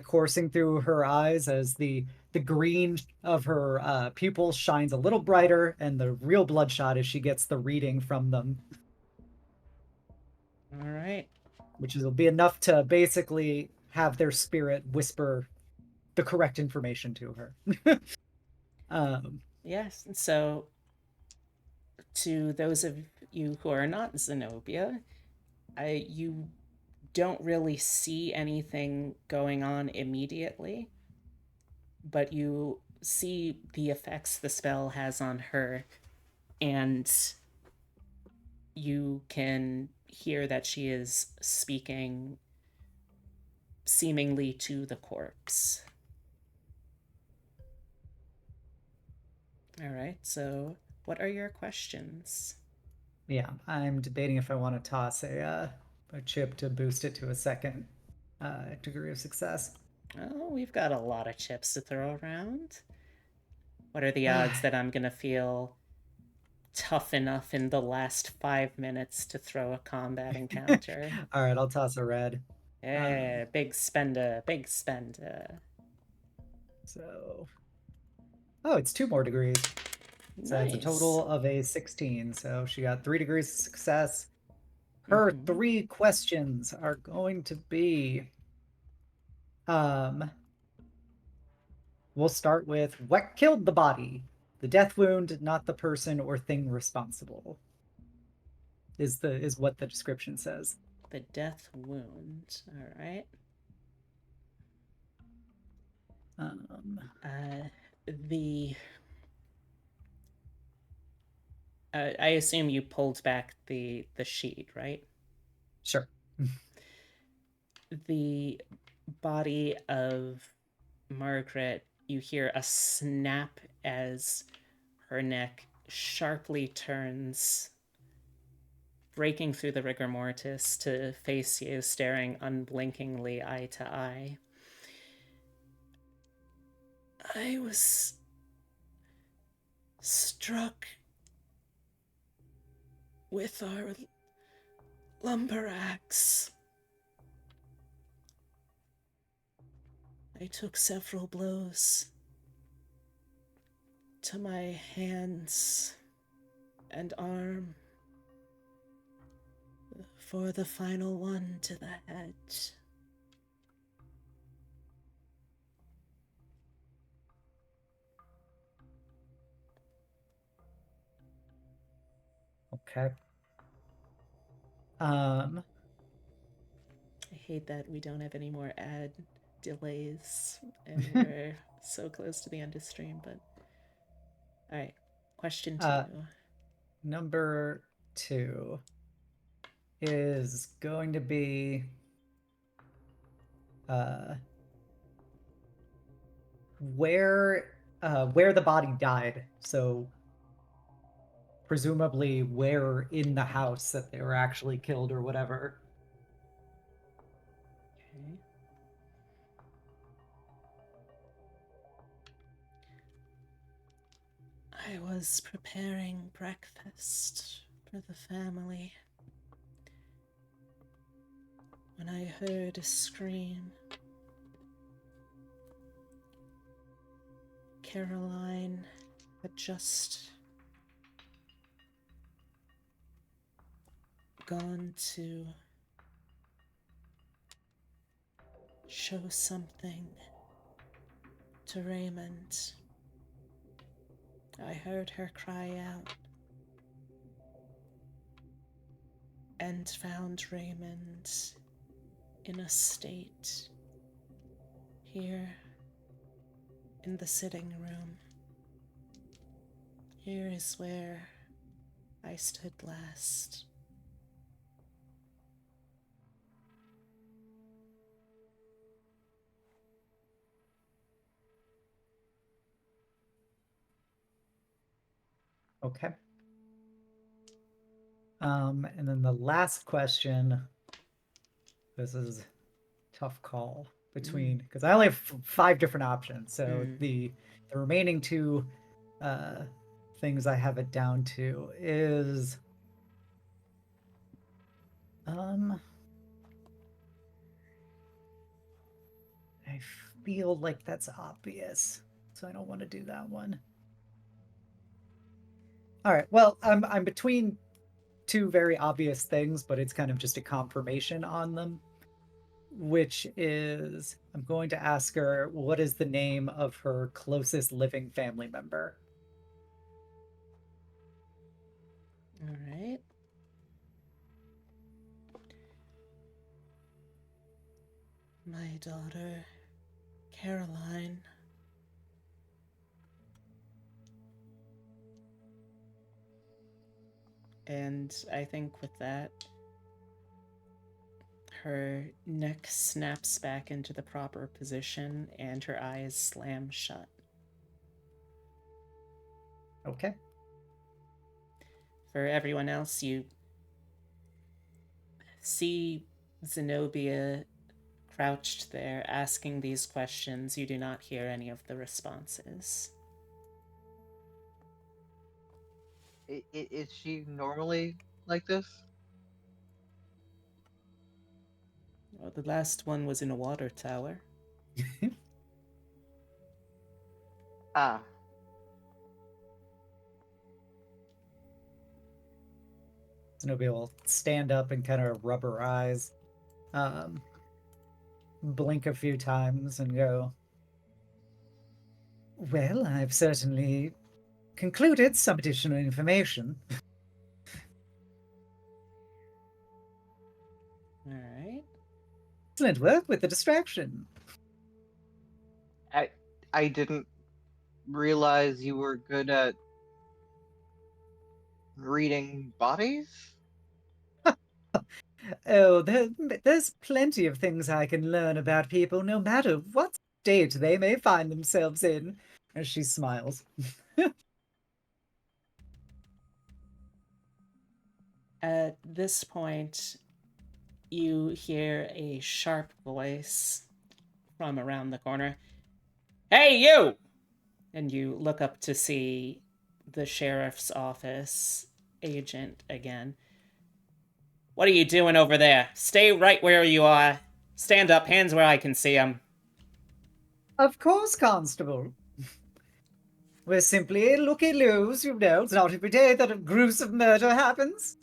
coursing through her eyes, as the green of her pupils shines a little brighter, and the real bloodshot as she gets the reading from them. All right. which will be enough to basically have their spirit whisper the correct information to her. Yes. So, to those of you who are not Xenobia, you don't really see anything going on immediately, but you see the effects the spell has on her, and you can hear that she is speaking seemingly to the corpse. All right, so what are your questions? Yeah, I'm debating if I want to toss a chip to boost it to a second degree of success. Oh, we've got a lot of chips to throw around. What are the odds that I'm gonna feel tough enough in the last 5 minutes to throw a combat encounter? All right, I'll toss a red. Yeah, big spender, big spender. So, oh, it's 2 more degrees. So that's a Nice. total of a 16. So she got 3 degrees of success. Her 3 questions are going to be, we'll start with what killed the body? The death wound, not the person or thing responsible. Is what the description says. The death wound. All right. The I assume you pulled back the sheet, right? Sure. The body of Margaret, you hear a snap as her neck sharply turns, breaking through the rigor mortis to face you, staring unblinkingly eye to eye. I was struck with our lumber axe. I took several blows to my hands and arm for the final one to the head. Okay. I hate that we don't have any more ad delays and we're so close to the end of stream, but all right. Question 2. Number 2 is going to be where the body died. So presumably where in the house that they were actually killed or whatever. Okay. I was preparing breakfast for the family when I heard a scream. Caroline had just gone to show something to Raymond. I heard her cry out and found Raymond in a state here in the sitting room. Here is where I stood last. Okay. And then the last question. This is a tough call between because I only have 5 different options. So the remaining 2 things I have it down to is I feel like that's obvious, so I don't want to do that one. All right. Well, I'm between two very obvious things, but it's kind of just a confirmation on them, which is I'm going to ask her what is the name of her closest living family member. All right. My daughter, Caroline. And I think with that, her neck snaps back into the proper position and her eyes slam shut. Okay. For everyone else, you see Xenobia crouched there asking these questions. You do not hear any of the responses. Is she normally like this? Well, the last one was in a water tower. Ah, Zenobia will stand up and kind of rub her eyes, blink a few times, and go, "Well, I've certainly concluded some additional information." All right. Excellent work with the distraction. I didn't realize you were good at reading bodies. Oh, there's plenty of things I can learn about people, no matter what state they may find themselves in. As she smiles. At this point, you hear a sharp voice from around the corner. Hey, you! And you look up to see the sheriff's office agent again. What are you doing over there? Stay right where you are. Stand up, hands where I can see them. Of course, Constable. We're simply looky-loos, you know. It's not every day that a gruesome murder happens.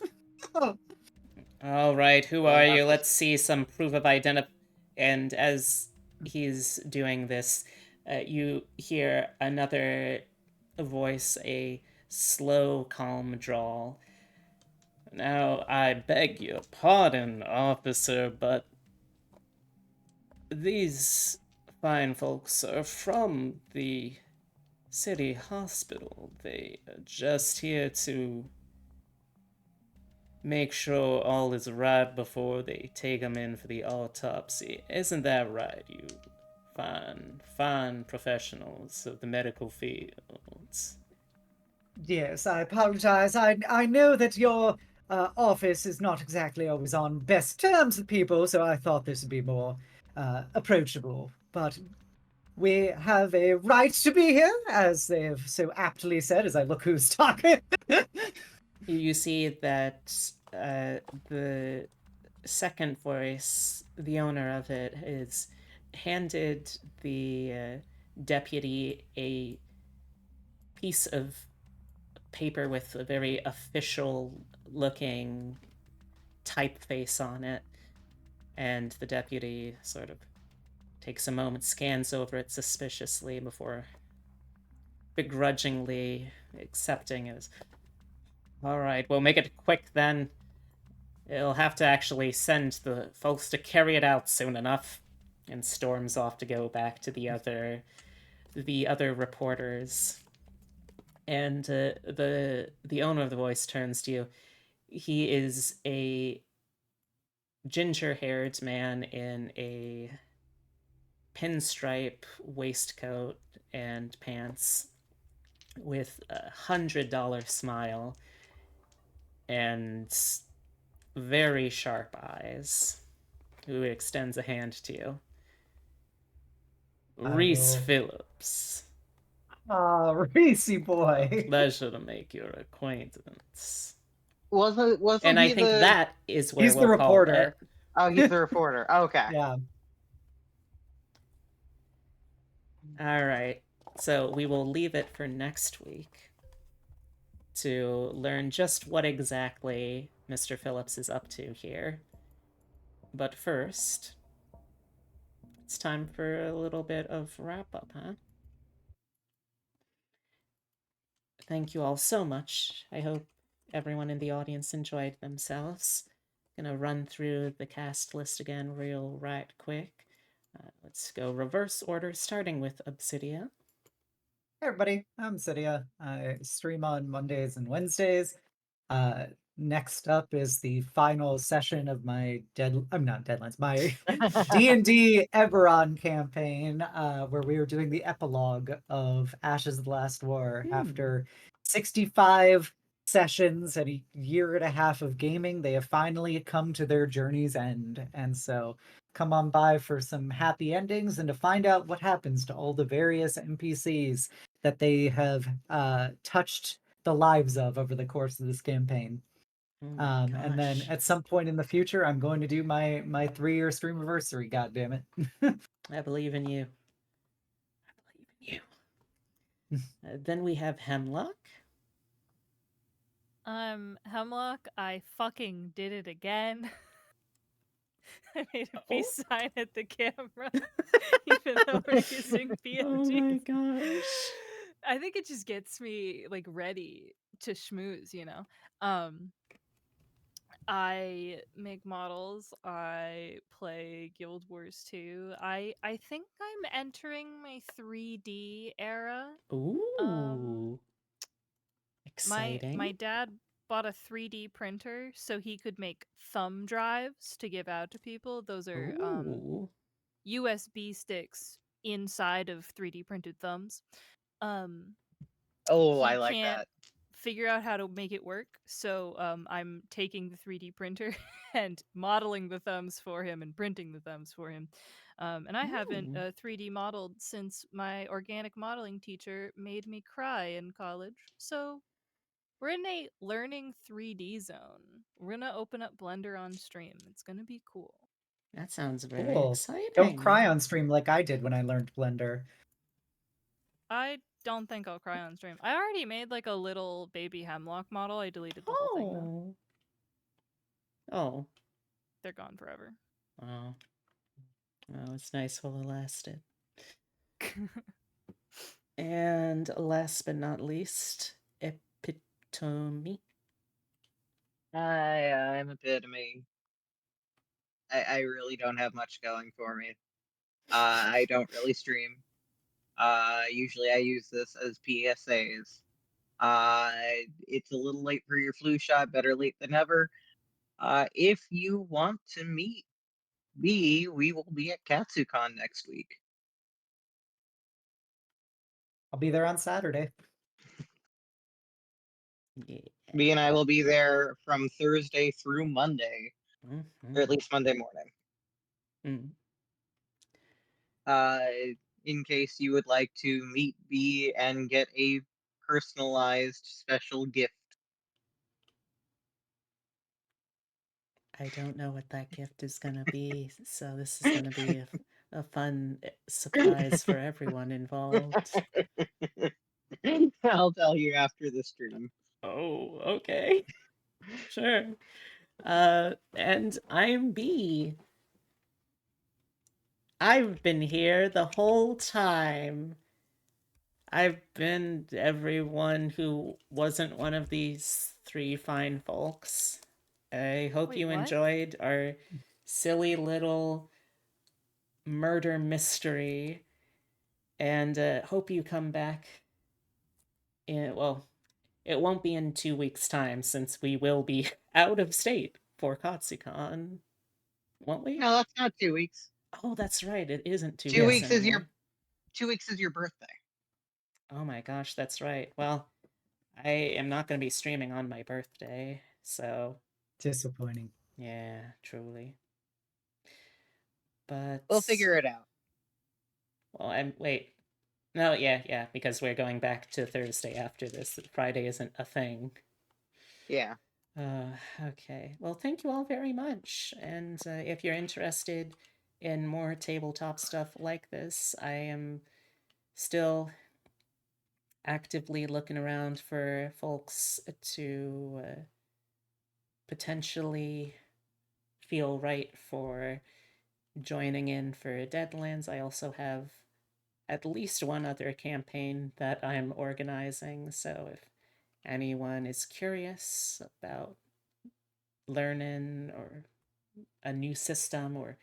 All right, who Well, are not you? this- Let's see some proof of identity. And as he's doing this, you hear another voice, a slow, calm drawl. Now, I beg your pardon, officer, but these fine folks are from the city hospital. They are just here to make sure all is right before they take them in for the autopsy. Isn't that right, you fine professionals of the medical fields? Yes, I apologize. I know that your office is not exactly always on best terms with people, so I thought this would be more approachable. But we have a right to be here, as they have so aptly said, as I look who's talking. You see that the second voice, the owner of it, is handed the deputy a piece of paper with a very official looking typeface on it, and the deputy sort of takes a moment, scans over it suspiciously before begrudgingly accepting it. All right, we'll make it quick then. It'll have to actually send the folks to carry it out soon enough. And storms off to go back to the other reporters. And the owner of the voice turns to you. He is a ginger-haired man in a pinstripe waistcoat and pants with $100 smile and very sharp eyes, who extends a hand to you. Reese Phillips. Ah, Reese boy. Pleasure to make your acquaintance. Wasn't And I he think the... that is where He's we'll the call reporter. it. Oh, he's the reporter. Okay. Yeah. All right. So we will leave it for next week. to learn just what exactly Mr. Phillips is up to here. But first, it's time for a little bit of wrap up, huh? Thank you all so much. I hope everyone in the audience enjoyed themselves. Gonna run through the cast list again real right quick. Let's go reverse order, starting with Obsidia. Hey everybody, I'm Cydia. I stream on Mondays and Wednesdays. Next up is the final session of my I'm not Deadlands, my D&D Eberron campaign, where we were doing the epilogue of Ashes of the Last War. After 65 sessions and a year and a half of gaming, they have finally come to their journey's end. And so come on by for some happy endings and to find out what happens to all the various NPCs that they have touched the lives of over the course of this campaign. Oh my And then gosh. at some point in the future, I'm going to do my 3-year stream anniversary. God damn it! I believe in you. I believe in you. Then we have Hemlock. Hemlock, I fucking did it again. I made a Oh. peace sign at the camera, even though we're using PNGs. Oh my gosh. I think it just gets me like ready to schmooze, you know. I make models. I play Guild Wars 2. I think I'm entering my 3D era. Ooh. Exciting. My dad bought a 3D printer so he could make thumb drives to give out to people. Those are Ooh. USB sticks inside of 3D printed thumbs. Oh, He I like can't that. figure out how to make it work, so I'm taking the 3D printer and modeling the thumbs for him and printing the thumbs for him. And I haven't Ooh. 3D modeled since my organic modeling teacher made me cry in college. So we're in a learning 3D zone. We're gonna open up Blender on stream. It's gonna be cool. That sounds very Cool. exciting. Don't cry on stream like I did when I learned Blender. I don't think I'll cry on stream. I already made like a little baby hemlock model. I deleted the whole thing though. Oh. They're gone forever. Oh. Well, it's nice while it lasted. And last but not least, Epitome. I'm Epitome. I really don't have much going for me. I don't really stream. Usually I use this as PSAs. It's a little late for your flu shot, better late than never. If you want to meet me, we will be at KatsuCon next week. I'll be there on Saturday. Yeah. Me and I will be there from Thursday through Monday, Mm-hmm. or at least Monday morning. In case you would like to meet me and get a personalized special gift. I don't know what that gift is going to be, so this is going to be a fun surprise for everyone involved. I'll tell you after the stream. Oh, okay. Sure. And I'm B. I've been here the whole time. I've been everyone who wasn't one of these three fine folks. I hope Wait, you what? enjoyed our silly little murder mystery, and hope you come back. Well, it won't be in 2 weeks' time since we will be out of state for KatsuCon, won't we? No, that's not 2 weeks. Oh, that's right. It isn't 2 2 weeks weeks is anymore. 2 weeks is your birthday. Oh my gosh, that's right. Well, I am not going to be streaming on my birthday, so Disappointing. yeah, truly. But We'll figure it out. well, wait. No, yeah, because we're going back to Thursday after this. Friday isn't a thing. Yeah. Okay. Well, thank you all very much. And if you're interested in more tabletop stuff like this, I am still actively looking around for folks to potentially feel right for joining in for Deadlands. I also have at least one other campaign that I'm organizing, so if anyone is curious about learning or a new system or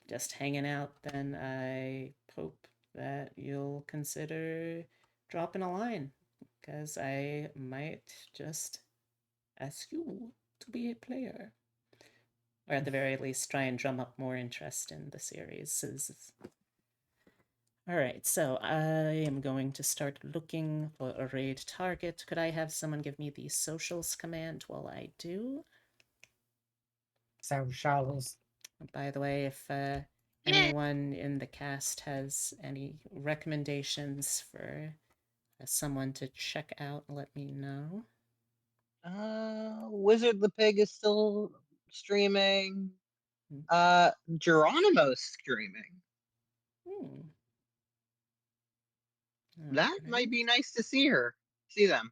just hanging out, then I hope that you'll consider dropping a line, because I might just ask you to be a player. Or at the very least, try and drum up more interest in the series. All right, so I am going to start looking for a raid target. Could I have someone give me the socials command while I do? Socials. By the way, if anyone in the cast has any recommendations for someone to check out, let me know. Wizard the Pig is still streaming. Hmm. Geronimo's streaming. Hmm. That might Okay. be nice to see them.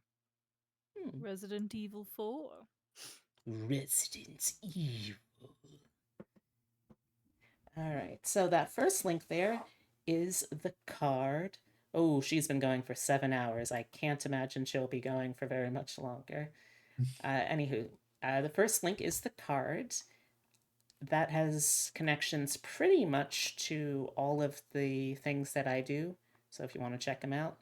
Hmm. Resident Evil 4. Resident Evil. All right, so that first link there is the card. Oh, she's been going for 7 hours. I can't imagine she'll be going for very much longer. Anywho, the first link is the card. That has connections pretty much to all of the things that I do. So if you want to check them out,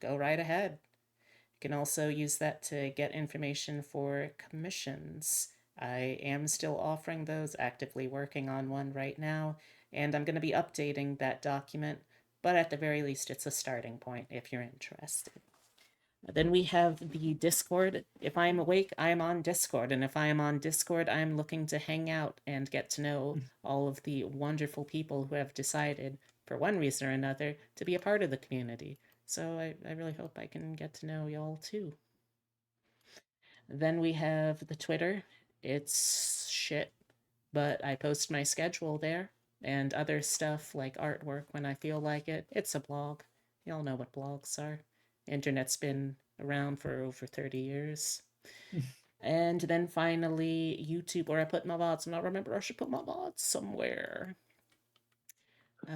go right ahead. You can also use that to get information for commissions. I am still offering those, actively working on one right now, and I'm going to be updating that document, but at the very least, it's a starting point if you're interested. Then we have the Discord. If I'm awake, I'm on Discord. And if I am on Discord, I'm looking to hang out and get to know all of the wonderful people who have decided, for one reason or another, to be a part of the community. So I really hope I can get to know y'all too. Then we have the Twitter. It's shit, but I post my schedule there and other stuff like artwork when I feel like it. It's a blog. Y'all know what blogs are. Internet's been around for over 30 years. And then finally, YouTube, where I put my VODs. And I remember I should put my VODs somewhere.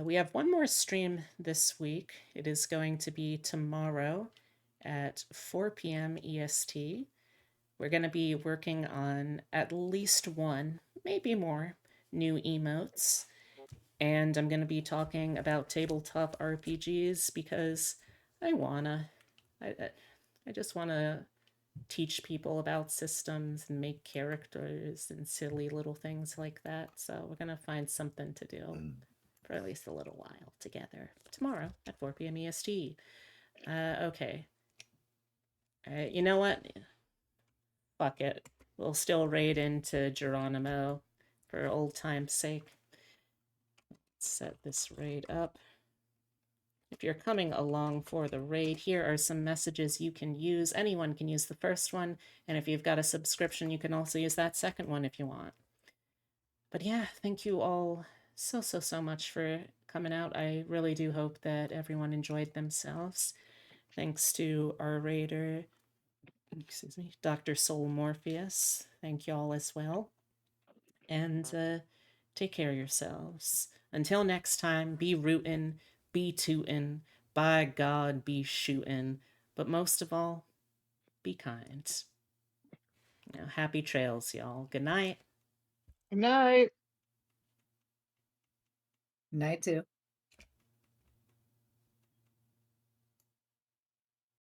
We have one more stream this week. It is going to be tomorrow at 4 p.m. EST. We're going to be working on at least one, maybe more, new emotes. And I'm going to be talking about tabletop RPGs because I just want to teach people about systems and make characters and silly little things like that. So we're going to find something to do for at least a little while together tomorrow at 4 p.m. EST. Okay. You know what? Fuck it. We'll still raid into Geronimo for old time's sake. Let's set this raid up. If you're coming along for the raid, here are some messages you can use. Anyone can use the first one, and if you've got a subscription, you can also use that second one if you want. But yeah, thank you all so much for coming out. I really do hope that everyone enjoyed themselves. Thanks to our raider, excuse me, Dr. Soul Morpheus. Thank you all as well. And take care of yourselves. Until next time, be rootin', be tootin', by God, be shootin', but most of all, be kind. Now, happy trails, y'all. Good night. Good night. Night too.